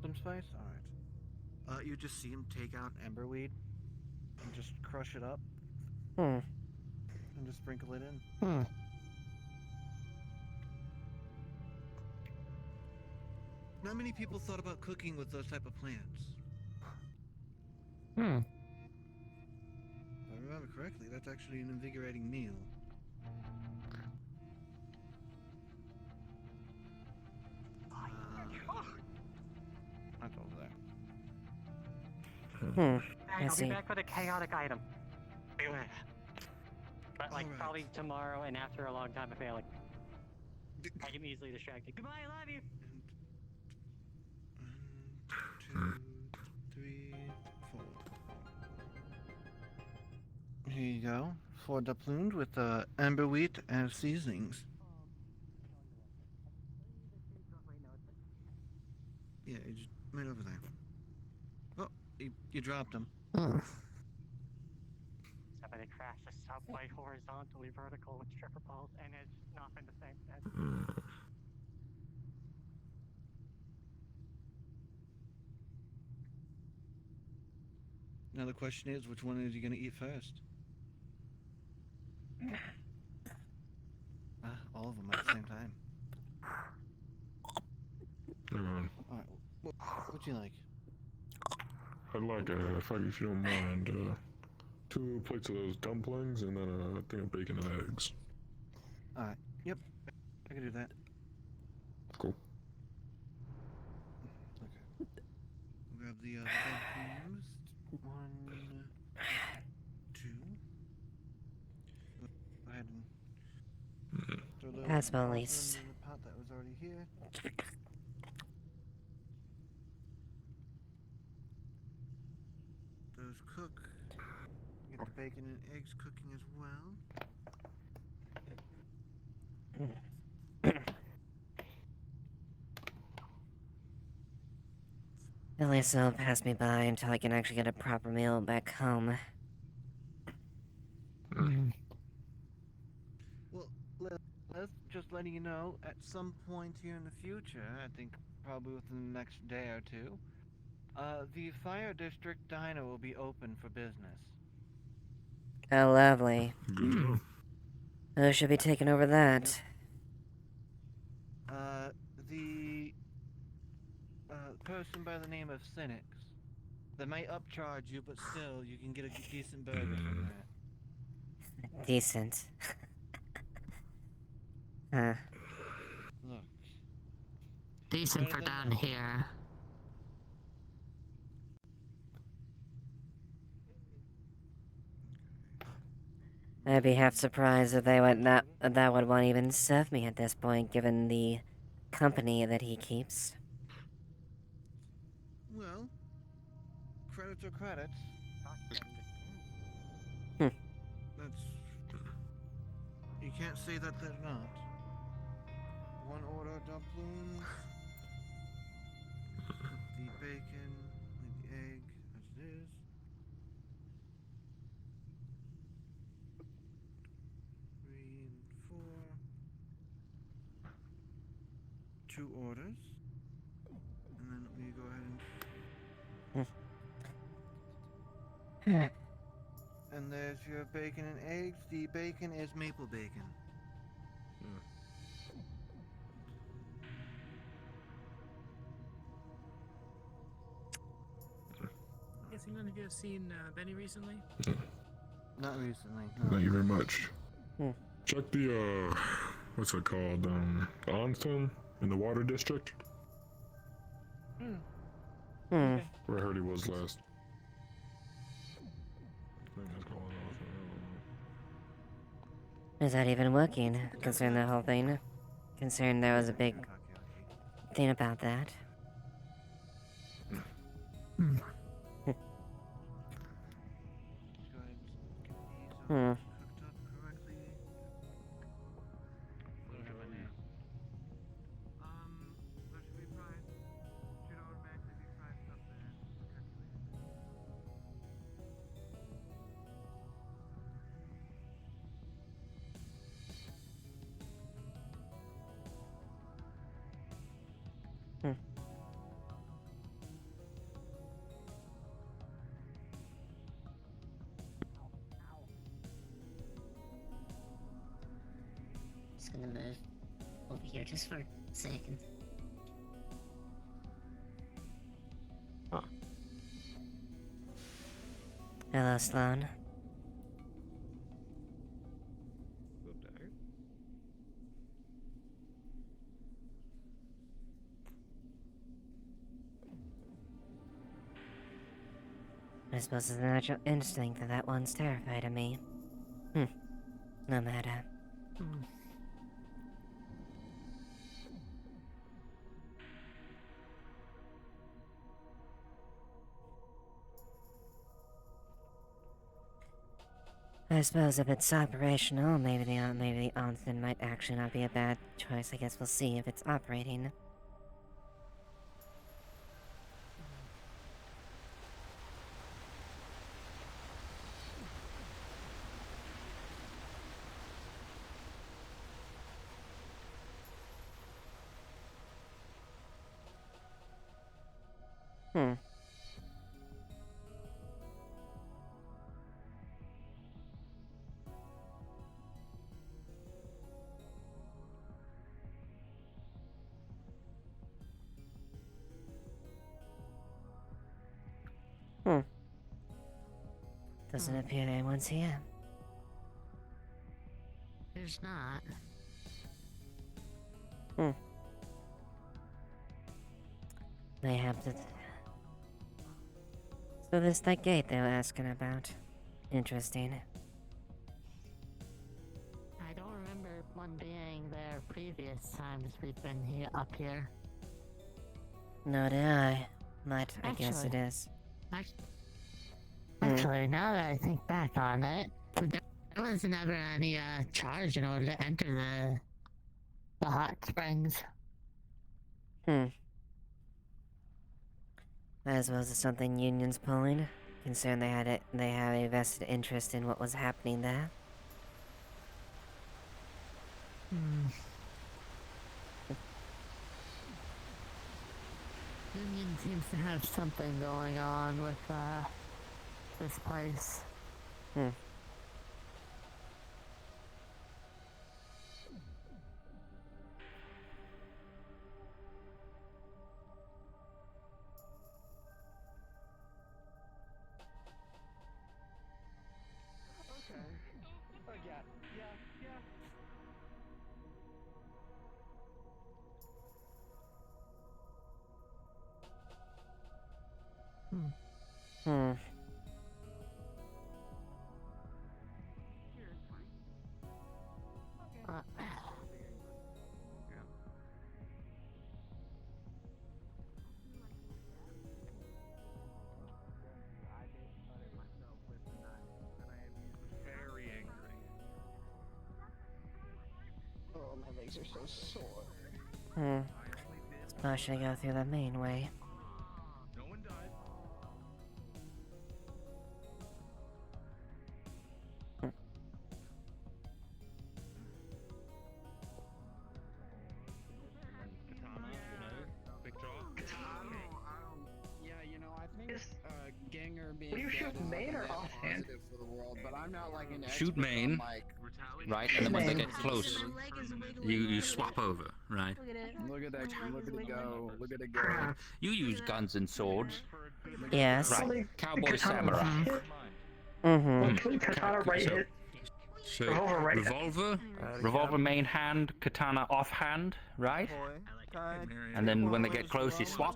Some spice? Alright. You just see him take out emberweed and just crush it up. Hmm. And just sprinkle it in. Not many people thought about cooking with those type of plants. If I remember correctly, that's actually an invigorating meal. That's over there. I'll see. be back with a chaotic item. But like probably tomorrow and after a long time of failing. I can easily distracted. Goodbye, I love you. 1, 2, 3, 4. Here you go. 4 dumplings with amber wheat and seasonings. Yeah, you just right over there. Oh, you dropped them. Somebody crashed a subway horizontally vertical with stripper balls, and it's not been the same since. Now the question is, which one is you gonna eat first? All of them at the same time. Alright, what'd you like? I'd like, if you don't mind, 2 plates of those dumplings and then a thing of bacon and eggs. Alright, yep, I can do that. Cool. Okay. Grab the dumplings. 1, 2. Go ahead and throw those That's my in least. the pot that was already here. Those cook. Get the bacon and eggs cooking as well. At least it'll pass me by until I can actually get a proper meal back home. Well, let's just letting you know, at some point here in the future, I think probably within the next day or two, the Fire District Diner will be open for business. Oh, lovely. Who should be taking over that? The person by the name of Cynics. They might upcharge you, but still, you can get a decent burger from there. Decent. Huh. Look. Decent for down here. I'd be half surprised if they would not that would want to even serve me at this point, given the company that he keeps. Well, credits are credits. Hmm. That's... You can't say that they're not. One order dumplings. The bacon, and the egg, as it is. Three and four. 2 orders. And then we go ahead and... And there's your bacon and eggs. The bacon is maple bacon. Guessing none of you have seen Benny recently? Not recently. Thank you very much. Hmm. Check the, what's it called? Onsen in the water district? Hmm. Where I heard he was last. Is that even working, considering the whole thing? Considering there was a big thing about that. Hmm. Just gonna move over here just for a second. Hello, Sloan. I suppose it's a natural instinct that one's terrified of me. No matter. I suppose if it's operational, maybe the onsen might actually not be a bad choice. I guess we'll see if it's operating. Doesn't appear anyone's here. There's not. They have to... So there's that gate they were asking about. Interesting. I don't remember one being there previous times we've been here up here. No, do I. But I guess it Actually- is. Actually, now that I think back on it, there was never any charge in order to enter the hot springs. I suppose it's something Union's pulling, considering they have a vested interest in what was happening there. Union seems to have something going on with this place. Hmm. Very angry. Oh, my legs are so sore. Hmm. Suppose I should go through the main way. No one died. Yeah, you know, I think Ganger being Do you shoot dead is main or like a net offhand? positive for the world, but I'm not like an Shoot expert on, main, like, right? And then when they main. get close, you swap over, right? Look at that! Look at it go! Look at it go! You use guns and swords. Yes. Right. Cowboy Katana left samurai. hit. Mm-hmm. Katana right so- hit. So Revolver right hand. revolver main hand, katana off hand, right? And then when they get close, you swap.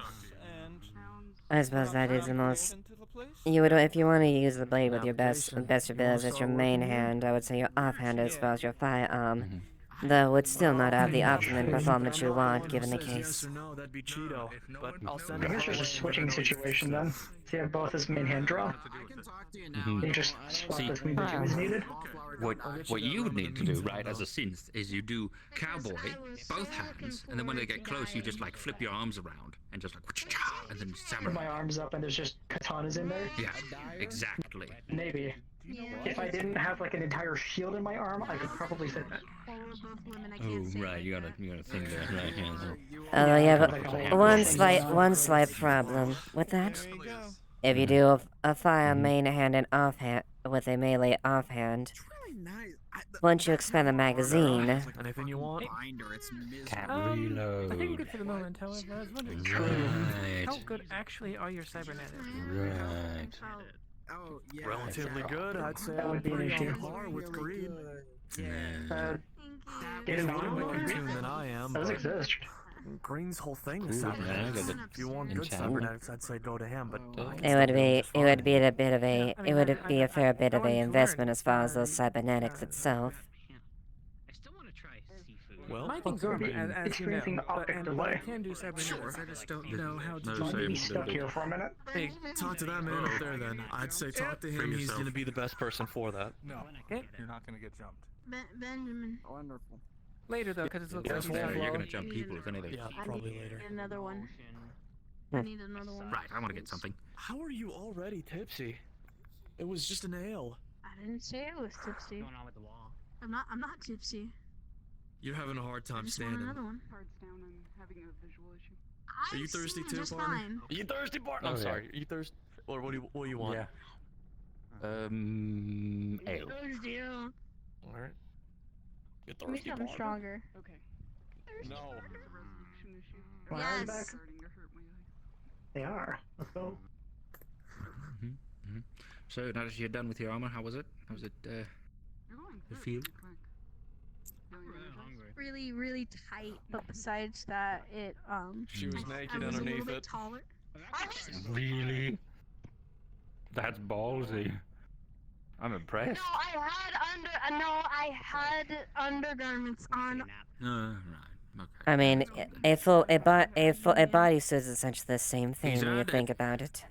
I suppose that is the most. You would, if you want to use the blade with your best abilities as your main hand, I would say your offhand as well as your firearm. Though would still not have the optimum performance you want, given the case. No, that'd be Cheeto. But I'll I send think it's just a switching situation then. So you have both his main hand draw. You just swap See, between the two as needed. what you would need to do, right, as a synth, is you do cowboy, both hands, and then when they get close, you just like flip your arms around and just like, and then Put samurai. my arms up and there's just katanas in there. Yeah, exactly. Maybe. If I didn't have like an entire shield in my arm, I could probably fit that. Oh, right, you got a thing there, right? Yeah. Although you have one slight problem with that. If you do a fire main hand and offhand with a melee offhand, once you expand the magazine, anything you want. Can't I think reload. we're good for the moment, however. I was wondering, Right. how good actually are your cybernetics? Right. Oh, yeah. Relatively good, I'd say. That would be an Pretty issue. on par with Greed. Didn't More know. in tune than I am. Does but exist. Green's whole thing is Cool, man, cybernetics. I got If you want good enchant. cybernetics, I'd say go to him. But I can it still would do be just it would fine. be a bit of a it would be a fair bit of a investment as far as those cybernetics itself. Well, My thing's armor, as you know, experiencing but, optic but I delay. can do cybernetics. I just don't know how to No, do Let same. me stuck here for a minute. hey, talk to that man up there then. I'd say talk to him. He's gonna be the best person for that. No, Okay. you're not gonna get jumped. Benjamin. Wonderful. Later though, because it looks like he's Yeah, not you're low. gonna jump people if anything. Yeah, probably later. Another one. Hmm. I need another one. Right, I want to get something. How are you already tipsy? It was just an ale. I didn't say I was tipsy. Going on with the wall. I'm not tipsy. You're having a hard I time just want standing. another one. Cards down and having a visual issue. Are you thirsty too, just partner? fine. Are you thirsty, partner? Oh, I'm yeah. sorry. Are you thirsty? Or what do you want? Yeah. Ale. Thirsty. All right. You're Give me thirsty, something partner. stronger. Okay. No. Resolution issue. My arms Yes. back? Starting to hurt my eye. They are. Let's go. So now that you're done with your armor, how was it? How was it? You're going The good. feel? Quick. Feeling energized? Really, really tight, but besides that, it She was I naked was a little underneath bit it. taller. Really? That's ballsy. I'm impressed. I had undergarments on. Right. Okay. I mean, a bodysuit is essentially the same thing He's when you earned it. think about it.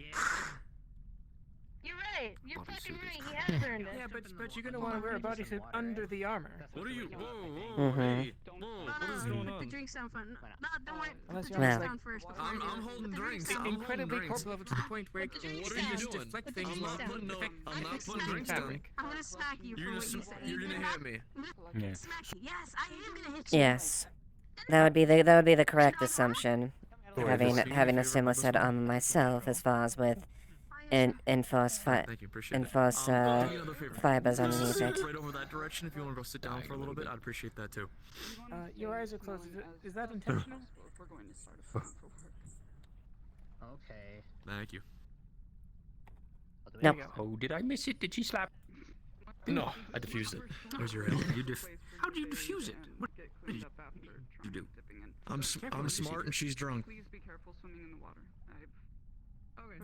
You're right. You're fucking right. He has earned it. Yeah, but you're gonna want to wear a bodysuit under the armor. What are you? Whoa, Mhm. hey. Whoa, what is going Put the on? drinks down front. No, don't worry. Put Unless the you're drinks Well. down first before I'm you do it. holding Put the drinks. down. I'm holding Incredibly drinks. corp level to the point where Put the drinks What are you down. doing? deflect things I'm while not putting no. affect- I'm not affects putting the drinks down. fabric. I'm gonna smack you for You're what gonna you said. you're gonna hit me. Yeah. Smack you. Yes, I am gonna hit you. Yes, that would be the correct assumption. Having a similar set of armor myself, as far as with enforced Thank you, appreciate it. enforced Do me another favor. fibers Just underneath sit it. right over that direction. If you want to go sit down for a little bit, I'd appreciate that too. Your eyes are closed. Is that intentional? We're going to start a phone for work. Okay. Thank you. Nope. Oh, did I miss it? Did she slap? No, I diffused it. Where's your ale? How'd you defuse it? What did you do? I'm smart and she's drunk. Please be careful swimming in the water. Okay.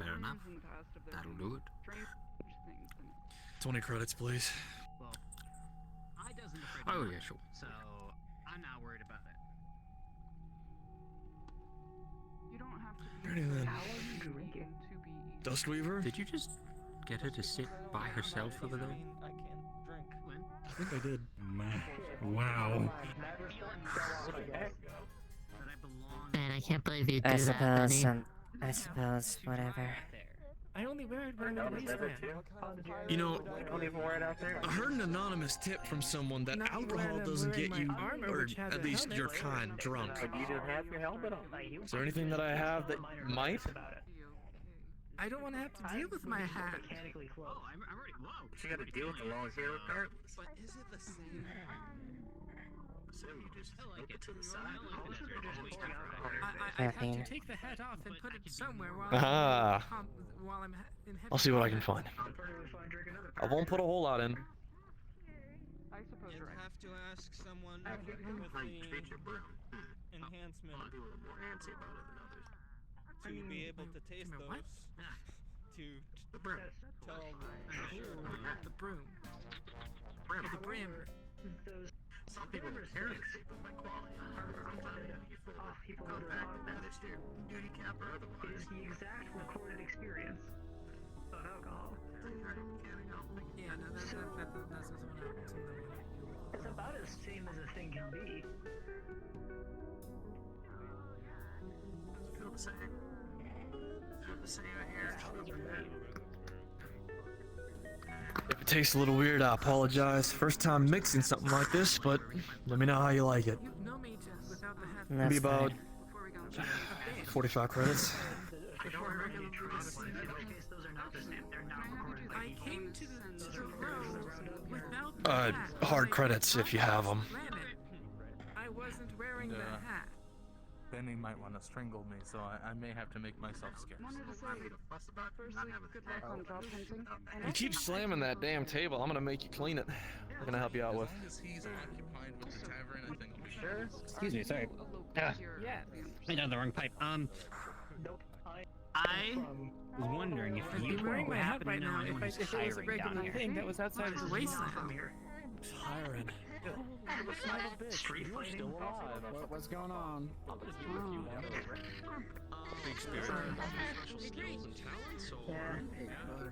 Fair enough. In the past, if there That'll are do it. strange things, then 20 credits, please. Well, I doesn't afraid Oh, of yeah, sure. so I'm not worried about it. you don't have to Alrighty then. How are you drinking to be easy? Dustweaver? Did you just get her to sit by herself over there? I can't drink. I think I did. Man. Wow. Man, I can't believe you do I that, suppose, buddy. I suppose, whatever. I only wear it when I'm wasteland. You know, I heard an anonymous tip from someone that alcohol doesn't get you, or at least your kind, drunk. Is there anything that I have that might? I don't want to have to deal with my hat. Oh, I'm already. Whoa. You gotta deal with the laws here regardless. But is it the same? So you just I like it. to the side. I have to take the hat off and put it somewhere while while I'm in I'll see what I can find. I won't put a whole lot in. I suppose You'll you're right. have to ask someone with the enhancement to be able to taste those. To tell the broom. The brim. Some people care by quality. People who That's their duty cap or otherwise. is the exact recorded experience of alcohol. Yeah, no, that's It's about as same as a thing can be. Feel the same. Feel the same here. If it tastes a little weird, I apologize. First time mixing something like this, but let me know how you like it. No me just without the hat. That's Be about fine. 45 credits. I came to the road without the hat. Hard credits if you have them. I wasn't wearing the hat. Benny might want to strangle me, so I may have to make myself scarce. Firstly, good luck on job hunting. You keep slamming that damn table. I'm gonna make you clean it. What can I help you out with? As long as he's occupied with the tavern, I think I'll be Sure. fine. Excuse me, sorry. Yeah. I got the wrong pipe. I was wondering if I'd be you wearing my hat happen right to know now anyone if who's it was a hiring down regular here. thing that was outside of the wasteland. Hiring. Street fighting. What's going on? Big spirit. Special skills and talents, or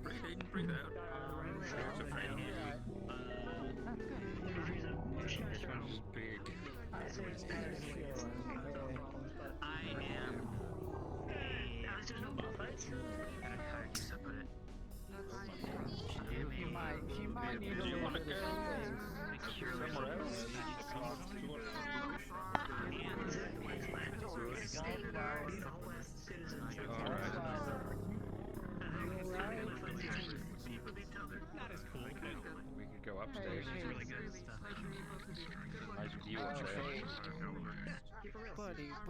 they didn't bring that. Spirits of friend. This one's big. I am. You might need Do you want to go somewhere else? We could go upstairs. Nice view up there. Buddy, I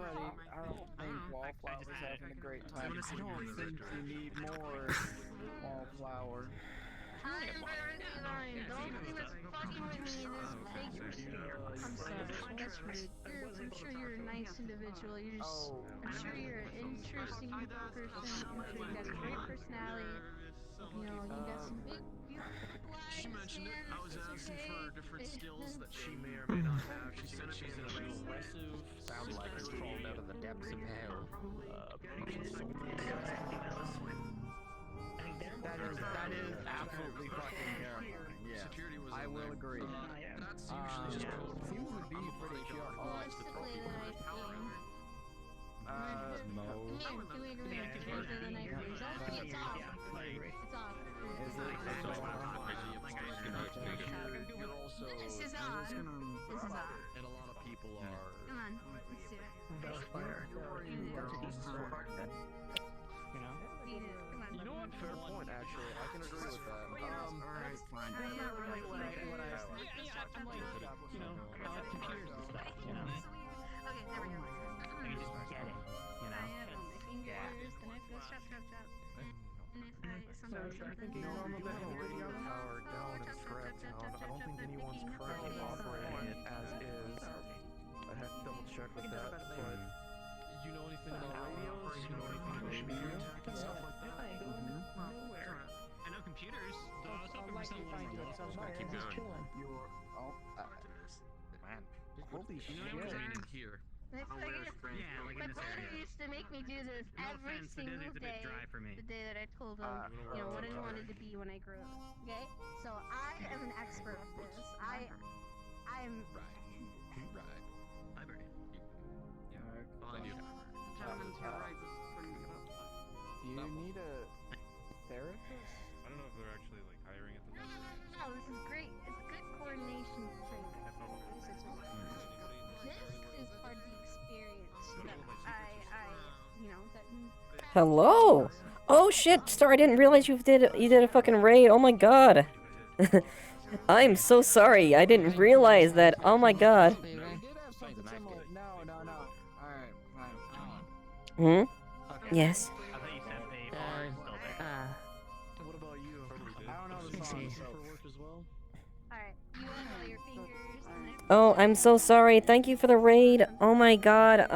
don't think Wallflower's having a great time. I don't think you need more Wallflower. I'm sorry, that's rude. I'm sure you're a nice individual. I'm sure you're an interesting person. I'm sure you got a great personality. You know, you got some big, beautiful eyes. She mentioned it. I was asking for different skills that she may or may not have. She said she's an aggressive. Sounds like it's crawled out of the depths of hell. That is absolutely fucking terrifying. Yeah, I will agree. That's usually just code for Seems to be pretty sure. No. This is on. And a lot of people are. Come on, let's do it. You know what? Fair point, actually. I can agree with that. Alright, fine. That's not really what I was. I'm like, you know, I like computers and stuff, you know. Okay, there we go. You just get it, you know? I have on my fingers, then I go chop, chop, chop. And if I sometimes I think you normally have a radio power down and scratch. one's currently operating it as is. I have to double check with that, but You know anything about radios? You know anything about media tech and stuff like that? I know computers, so I was hoping for something keep going. Man, holy You know shit. what I mean? Meaning here. That's like Yeah, like my in this brother area. used to make me do this No every offense, the single desert's a bit day. dry for me. The day that I told him, what I wanted to be when I grew up. Okay, so I am an expert at this. I'm. Library. Behind you. Gentlemen to your right, this is bringing it up. Do you need a therapist? I don't know if they're actually like hiring at the moment. No, this is great. It's good coordination training. This is part of the experience that that. Hello. Oh shit! Sorry, I didn't realize you did a fucking raid. Oh my god. I'm so sorry. I didn't realize that. Oh my god. We did have something similar. No. Alright, fine. Yes. I thought you said they are still there. What about you? I don't know the Let's song, see. so. For work as well? Alright, you unroll your fingers and then. Oh, I'm so sorry. Thank you for the raid. Oh my god.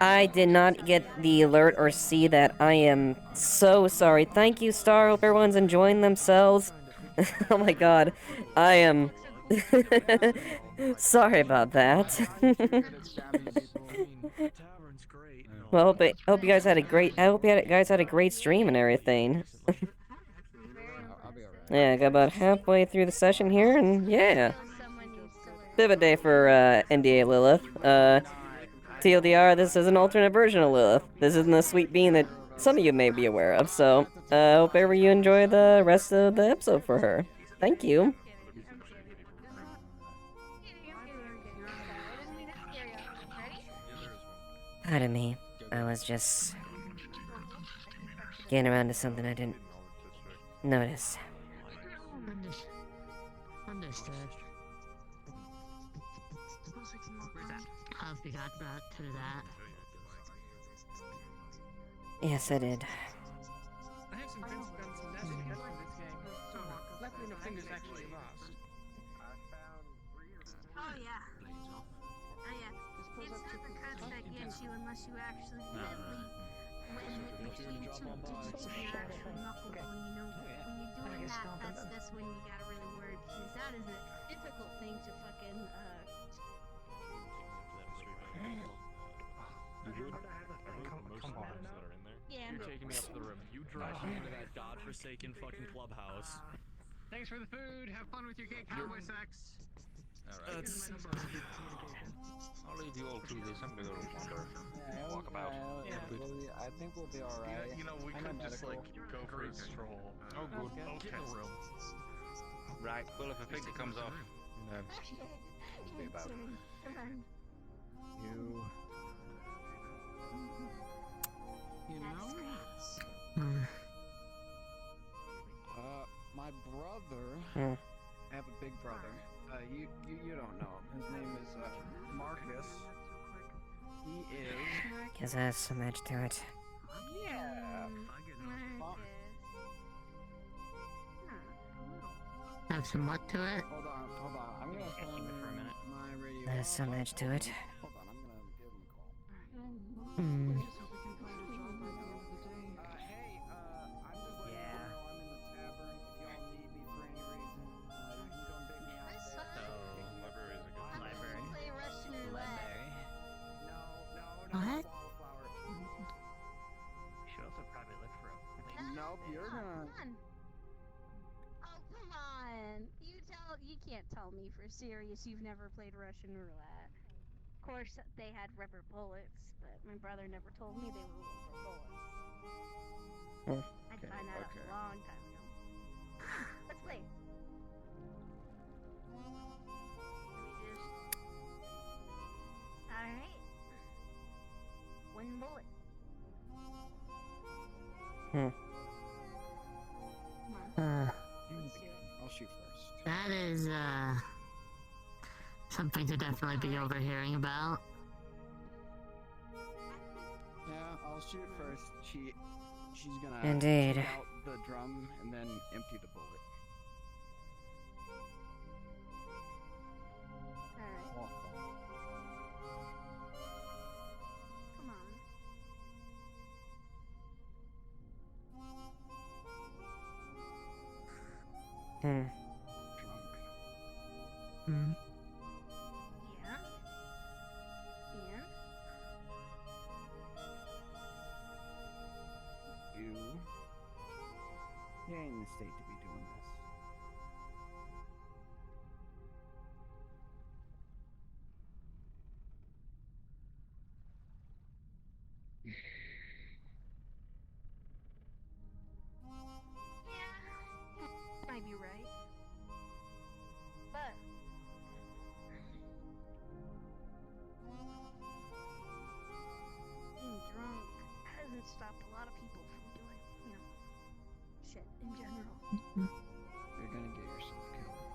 I did not get the alert or see that. I am so sorry. Thank you, Star. Hope everyone's enjoying themselves. Oh my god. I am sorry about that. Well, hope you guys had a great. I hope you guys had a great stream and everything. Yeah, got about halfway through the session here, and yeah. Bit of a day for NDA Lilith. TLDR, this is an alternate version of Lilith. This isn't the sweet bean that some of you may be aware of, so hope ever you enjoy the rest of the episode for her. Thank you. Pardon me. I was just getting around to something I didn't notice. Understood. I forgot about to that. Yes, I did. I have some friends who've done some magic in this game, so luckily no fingers actually lost. Oh yeah. It's not the cuts that get you unless you actually really when between two digits of your actual knuckle bone, you know. When you're doing that, that's when you gotta really worry because that is a difficult thing to fucking Come on. That are in there. Yeah. You're taking me up to the room. You drive me into that godforsaken fucking clubhouse. Thanks for the food. Have fun with your gay cowboy sex. Alright. I'll leave you all to this. I'm gonna go wander. Walk about. I think we'll be alright. You know, we could just like go for a stroll. Oh, good. Okay. Get in the room. Right. Well, if a figure comes off, no. Be about. You know? My brother. I have a big brother. You don't know him. His name is Marcus. He is. Guess has some edge to it. Yeah. Have some what to it? Hold on. I'm gonna phone for a minute. my radio. There's some edge to it. Hold on, I'm gonna give him a call. Hmm. Hey, I'm just letting you know I'm in the tavern. If y'all need me for any reason, you can come pick me up there. Library is a good Library. Play Russian roulette. No, What? Wallflower. We should also probably look for a place. Nope, you're gonna. Come on. Oh, come on. You can't tell me for serious you've never played Russian roulette. Of course, they had rubber bullets, but my brother never told me they were rubber bullets. I'd find that out a long time ago. Let's play. Alright. One bullet. I'll shoot first. That is, something to definitely be overhearing about. Yeah, I'll shoot first. She's gonna Indeed. take out the drum and then empty the bullet. Hmm. Hmm. Yeah. And You ain't in the state to be doing this. yeah, might be right. But being drunk hasn't stopped a lot of people from doing, shit in general. You're gonna get yourself killed.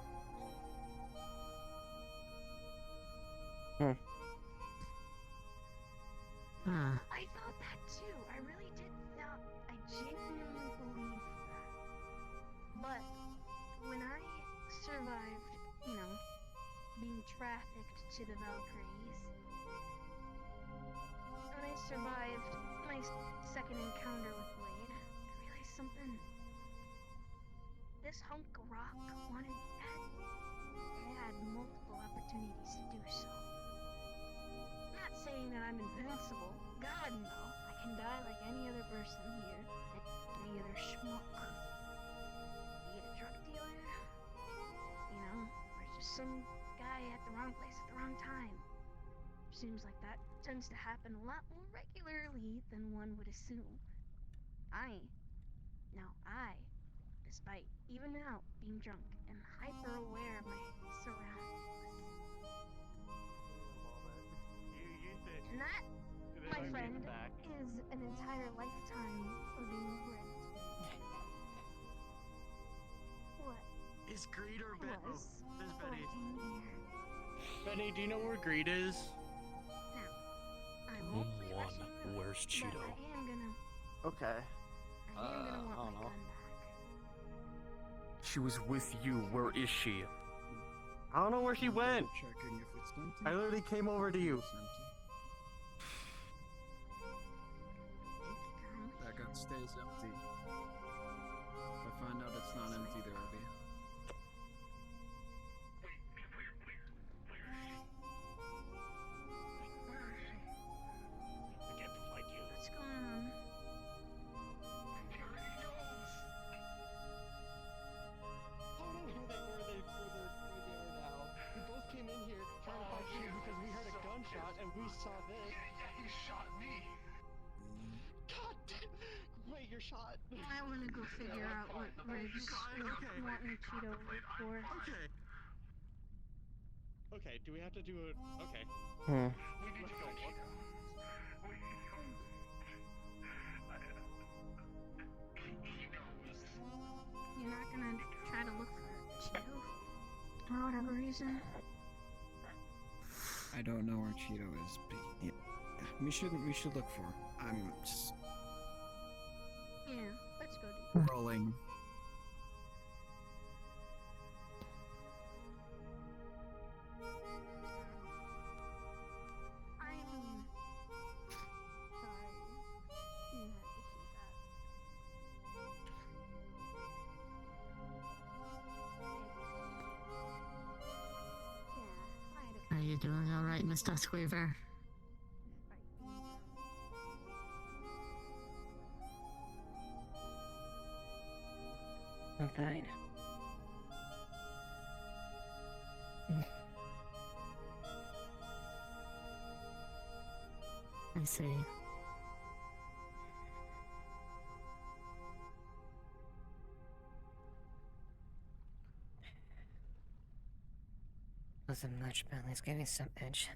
I thought that too. I really did thought. I genuinely believed that. But when I survived, being trafficked to the Valkyries, when I survived my second encounter with Blade, I realized something. This hunk of rock wanted me dead. I had multiple opportunities to do so. I'm not saying that I'm invincible. God, no. I can die like any other person here. Any other schmuck. Be it a drug dealer, or just some guy at the wrong place at the wrong time. Seems like that tends to happen a lot more regularly than one would assume. I, despite even now being drunk, am hyper aware of my surroundings. And that, my friend, is an entire lifetime of being rent. What? Is Greed or Ben? Oh, there's Betty. Benny, do you know where Greed is? I won't play One, where's Cheeto? but I am gonna Okay. I am gonna want I my don't know. gun back. She was with you. Where is she? I don't know where she went. Checking if it's empty. I literally came over to you. That gun stays empty. If I find out it's not empty, there will be. What's going on? I don't know where they are now. We both came in here trying to find you because we heard a gunshot and we saw this. He shot me. God damn. Wait, you're shot. I wanna go figure out what Riggs wanting Cheeto for. Okay. Okay, do we have to do it? Okay. Hmm. Let's go. You're not gonna try to look for Cheeto? For whatever reason? I don't know where Cheeto is, but yeah, we should look for. I'm just Yeah, let's go do that. rolling. I'm sorry. You had to see that. Are you doing alright, Mr. Squeever? I'm fine. I see. Wasn't much, but at least gave me some edge.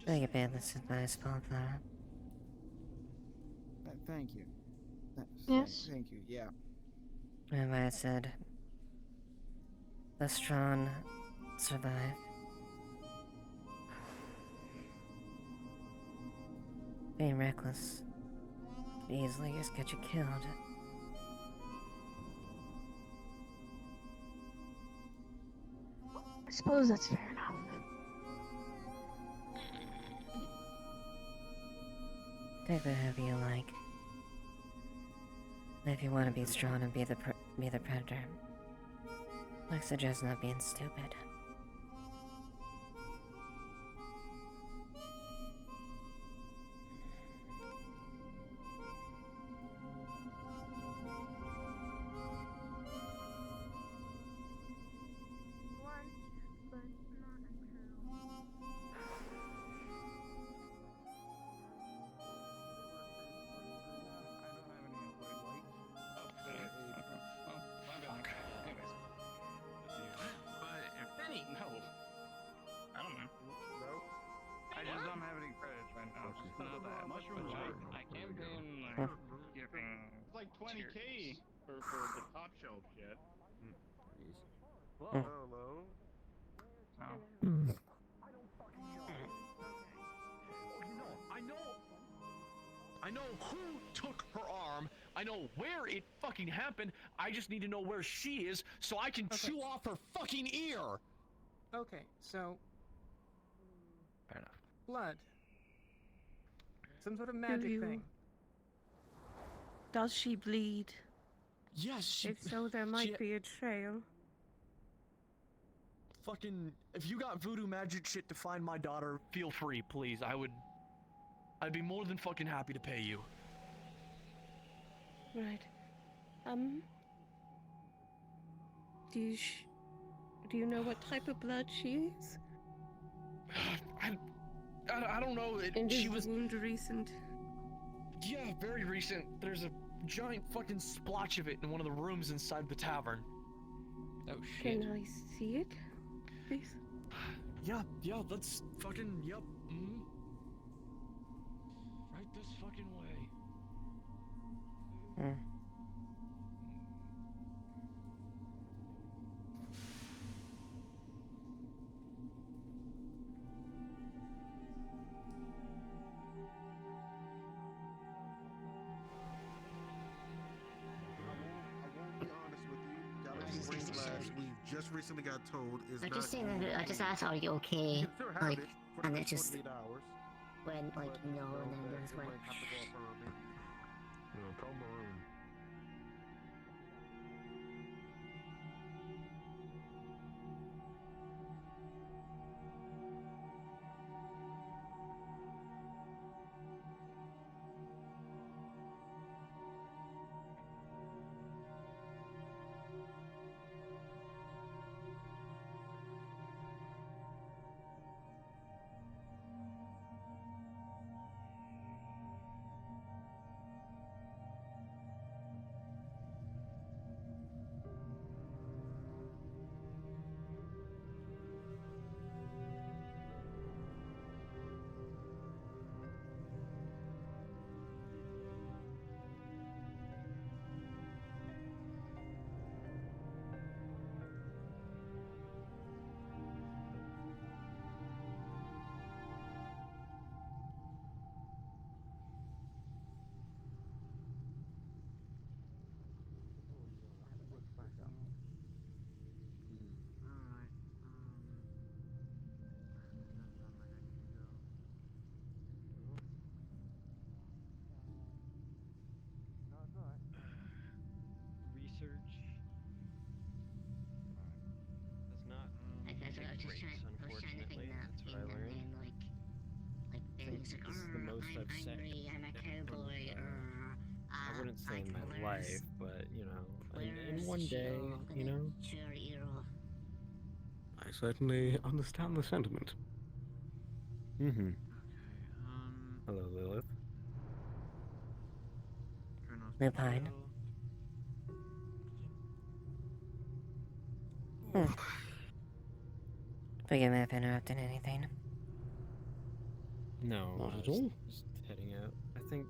Beg your pardon, this is my fault, Clara. Thank you. Yes? Thank you, yeah. Remember I said, the strong survive. Being reckless could easily just get you killed. I suppose that's fair enough. Take whatever you like. If you want to be strong and be the predator, I suggest not being stupid. Benny! No. I don't know. No. I just don't have any credits right now. Just know that. Mushroom But Jake. I can be giving. It's like 20k cheers. for the top shelf shit. Hello. No. I know who took her arm. I know where it fucking happened. I just need to know where she is so I can chew off her fucking ear. Okay, so Fair enough. blood. Some sort of magic thing. Does she bleed? Yes, she... If so, there might be a trail. Fucking... If you got voodoo magic shit to find my daughter, feel free, please. I'd be more than fucking happy to pay you. Right. Do you know what type of blood she is? I don't know. She was wound recent. Yeah, very recent. There's a giant fucking splotch of it in one of the rooms inside the tavern. Oh shit. Can I see it, please? Yeah, let's fucking, yep. Right this fucking way. We just recently got told is I not. just saying that I just asked, are you okay? You can still have Like, it for and the it just 48 hours. went like no, and then it just went. You know, tell Maroon. Research does not I was just race, trying to unfortunately. think that That's what I in learned. and then like things like, This is the most I'm I've said. angry, I'm a cowboy, I wouldn't say in my life, but you know, in where's one day, your- you know. Sure, hero. I certainly understand the sentiment. Mm-hmm. Hello, Lilith. Lupine. Oh. Hmm. Forgive me if I interrupted anything. No, Not I at was all. just heading out. I think.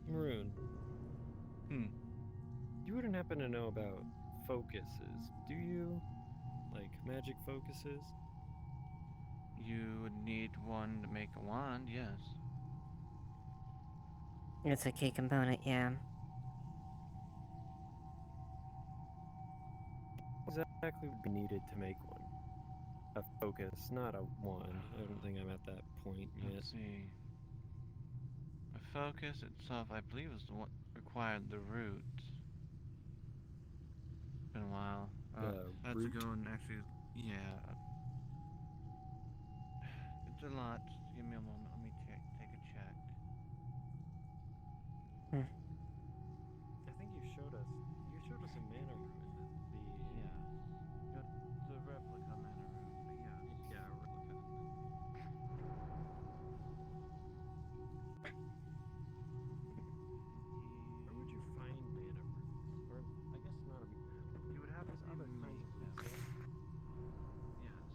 Maroon. You wouldn't happen to know about focuses, do you? Like magic focuses? You would need one to make a wand, yes. It's a key component, yeah. Exactly would be needed to make one. A focus, not a wand. I don't think I'm at that point yet. Let's see. The focus itself, I believe, is the one required the root. It's been a while. I have to root? go and actually, yeah. It's a lot. Just give me a moment. Let me take a check. I think you showed us a mana rune. Yeah. The replica mana rune, but yeah. Yeah, replica. Where would you find mana runes? Or I guess not a mana. You would have to other make kinds of them. Yes.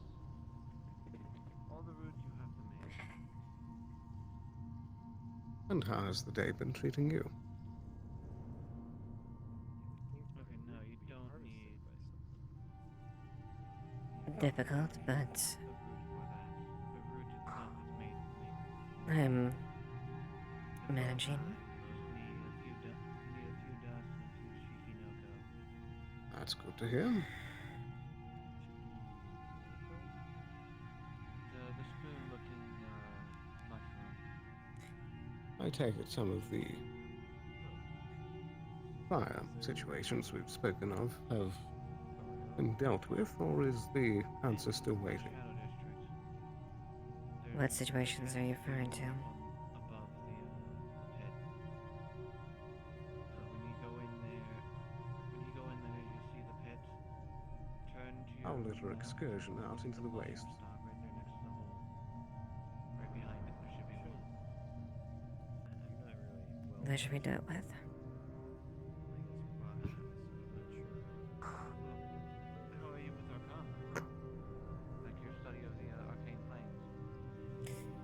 All the roots you have to make. And how has the day been treating you? Okay, no, you don't need Difficult, but the root for that. The root itself is made to make. I'm managing. You need a few dust and a few shikinoko. That's good to hear. The spoon-looking mushroom. I take it some of the prior situations we've spoken of have been dealt with, or is the answer still waiting? What situations are you referring to? Above the pit. When you go in there, you see the pit. Turn to your Our little excursion out into the waste. stop right there next to the hole. Right behind it, there should be one. That should be dealt with. How are you with Arcana? Like your study of the arcane planes?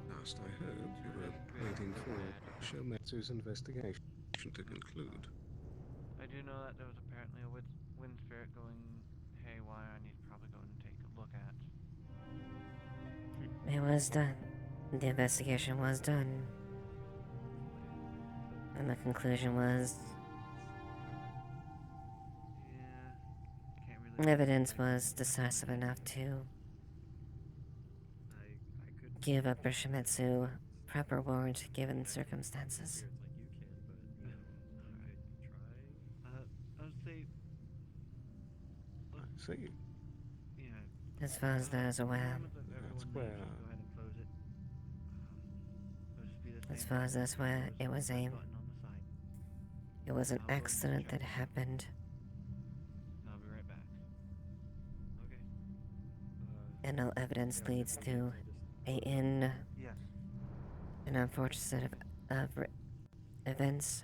Last I heard, you were waiting for Shometsu's investigation to conclude. I do know that there was apparently a wind spirit going haywire. I need to probably go and take a look at. It was done. The investigation was done. And the conclusion was... evidence was decisive enough to give Upper Shimetsu proper warrant given circumstances. I would say... I see. Yeah. As far as those aware. That's where... Go ahead and close it. As far as those aware, it was a... It was an accident that happened. I'll be right back. Okay. And all evidence leads to an unfortunate set of events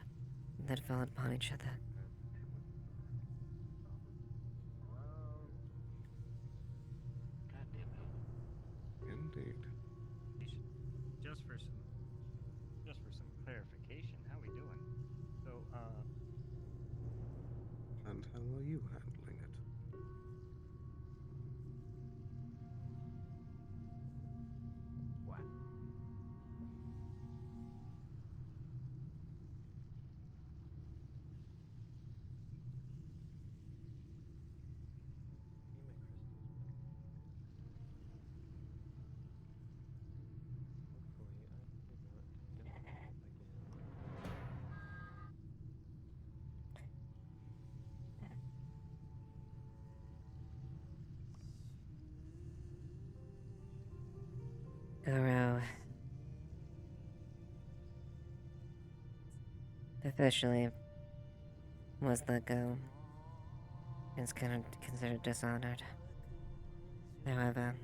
that fell upon each other. Indeed. Just for some clarification, how we doing? So, And how are you handling it? what? Goro officially was let go. It's considered dishonored. However,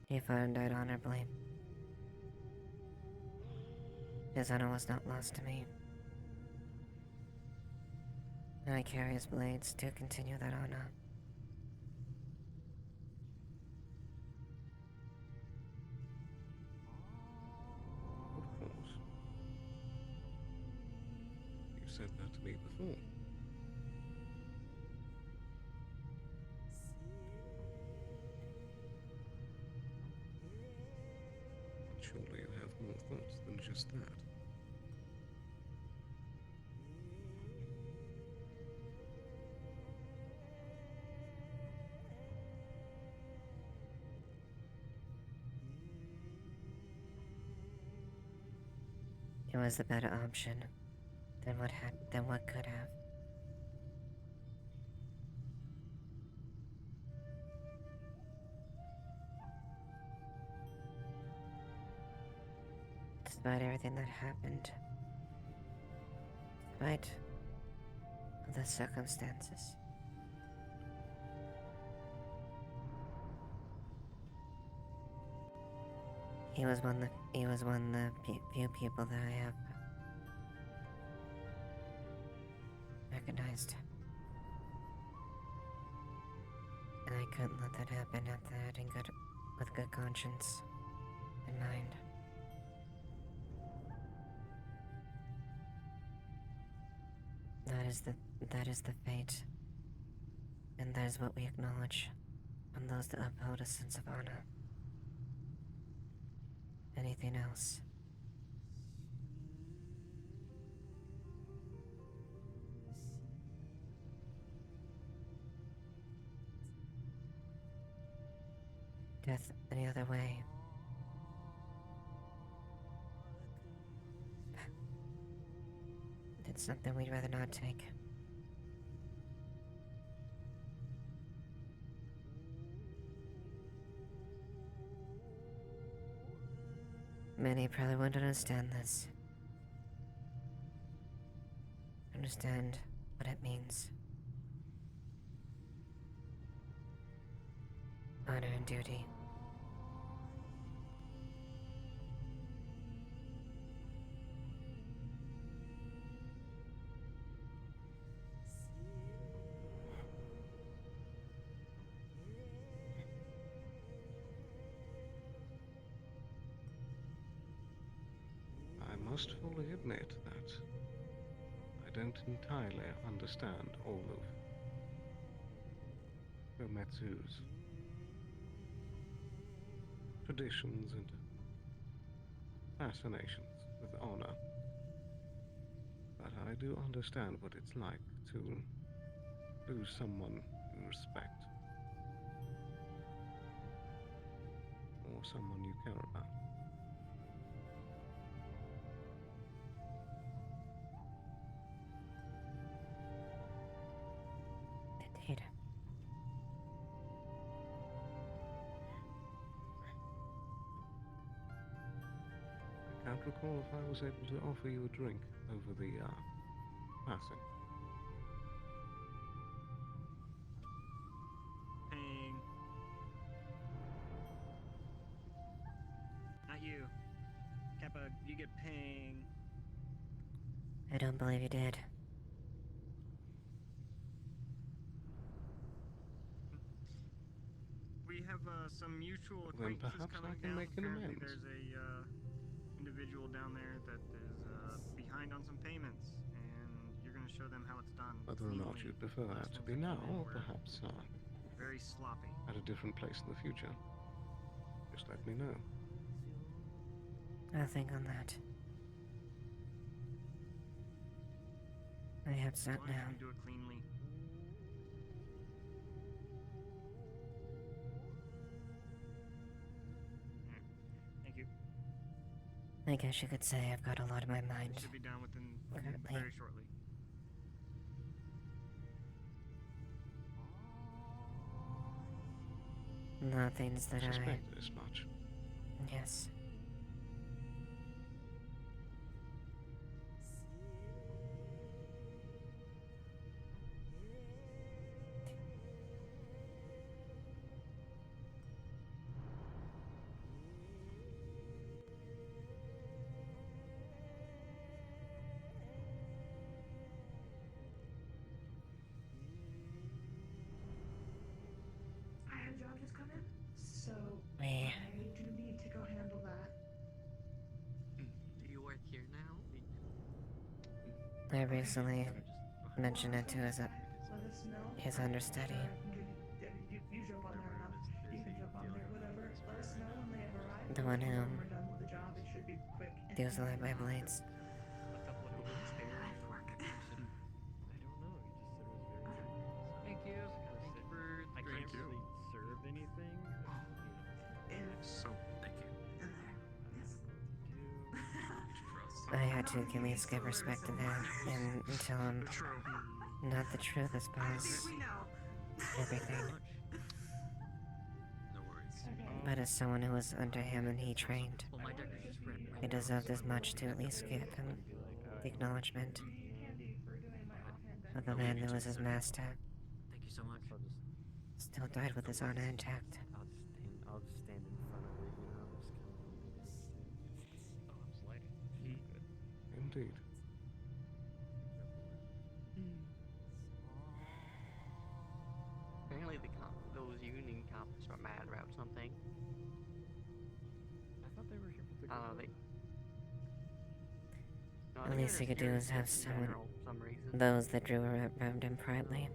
he fought and died honorably. His honor was not lost to me. I carry his blades to continue that honor. Of course. You said that to me before. But surely you have more thoughts than just that. It was the better option than what could have. Despite everything that happened, despite the circumstances, he was one of the few people that I have recognized. And I couldn't let that happen after acting with good conscience in mind. That is the fate. And that is what we acknowledge from those that uphold a sense of honor. Anything else? Death any other way. It's something we'd rather not take. Many probably won't understand this. Understand what it means. Honor and duty. I must fully admit that I don't entirely understand all of Kometsu's traditions and fascinations with honor. But I do understand what it's like to lose someone you respect, or someone you care about. Indeed. I can't recall if I was able to offer you a drink over the passing. Ping. Not you. Kappa, you get ping. I don't believe you did. We have some mutual Then acquaintances perhaps coming I can down. make an Apparently amends. there's a individual down there that is behind on some payments, and you're going to show them how it's done. Whether or not you'd prefer that to be now, or perhaps Very sloppy. at a different place in the future, just let me know. I'll think on that. I have sat As long as you down. can do it cleanly. Thank you. I guess you could say I've got a lot on my mind. It should be done within Currently. very shortly. Not things that I... Suspect as much. Yes. I recently mentioned it to his understudy. The one who deals with my blades. Thank you. I can't really serve anything. So, thank you. I had to at least give respect to that, and tell him not the truth, I suppose. Everything. But as someone who was under him and he trained, he deserved as much to at least give him the acknowledgement of the man that was his master. Thank you so much. Still died with his honor intact. I'll just stand in front of it, you know, Indeed. Apparently those union cops are mad about something. I thought they were here for the I don't know, All least he could do is have someone, those that drew around him proudly.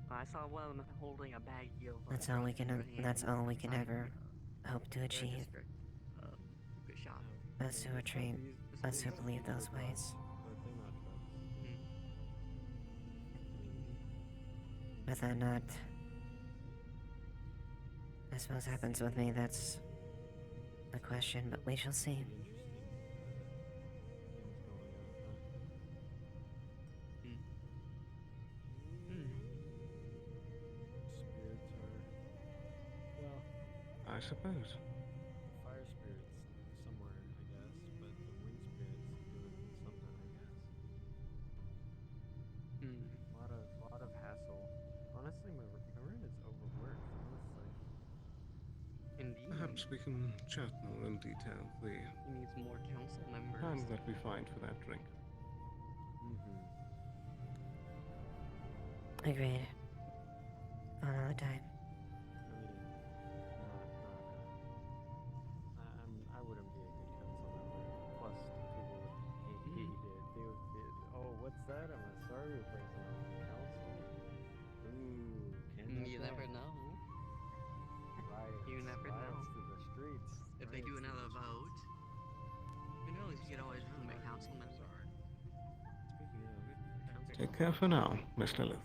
I saw one of them holding a baggie of. That's all we can ever hope to achieve. Good shot. Us who are trained, us who believe those ways. Whether or not, I suppose, happens with me, that's a question, but we shall see. Spirits are, well, I suppose. the fire spirits somewhere, I guess, but the wind spirits doing something, I guess. Lot of hassle. Honestly, Marin is overworked, honestly. Indeed. Perhaps we can chat more in detail the He needs more council members. time that we find for that drink. Agreed. On all the time. I wouldn't be a good council member. Plus, people would hate it. They would be, oh, what's that? I'm sorry we're placing on the council. Ooh, You never know. Riots, You never know. riots through the streets. If they do riots through another the vote, who knows? You could always become a council member. Take care for now, Miss Lilith.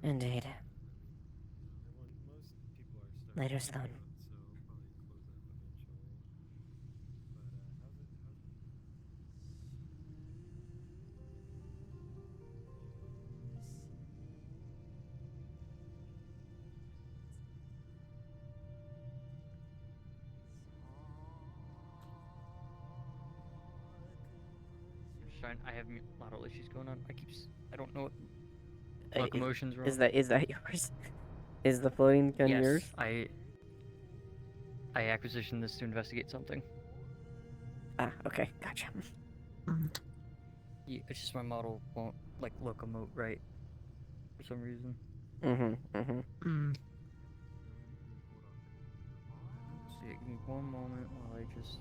Indeed. most people are starting Later, to Stone. so probably close up I have model issues going on. I don't know what locomotion's wrong. Is that yours? Is the floating gun Yes, yours? I acquisitioned this to investigate something. Ah, okay, gotcha. Yeah, it's just my model won't like locomote right for some reason. So give me one moment while I just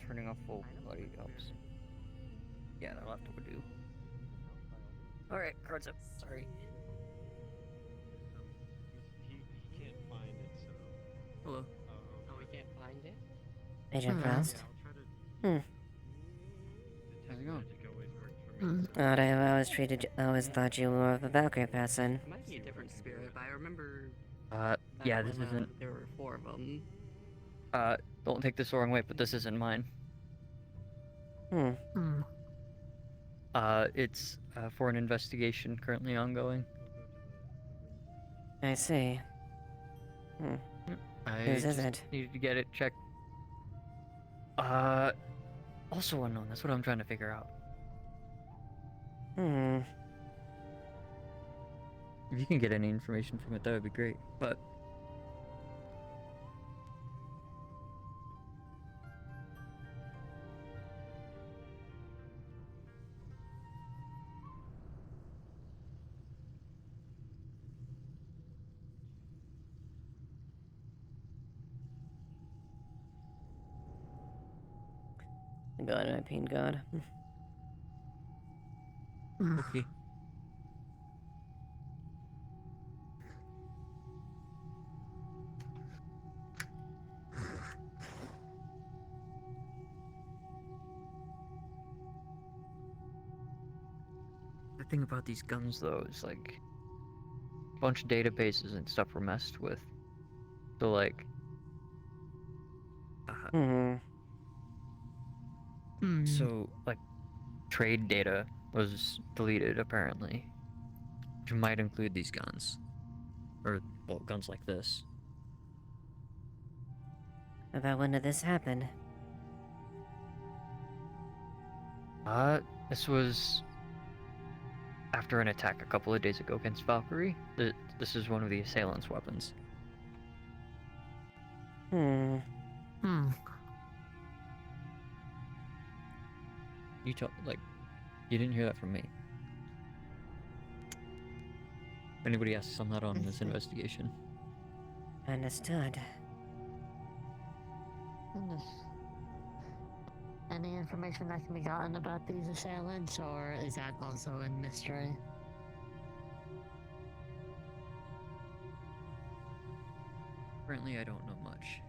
turning off full body helps. Yeah, that'll have to do. Alright, cards up. Sorry. He can't find it, so. Hello. Oh, we can't find it? Agent Frost? How's it going? I always thought you were more of a Valkyrie person. It might be a different spirit, but I remember. Yeah, this isn't. There were 4 of them. Don't take this the wrong way, but this isn't mine. It's for an investigation currently ongoing. I see. I Whose is just it? needed to get it checked. Also unknown. That's what I'm trying to figure out. If you can get any information from it, that would be great. But God, I pain God. Okay. The thing about these guns, though, is like a bunch of databases and stuff were messed with. So like, so like, trade data was deleted apparently, which might include these guns, or well, guns like this. About when did this happen? This was after an attack a couple of days ago against Valkyrie. This is one of the assailant's weapons. Hmm. You you didn't hear that from me. If anybody asks, I'm not on this investigation. Understood. Goodness. Any information that can be gotten about these assailants, or is that also in mystery? Currently, I don't know much.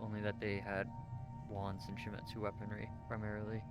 Only that they had wands and Shimetsu weaponry, primarily.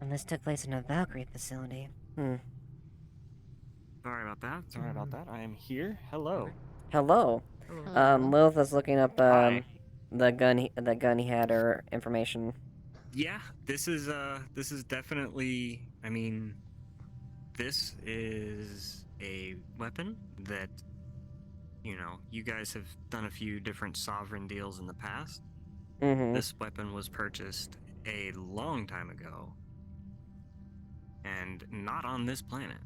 And this took place in a Valkyrie facility. Sorry about that. Sorry about that. I am here. Hello. Hello. Lilith is looking up Hi. the gun he had, or information. Yeah, this is definitely, I mean, this is a weapon that, you know, you guys have done a few different sovereign deals in the past. This weapon was purchased a long time ago, and not on this planet.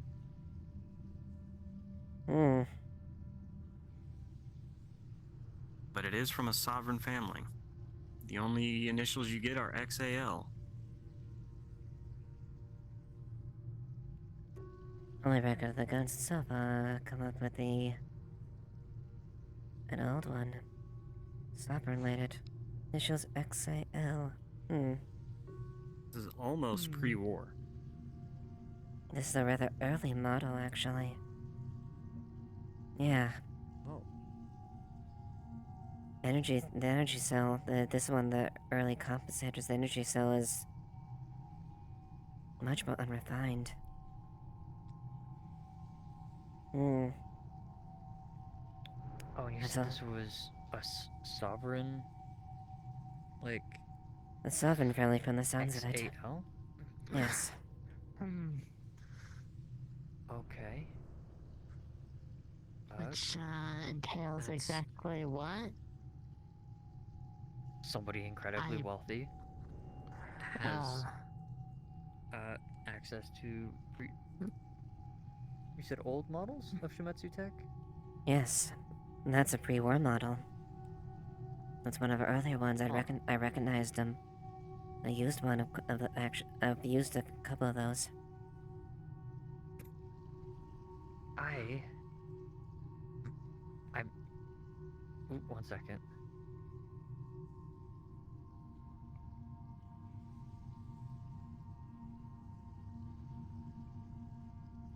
But it is from a sovereign family. The only initials you get are XAL. Only record of the guns itself, come up with an old one. Sovereign related. Initials XAL. This is almost pre-war. This is a rather early model, actually. Yeah. Oh. The energy cell, this one, the early compensators, the energy cell is much more unrefined. Oh, you said this was a sovereign, like... A sovereign family from the sounds of it. XAL? Yes. Okay. Which entails exactly what? Somebody incredibly wealthy has access to you said old models of Shimetsu tech? Yes. And that's a pre-war model. That's one of our earlier ones. I recognized them. I used one I've used a couple of those. One second.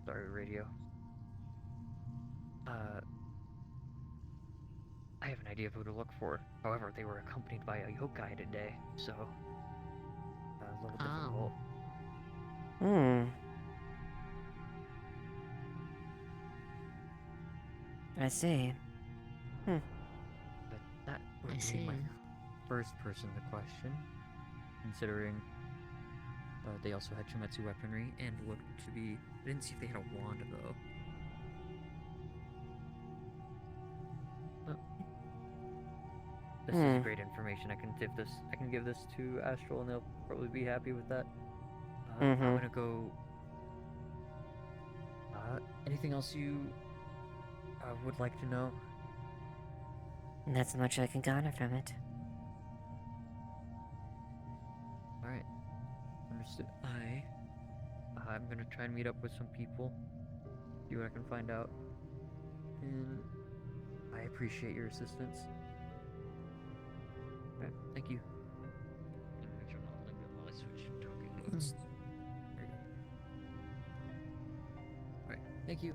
Sorry, radio. I have an idea of who to look for. However, they were accompanied by a yokai today, so a little difficult. I see. But that would be my first person to question, considering they also had Shimetsu weaponry and looked to be... I didn't see if they had a wand, though. This is great information. I can give this to Astral, and they'll probably be happy with that. I'm gonna go. Anything else you would like to know? That's much I can garner from it. All right, understood. I'm gonna try and meet up with some people, see what I can find out, and I appreciate your assistance. All right, thank you. Alright, thank you.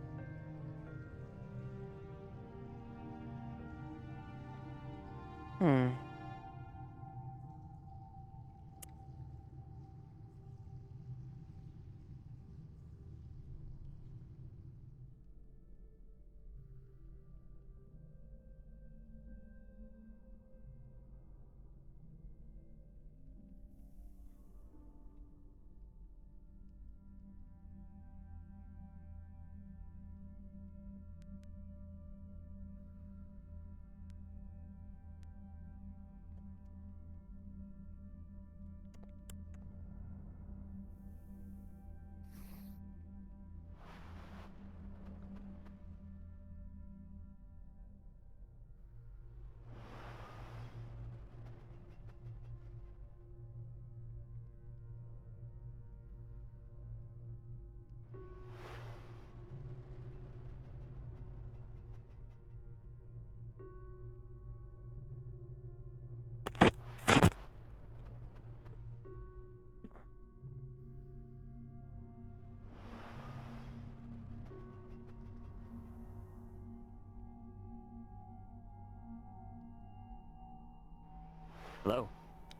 Hello.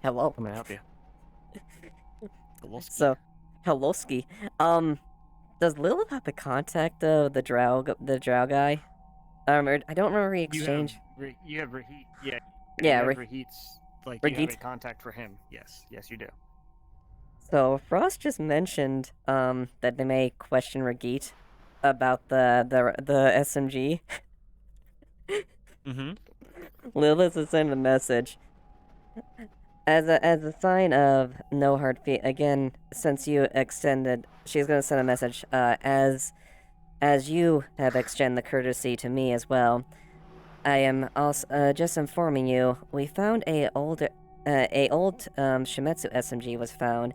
Hello. How may I help you? So, Helloski. Does Lilith have the contact of the drow guy? I don't remember we exchanged. You have Rahit. Yeah. Yeah, You have Rahit's. Like you have a contact for him. Yes. Yes, you do. So Frost just mentioned that they may question Regit about the SMG. Lilith has sent a message. As a sign of no hard feet, again, since you extended, she's gonna send a message. As you have extended the courtesy to me as well, I am also just informing you. We found a old Shimetsu SMG was found,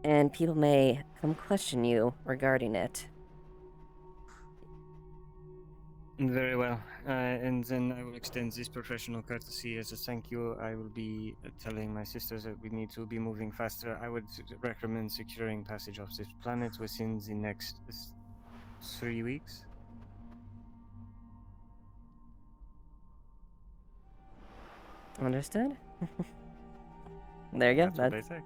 and people may come question you regarding it. Very well. And then I will extend this professional courtesy as a thank you. I will be telling my sisters that we need to be moving faster. I would recommend securing passage of this planet within the next 3 weeks. Understood? There you go. That's what they say.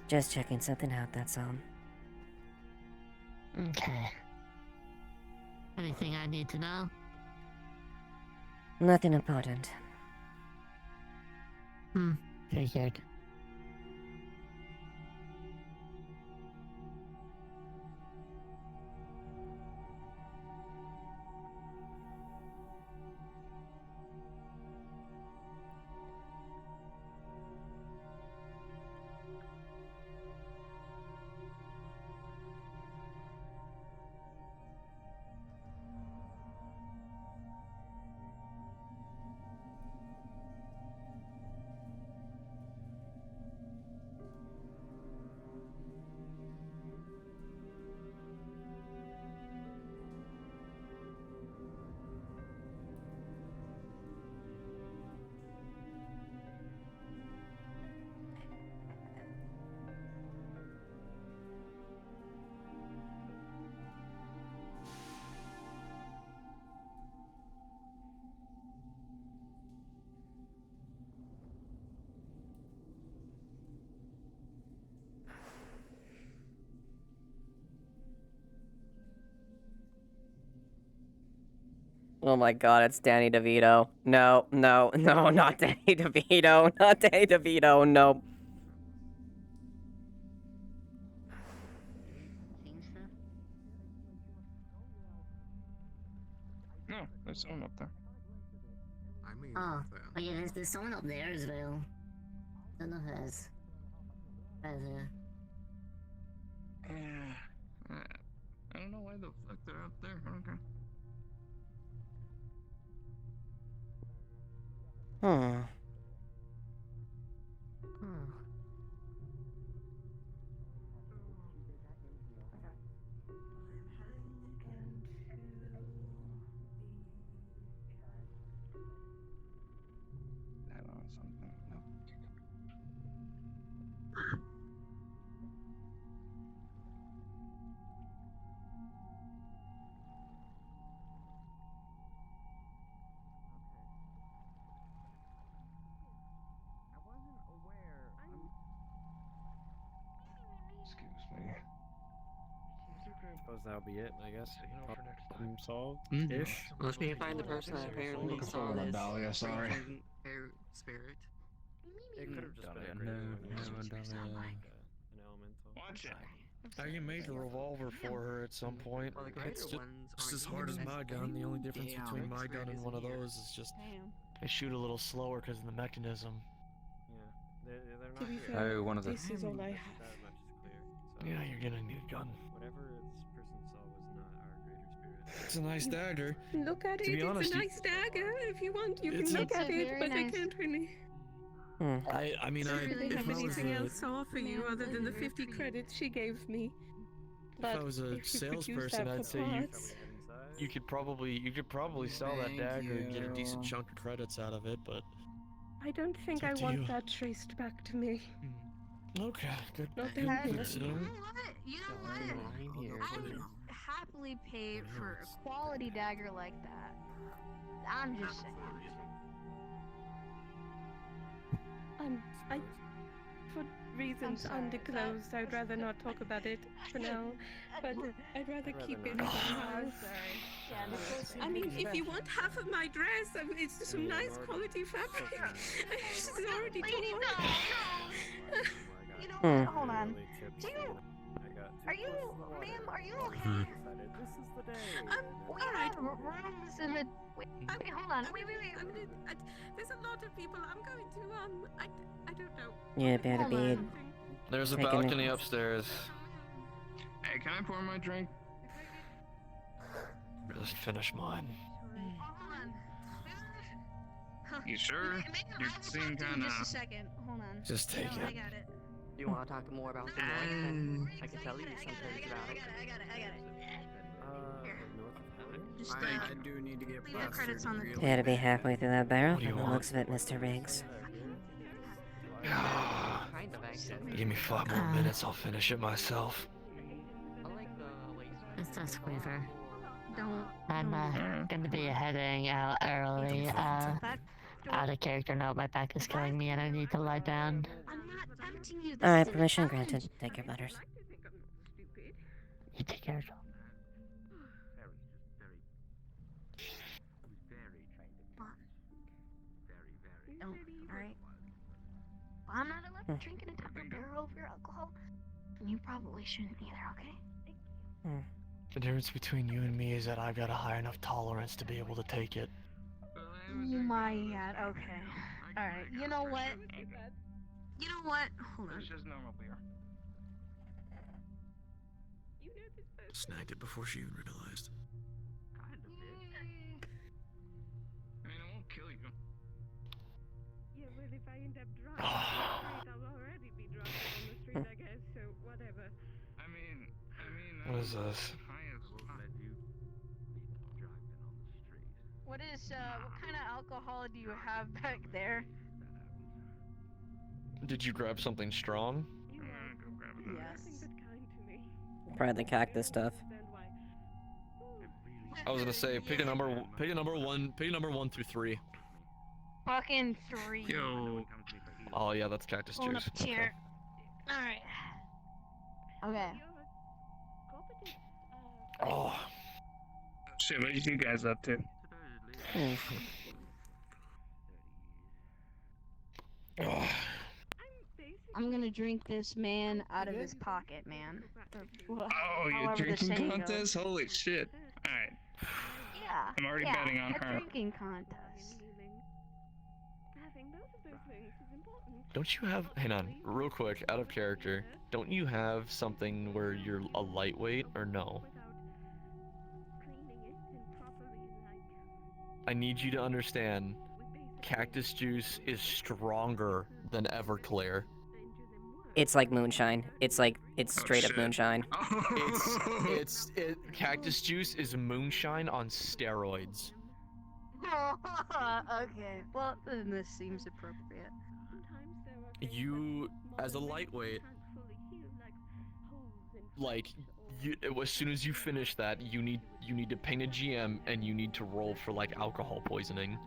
Just checking something out, that's all. Okay. Anything I need to know? Nothing important. Figured. Oh my god, it's Danny DeVito. No, not Danny DeVito. Not Danny DeVito, no. There's someone up there. I mean, Oh, oh yeah, there's someone up there as well. Don't know who it is. Right there. I don't know why the fuck they're up there. Okay. Hmm. That on something. No. Excuse me. Suppose that'll be it, I guess. Problem solved. Mm. Ish. Unless we can find the person that apparently Looking saw for my this Dahlia, sorry. raging air spirit. It could have just been a No, great no, an no. elemental. Watch it. I can make a revolver for her at some point. Well, the It's greater just ones as aren't hard as even my as gun. The only difference damn between my gun and one of here. those is just Damn. I shoot a little slower because of the mechanism. Yeah, they're To not be here. fair, Oh, one of the- this is all I have. That much is clear. So Yeah, you're gonna need a gun. whatever this person saw was not our greater spirit. It's a nice dagger. Look at To it, be honest, it's a nice dagger. If you want, you can It's a- look at It's a it, very but I nice- can't really. I mean, I I don't really if have I was anything a else to offer you other than the 50 credits she gave me. But if I was a if you could use salesperson, that I'd for say parts. you could probably sell that Thank dagger and get a decent you. chunk of credits out of it, but I don't think It's up I to want you. that traced back to me. okay, good. No, good, thank you. good to You know. know what? You know what? I would happily pay for a quality dagger like that. I'm just saying. For reasons undisclosed, I'd rather not talk about it for now. But I'd rather keep it in my house. I mean, if you want half of my dress, it's some nice quality fabric. She's already Lady, torn. You know Hmm. what? Hold on. Do you? Are you, ma'am? Are you okay? This is the day. We have rooms in the. Wait, hold on. Wait. I'm gonna, there's a lot of people. I'm going to I don't know. You better be. There's a Taking it. balcony upstairs. Hey, can I pour my drink? Just finish mine. You sure? You seem Just a kinda. second. Hold on. Just take No, I it. got it. Do you want to talk more about the noise? Then I can tell you some things about it. I got it. Just, I do need to get leave the credits on the plastered. You had to be halfway through that barrel What do you from the want? looks of it, Mr. Riggs. Kind of actually. Give me 5 more minutes, I'll finish it myself. I like the lace. It's a squeezer. Don't. I'm gonna be heading out early. Out of character note, my back is killing me and I need to lie down. I'm not tempting you. This Alright, is a permission challenge. granted. Take your butters. You take care of Don't. Alright. Well, I'm not allowed to drink in a Taco Barrel over alcohol. And you probably shouldn't either, okay? The difference between you and me is that I've got a high enough tolerance to be able to take it. Oh my god, okay. Alright, you know what? You know what? Hold on. It's just normal beer. Snagged it before she even realized. I mean, it won't kill you. Yeah, well, if I end up drunk, I'll already be drunk on the street, I guess. So whatever. I mean. What is this? What kind of alcohol do you have back there? Did you grab something strong? Yes. Probably the cactus stuff. I was gonna say pick a number 1 through 3. Fucking 3. Yo. Oh yeah, that's cactus Going juice. up a tier. Alright. Okay. Oh. Shit, what you guys up to? I'm gonna drink this man out of his pocket, man. Oh, you're However the drinking saying contest? goes. Holy shit. Alright. Yeah, Yeah. I'm already yeah, betting on a her. drinking contest. Having both of those things is important. Don't you have, hang on, real quick, out of character, don't you have something where you're a lightweight, or no? I need you to understand, cactus juice is stronger than Everclear. It's like moonshine. It's straight up shit. moonshine. Cactus juice is moonshine on steroids. Okay, well then this seems appropriate. You, as a lightweight, like, as soon as you finish that, you need to ping a GM and you need to roll for like alcohol poisoning.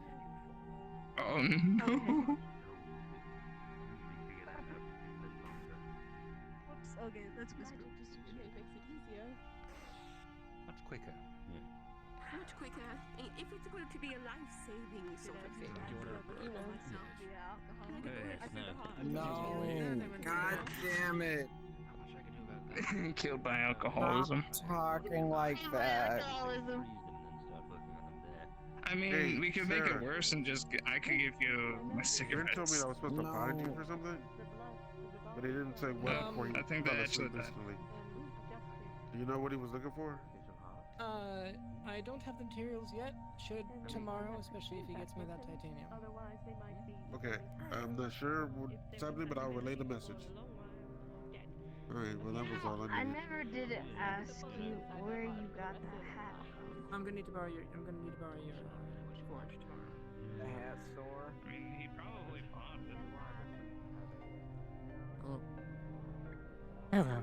Oh no. Whoops, okay, that's Magic just usually makes it easier. Much quicker. Much quicker. If it's going to be a life-saving sort of thing, you know. No, god damn it. Killed by alcoholism. Stop talking like that. I mean, Hey, we could make sir. it worse and just I could give you my You cigarettes. told me I was supposed to body you for something, but he didn't say what before he I think fell they asleep actually did. instantly. Do you know what he was looking for? I don't have the materials yet. Should tomorrow, especially if he gets me that titanium. Okay, I'm not sure what's happening, but I'll relay the message. Alright, well that was all I I needed. never did ask you where you got the hat from. I'm gonna need to borrow your forge. The hat store. I mean, he probably pawned it. Hello.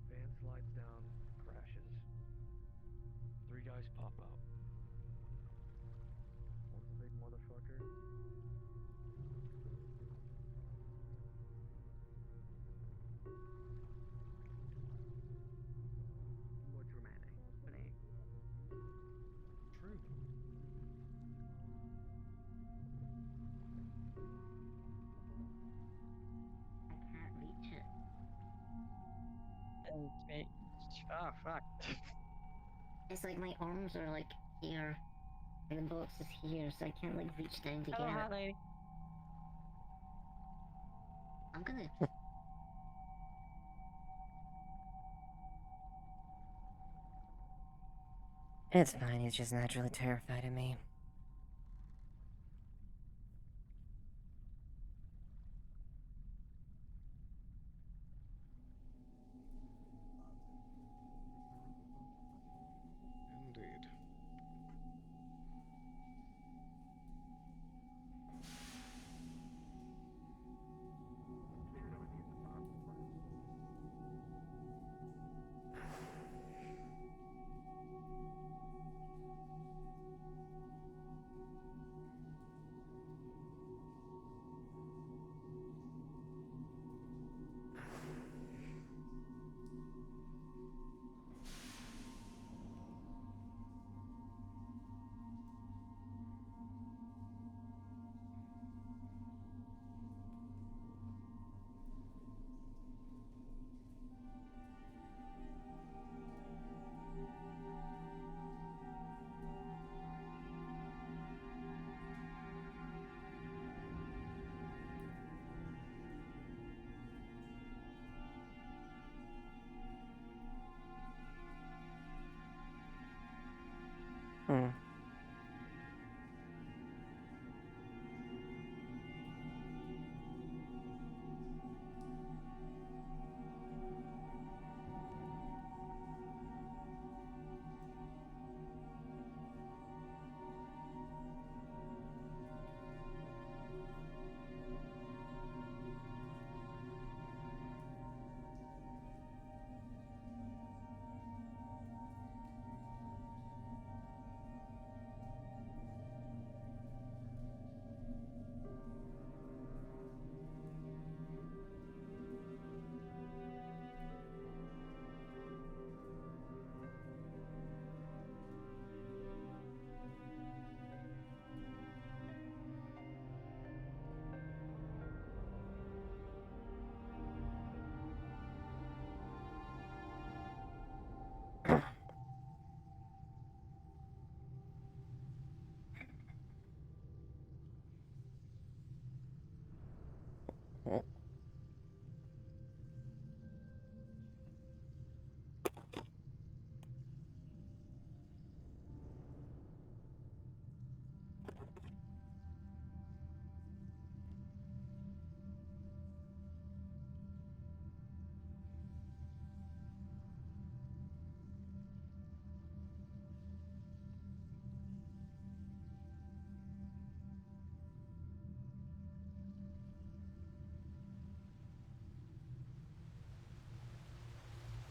Van slides down, crashes. 3 guys pop out. One's a big motherfucker. More dramatic, but ain't. True. I can't reach it. Oh, fuck. It's like my arms are like here, and the box is here, so I can't like reach down to get it. lady. I'm gonna. It's fine, he's just naturally terrified of me. Indeed. Hmm.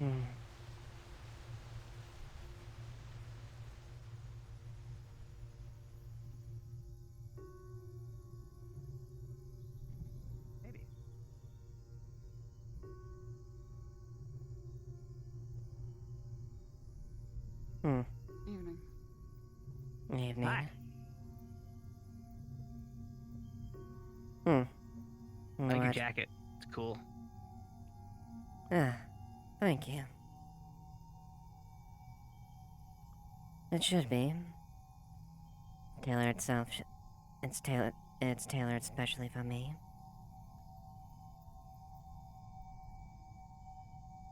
Hmm. Maybe. Hmm. Evening. Evening. Hi. Hmm. I like your What? jacket. It's cool. Ah, thank you. It should be. Tailor itself. It's tailored. It's tailored specially for me.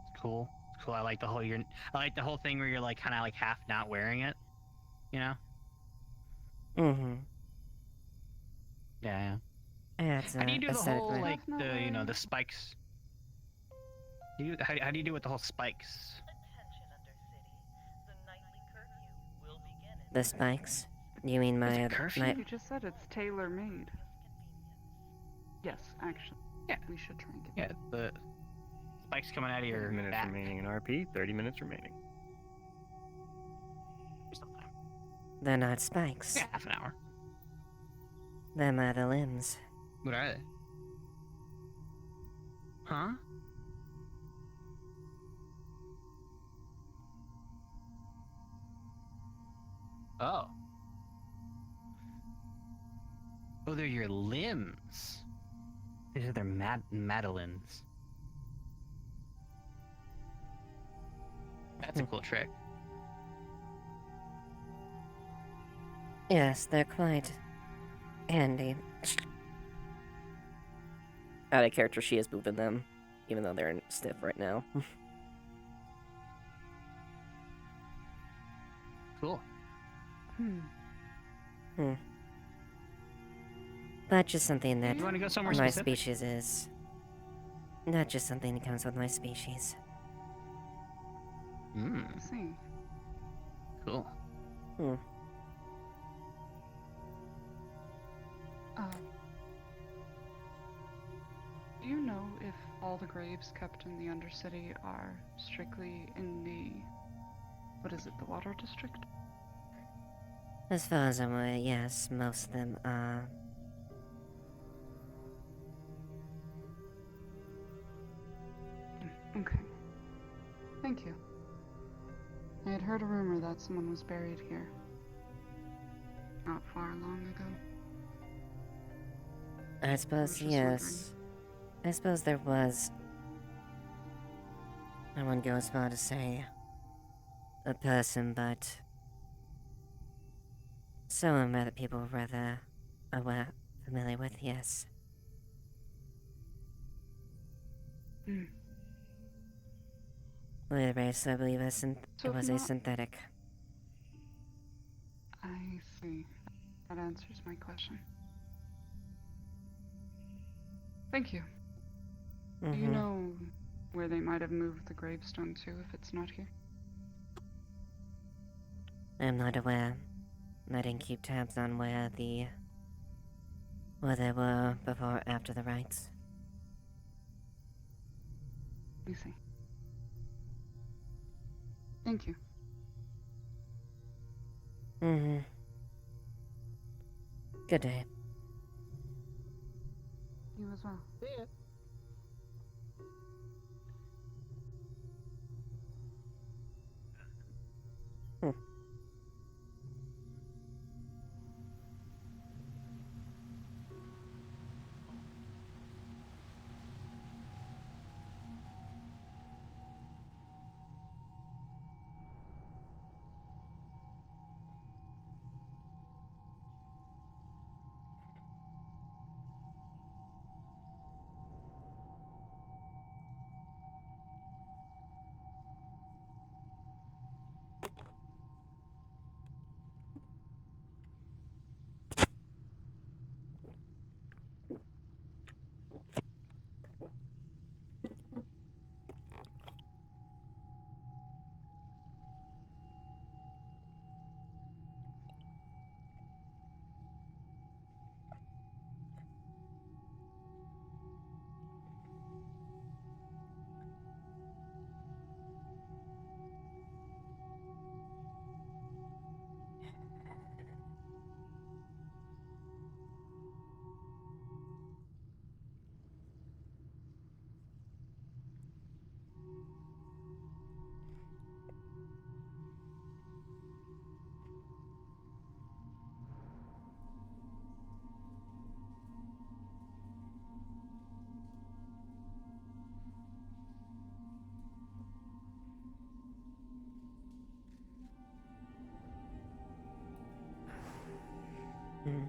It's cool. It's cool. I like the whole I like the whole thing where you're like kind of like half not wearing it. You know? Mm-hmm. Yeah. Yeah, it's How do you do the whole aesthetically. like the spikes? How do you do with the whole spikes? The spikes? You mean my my? You just said it's tailor-made. Yes, actually. Yeah. We should try and get. Yeah, the spikes coming out of your 30 minutes back. remaining in RP. 30 minutes remaining. They're not spikes. Yeah, half an hour. They're my other limbs. What are they? Huh? Oh. Oh, they're your limbs. These are their Madeleines. That's a cool trick. Yes, they're quite handy. Out of character, she is moving them, even though they're stiff right now. Cool. Hmm. Not just something that You wanna go somewhere my specific? species is. Not just something that comes with my species. See. Cool. Hmm. Do you know if all the graves kept in the Undercity are strictly in the, what is it, the Water District? As far as I'm aware, yes, most of them are. Okay. Thank you. I had heard a rumor that someone was buried here. Not far long ago. I suppose, just yes. I suppose there was. I wouldn't go as far to say a person, but someone that people were rather familiar with, yes. The race, I believe, So it was if a not- synthetic. I see. That answers my question. Thank you. Do you Mhm. know where they might have moved the gravestone to if it's not here? I'm not aware. I didn't keep tabs on where they were before or after the rites. I see. Thank you. Mm-hmm. Good day. You as well. See ya. Mm.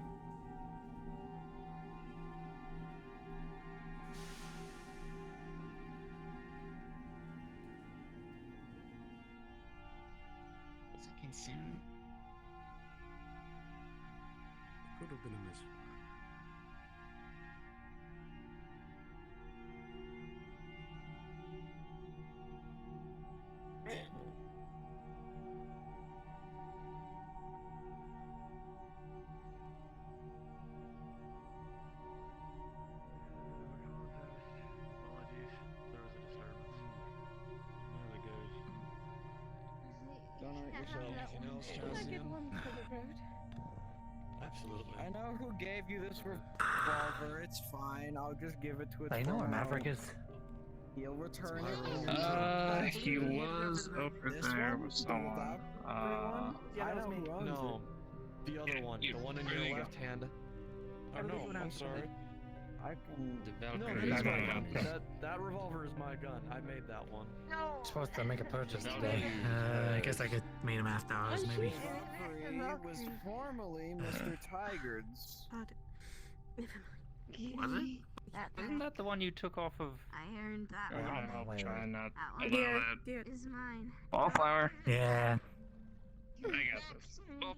Second soon. Could have been a misfire. Apologies. There was a disturbance. There it goes. Don't hurt yourself. Anything else, Can I get Cassian? one for the road? Absolutely. I know who gave you this revolver. It's fine. I'll just give it to it. I know where Maverick is. He'll return my it. when revolver. you're He was over This there one? with The someone. one? Yeah, I know who owns No, it. the other one. The one in There your you go. left hand. Oh Everything no, what I'm I'm sorry. saying. I can. No, Valkyrie that's is my my gun. gun. That revolver is my gun. I made that one. No. Supposed to make a purchase today. I guess I could meet him after hours, maybe. Valkyrie was formerly Mr. Tigard's. Was it? Isn't that the one you took off of? I earned that Oh, one. I'll try not That to one allow that. is mine. Wallflower. Yeah. I got this. Oh,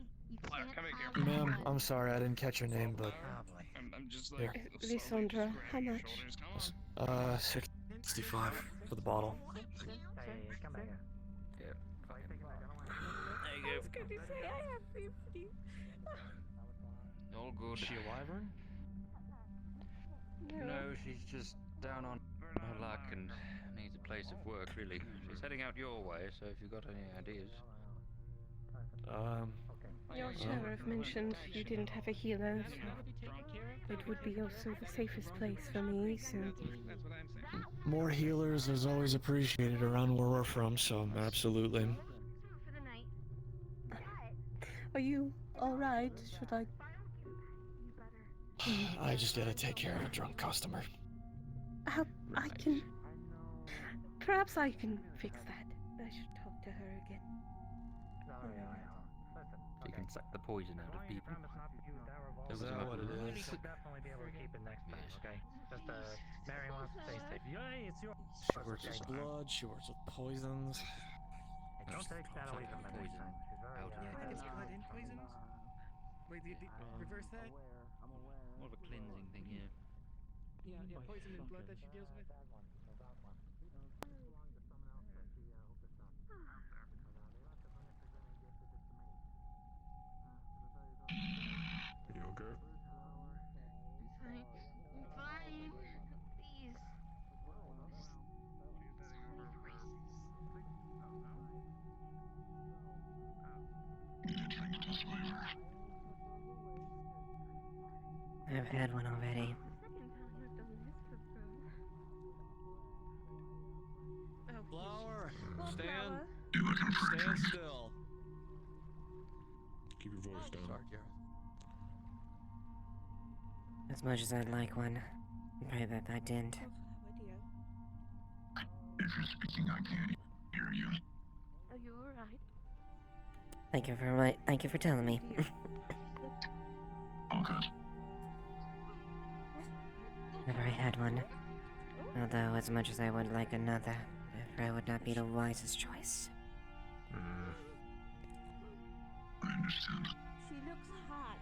Flower, come here. Ma'am, I'm sorry I didn't catch your name, but I'm just Here. like. Lysandra, how much? 65 for the bottle. Come back here. Yeah. I was going to say I have 50. All good. Is she a wyvern? No, she's just down on her luck and needs a place of work, really. She's heading out your way, so if you've got any ideas. Your sheriff mentioned you didn't have a healer, so it would be also the safest place for me, so... More healers is always appreciated around where we're from, so absolutely. Are you alright? Should I... I just gotta take care of a drunk customer. I can... Perhaps I can fix that. I should talk to her again. You can suck the poison out of people. Is that what it is? Should definitely be able to keep it next time, okay? Just, Mary wants to stay safe. Yeah, it's your... She works with blood, she works with poisons. Don't take that away from her next time. She's very, Out. it's blood and poisons? Wait, reverse that? More of a cleansing thing, yeah. Yeah, poison and blood that she deals with? You okay? I'm fine. Please. Just tell me I've had one already. Flower, Flower. stand still. Keep your voice down. Sorry, Gareth. As much as I'd like one, I pray that I didn't. If you're speaking, I can't hear you. Are you alright? Thank you for telling me. All good. Never had one. Although, as much as I would like another, I fear it would not be the wisest choice. I understand. She looks high.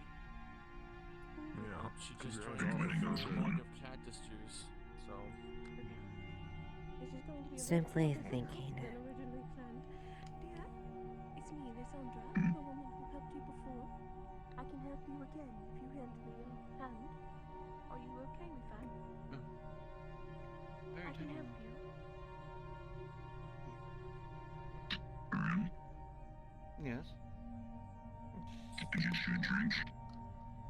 Yeah, She just just drank drank a a mug mug of cactus juice, so... This is going to be a Simply lot more thinking. than originally planned. Dear, it's me, Lysandra, the woman who helped you before. I can help you again if you hand me your hand. Are you okay with that? Very I can tiny. help you. Yes. Get you a drink.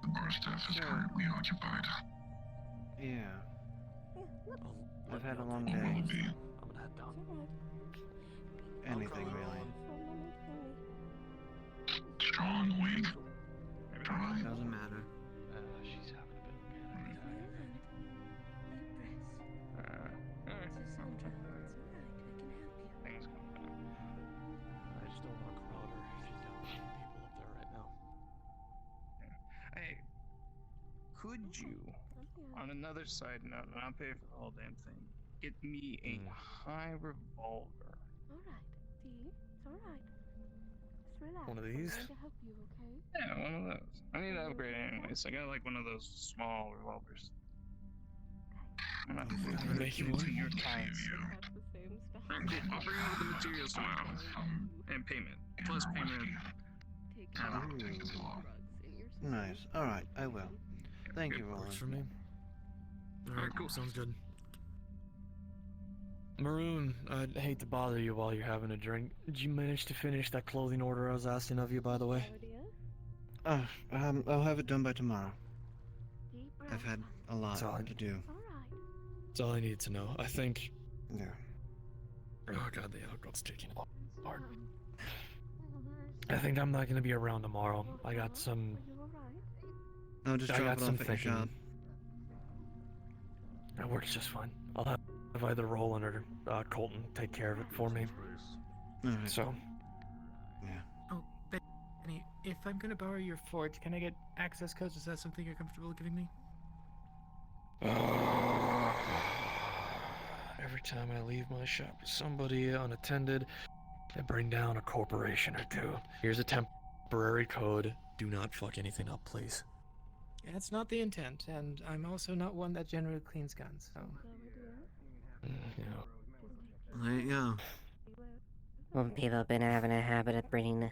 The bar staff is currently occupied. Yeah. I'll I've had a let long you day. know. I'm gonna head down. Anything really. Strong, weak. Dry. Doesn't matter. She's having a bit of a panic attack. Things come back. I just don't want to crowd her. She's down with people up there right now. Hey, could you, on another side note, and I'll pay for the whole damn thing, get me a high revolver? Alright, see? It's alright. Just relax. One of these? I'm going to help you, okay? Yeah, one of those. I need to upgrade anyways. I got like one of those small revolvers. I'm not I'll make you to one. your times. Have the same stuff. Alright, cool. I'll bring over the materials tomorrow. And payment. Plus payment. Take care of the drugs in your Nice. Alright, I will. Thank you, Roland. Works for me. Alright, cool. Sounds good. Maroon, I'd hate to bother you while you're having a drink. Did you manage to finish that clothing order I was asking of you, by the way? I'll have it done by tomorrow. I've had a lot to do. That's all I need to know. I think... Yeah. Oh god, the alcohol's taking hard. I think I'm not gonna be around tomorrow. I got some... No, just I drop got it some off at your thinking. shop. That works just fine. I'll have either Roland or Colton take care of it for me. Alright. So... Oh, Benny, if I'm gonna borrow your forge, can I get access codes? Is that something you're comfortable giving me? Every time I leave my shop with somebody unattended, I bring down a corporation or two. Here's a temporary code. Do not fuck anything up, please. That's not the intent, and I'm also not one that generally cleans guns, so... There you go. Well, people have been having a habit of bringing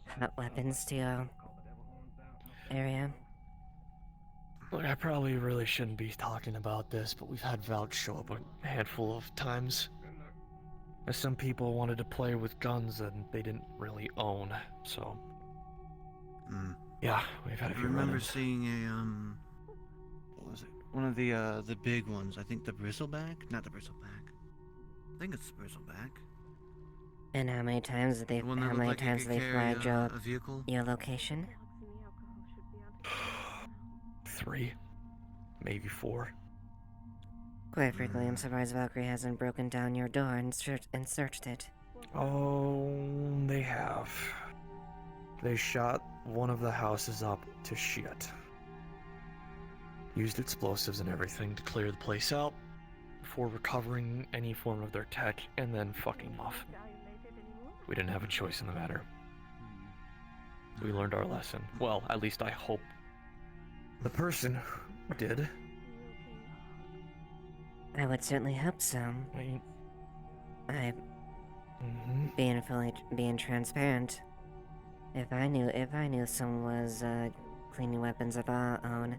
hot weapons to your area. Look, I probably really shouldn't be talking about this, but we've had Valk show up a handful of times. As some people wanted to play with guns that they didn't really own, so... Yeah, we've had a I few remember run-ins. seeing a, what was it? One of the big ones. I think the bristleback? Not the bristleback. I think it's the bristleback. And how many times did they? The one that How looked many like it times could did they carry, flag a vehicle? your location? 3, maybe 4. Quite frankly, I'm surprised Valkyrie hasn't broken down your door and searched it. Oh, they have. They shot one of the houses up to shit. Used explosives and everything to clear the place out before recovering any form of their tech and then fucking off. We didn't have a choice in the matter. We learned our lesson. Well, at least I hope the person did. I would certainly hope so. Being transparent. If I knew someone was cleaning weapons of our own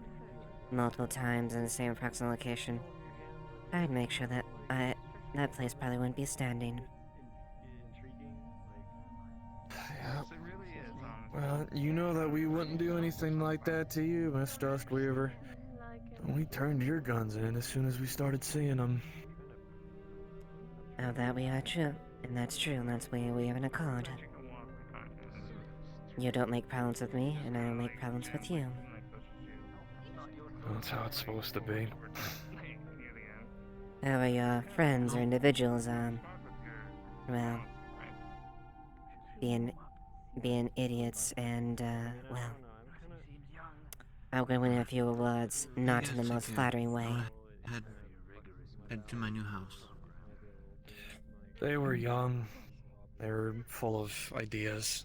multiple times in the same approximate location, I'd make sure that that place probably wouldn't be standing. Yeah. Well, you know that we wouldn't do anything like that to you, Miss Duskweaver. We turned your guns in as soon as we started seeing them. Oh, that we are true. And that's true, and that's why we have an accord. You don't make problems with me, and I don't make problems with you. That's how it's supposed to be. However, your friends or individuals, well, being idiots and, well, I'm gonna win a few awards, not in the most flattering way. Head to my new house. They were young. They were full of ideas.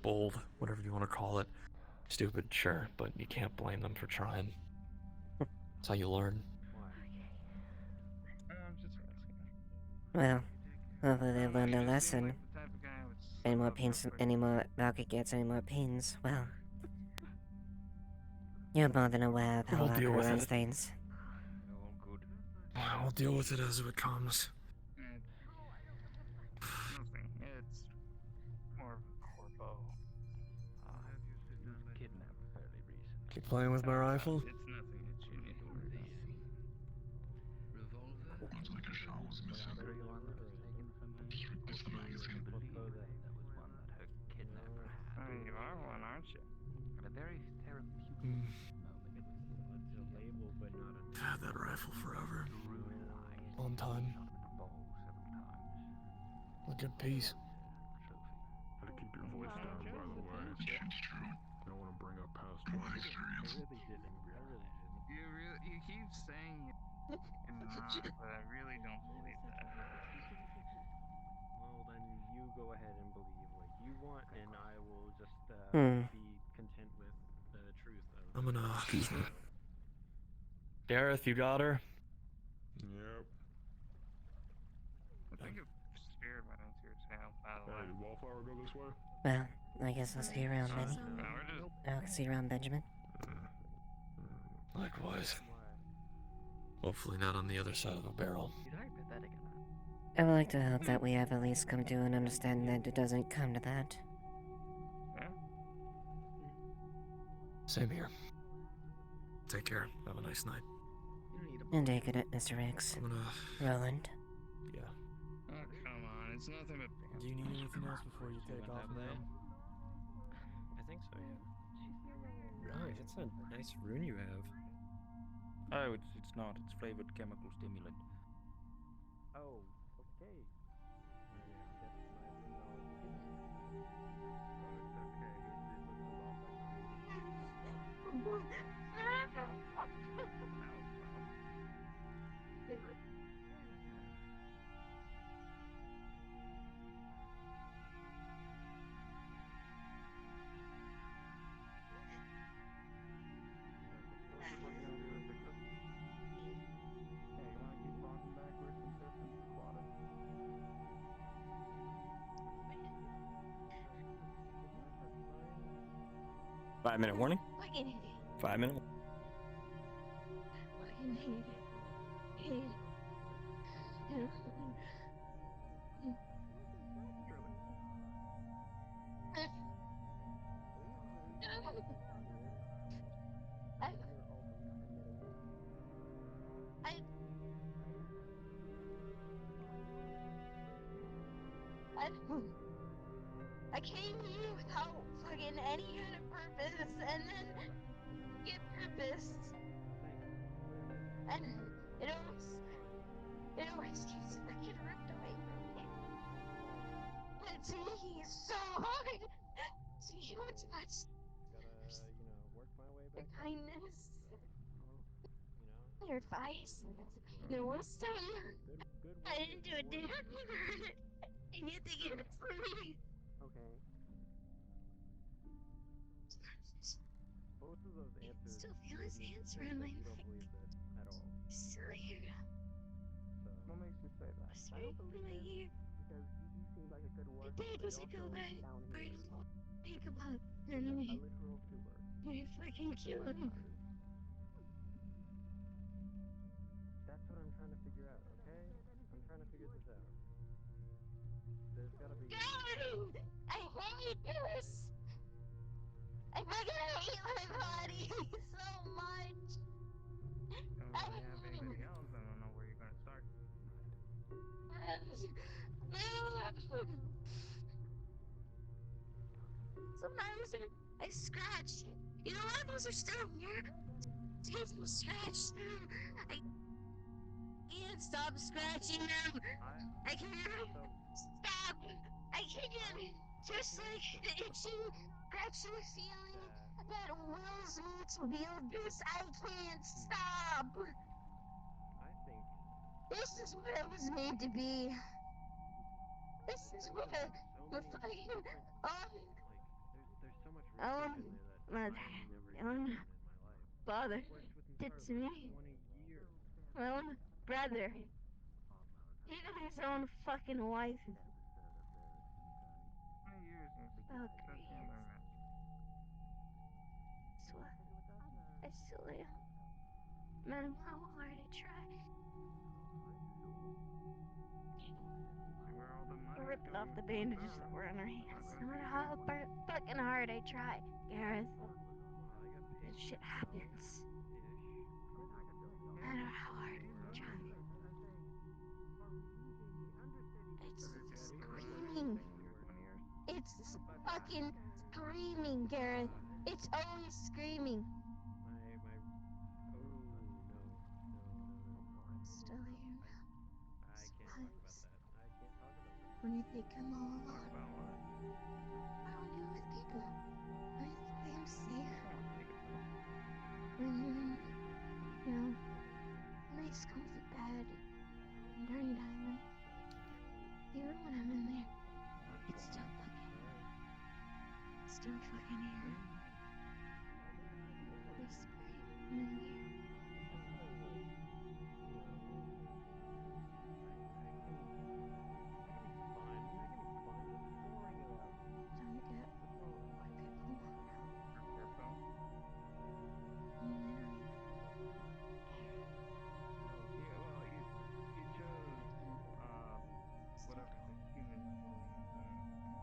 Bold, whatever you want to call it. Stupid, sure, but you can't blame them for trying. That's how you learn. Well, hopefully they've learned their lesson. Any more Valkyrie gets any more pins, well, you're more than aware of how We'll Valkyrie deal with runs it. things. We'll deal with it as it comes. Nothing. It's more of a corpo. Kidnapped fairly recently. Keep playing with my rifle? It's nothing that you need to worry about. Looks like a shot was missing. Just replace the magazine. Oh, you are one, aren't you? At a very therapeutic Had that rifle forever. On time. A good piece. How to keep your voice down, by the way. It's true. Don't want to bring up past What experience? I really didn't. You keep saying it and not, but I really don't believe that. Well, then you go ahead and believe what you want, and I will just be content with the truth of. I'm gonna. Excuse me. Gareth, you got her? Yep. I think a spirit went into your tail, by the way. Hey, did Wallflower go this way? Well, I guess I'll see you around, Benny. I'll see you around, Benjamin. Likewise. Hopefully not on the other side of a barrel. I would like to hope that we have at least come to an understanding that it doesn't come to that. Same here. Take care. Have a nice night. And take it, Mr. X. Roland. Yeah. Oh, come on, it's nothing but. Do you need anything else before you take off, ma'am? I think so, yeah. Right, that's a nice rune you have. Oh, it's not. It's flavored chemical stimulant. Oh, okay. Five-minute warning. 5 minute. I came here without fucking any kind of purpose, and then get purpose. And it always keeps freaking ripped away from me. But it's me so hard to you to touch the kindness, your advice, your wisdom. I didn't do a damn thing to earn it, and yet they give it to me. Okay. Both of those answers. Still feel his hands around my You don't neck. believe this at all. Still here. What makes you say that? I don't believe it. Because you seem like a good My worker. dad doesn't go back. I don't think about me. A literal sewer. I fucking kill him. That's what I'm trying to figure out, okay? I'm trying to figure this out. There's gotta be. God! I hate this! I fucking hate my body so much! If you have anybody else, I don't know where you're gonna start. Sometimes I scratch. You know what? Those are still here. Because I'm scratched. I can't stop scratching them. I can't stop. I can't. Just like the itching, scratching feeling that wills me to build this, I can't stop. This is what I was made to be. This is what the fucking my own father did to me. My own brother. Even his own fucking wife. 20 years and Valkyrie. can't learn that. I still am. No matter how hard I try. Ripping off the bandages that were on her hands. No matter how fucking hard I try, Gareth. This shit happens. No matter how hard I try. It's screaming. It's fucking screaming, Gareth. It's always screaming. Still here. Sometimes. When you think I'm all alone. I don't do with people. I think I'm safe. still fucking here. This spirit in here. Time to get white people.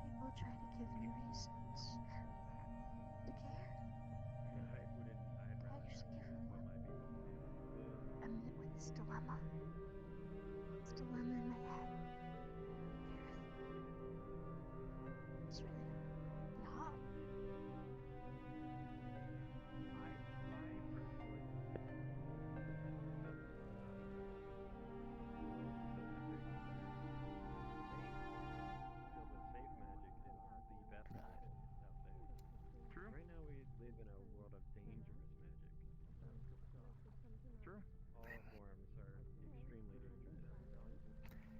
People try to give me reasons to care. I actually give them one. I'm met with this dilemma. This dilemma in my head. It's really not. True. Right now we live in a world of dangerous magic. True. All forms are extremely dangerous.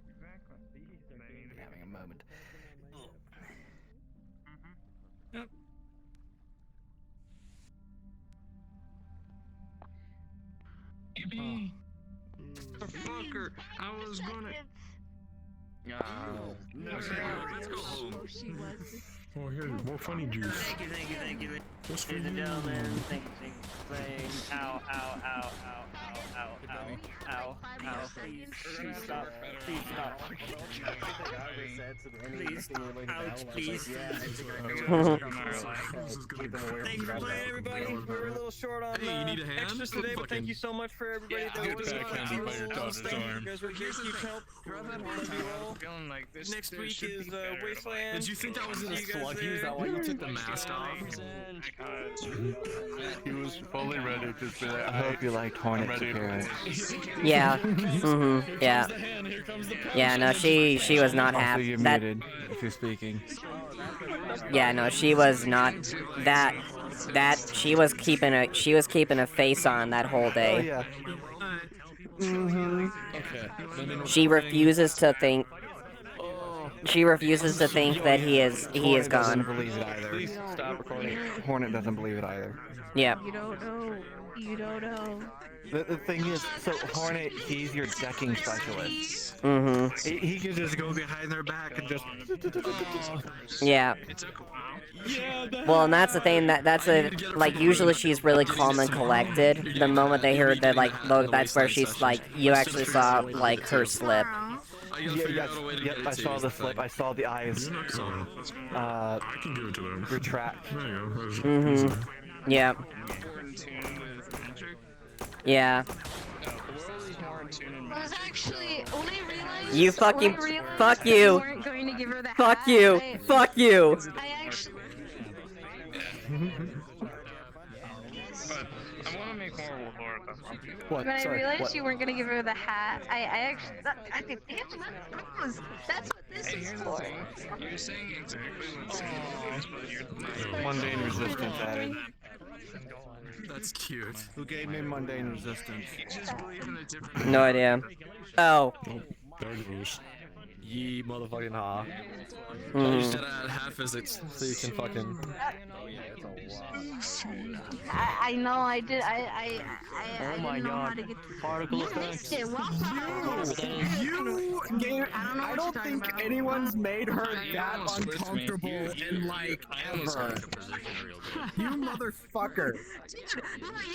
Exactly. These are dangerous. Having a moment. Yep. Oh. The fucker! I was gonna. Oh, Let's go home. Oh, here's more funny juice. Thank you. What's for Ladies and you? gentlemen, thank you for playing. Ow. Please stop. Please stop. Please. Ouch, please. Thank you for playing, everybody. We're a little short on Hey, you need a hand? extras today, but thank you so much for everybody that was backhanded by your daughter's arm. You guys were huge help. Feeling like this. Next week is Wasteland. Did you think I was in a You guys sluggy? Is that why you took the mask off? He was fully ready to say, I hope you liked Hornet's appearance. Yeah. Yeah. Yeah, no, she was not Also, happy. you're That. muted if you're speaking. Yeah, no, she was not. That. She was keeping a face on that whole Oh, day. yeah. Okay. She refuses to think. She refuses to think that he is Hornet doesn't gone. believe it either. Please stop recording. Hornet doesn't believe it either. Yep. You don't know. You don't know. The thing is, so Hornet, he's your decking specialist. Mm-hmm. He can just go behind their back and just. Yeah. Well, and that's the thing. That's like usually she's really calm and collected. The moment they heard that, like, that's where she's like, you actually saw like her slip. Yep, I saw the slip. I saw the eyes. I can give it to him. Retract. There you go. Mm-hmm. Yeah. Yeah. I was actually when I realized. You fucking. when I realized Fuck that you. weren't going to give her the Fuck hat, you. I- Fuck you. I actually. But I want to make more Lord. What? When I Sorry, realized what? you weren't gonna give her the hat, I actually, I think, that's what this is for. You're saying exactly what's in the but you're Mundane resistance added. That's cute. Who gave me mundane resistance? You just believe in a different. No idea. Oh. There goes. Ye motherfucking ha. Mm. You said I had half physics, so you can fucking. I know, I did, I Oh my didn't know how god. to get. Particle You effects. missed it. Well, You gave. I don't think anyone's made her that almost switched me. uncomfortable in like ever. You motherfucker.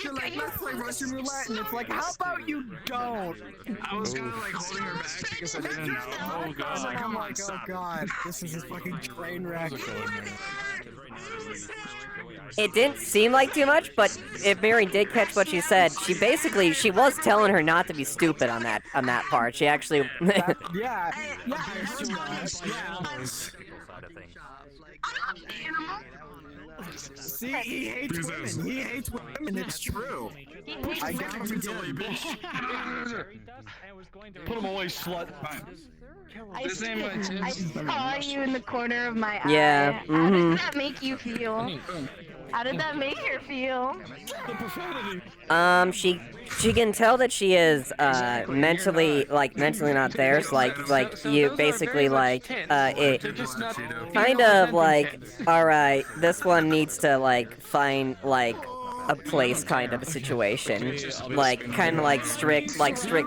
You're like, let's play Russian roulette, and it's like, how about you don't? I was kind of like holding her back because I didn't know. Oh god. I was like, I'm like, oh god, this is a fucking train wreck. It didn't seem like too much, but if Mary did catch what she said, she was telling her not to be stupid on that part. She actually. Yeah, yeah. See, he hates women. He hates women. It's true. I got him again. Put him away, slut. I saw you in the corner of my eye. Yeah, How does that make you feel? How did that make her feel? She can tell that she is mentally not there. So like you basically it kind of like, all right, this one needs to like find like a place kind of a situation, like kind of like strict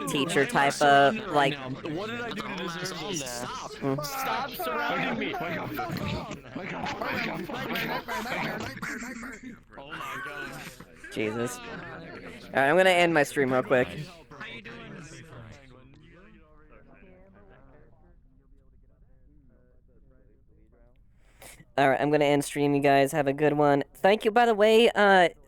teacher type of like. What did I do to deserve this? Stop surrounding me! Oh my god. Jesus. Alright, I'm gonna end my stream real quick. Alright, I'm gonna end stream, you guys. Have a good one. Thank you, by the way,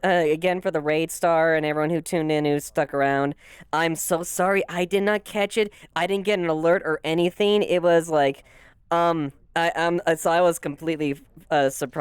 again for the raid star and everyone who tuned in, who stuck around. I'm so sorry, I did not catch it. I didn't get an alert or anything. It was like, so I was completely surprised.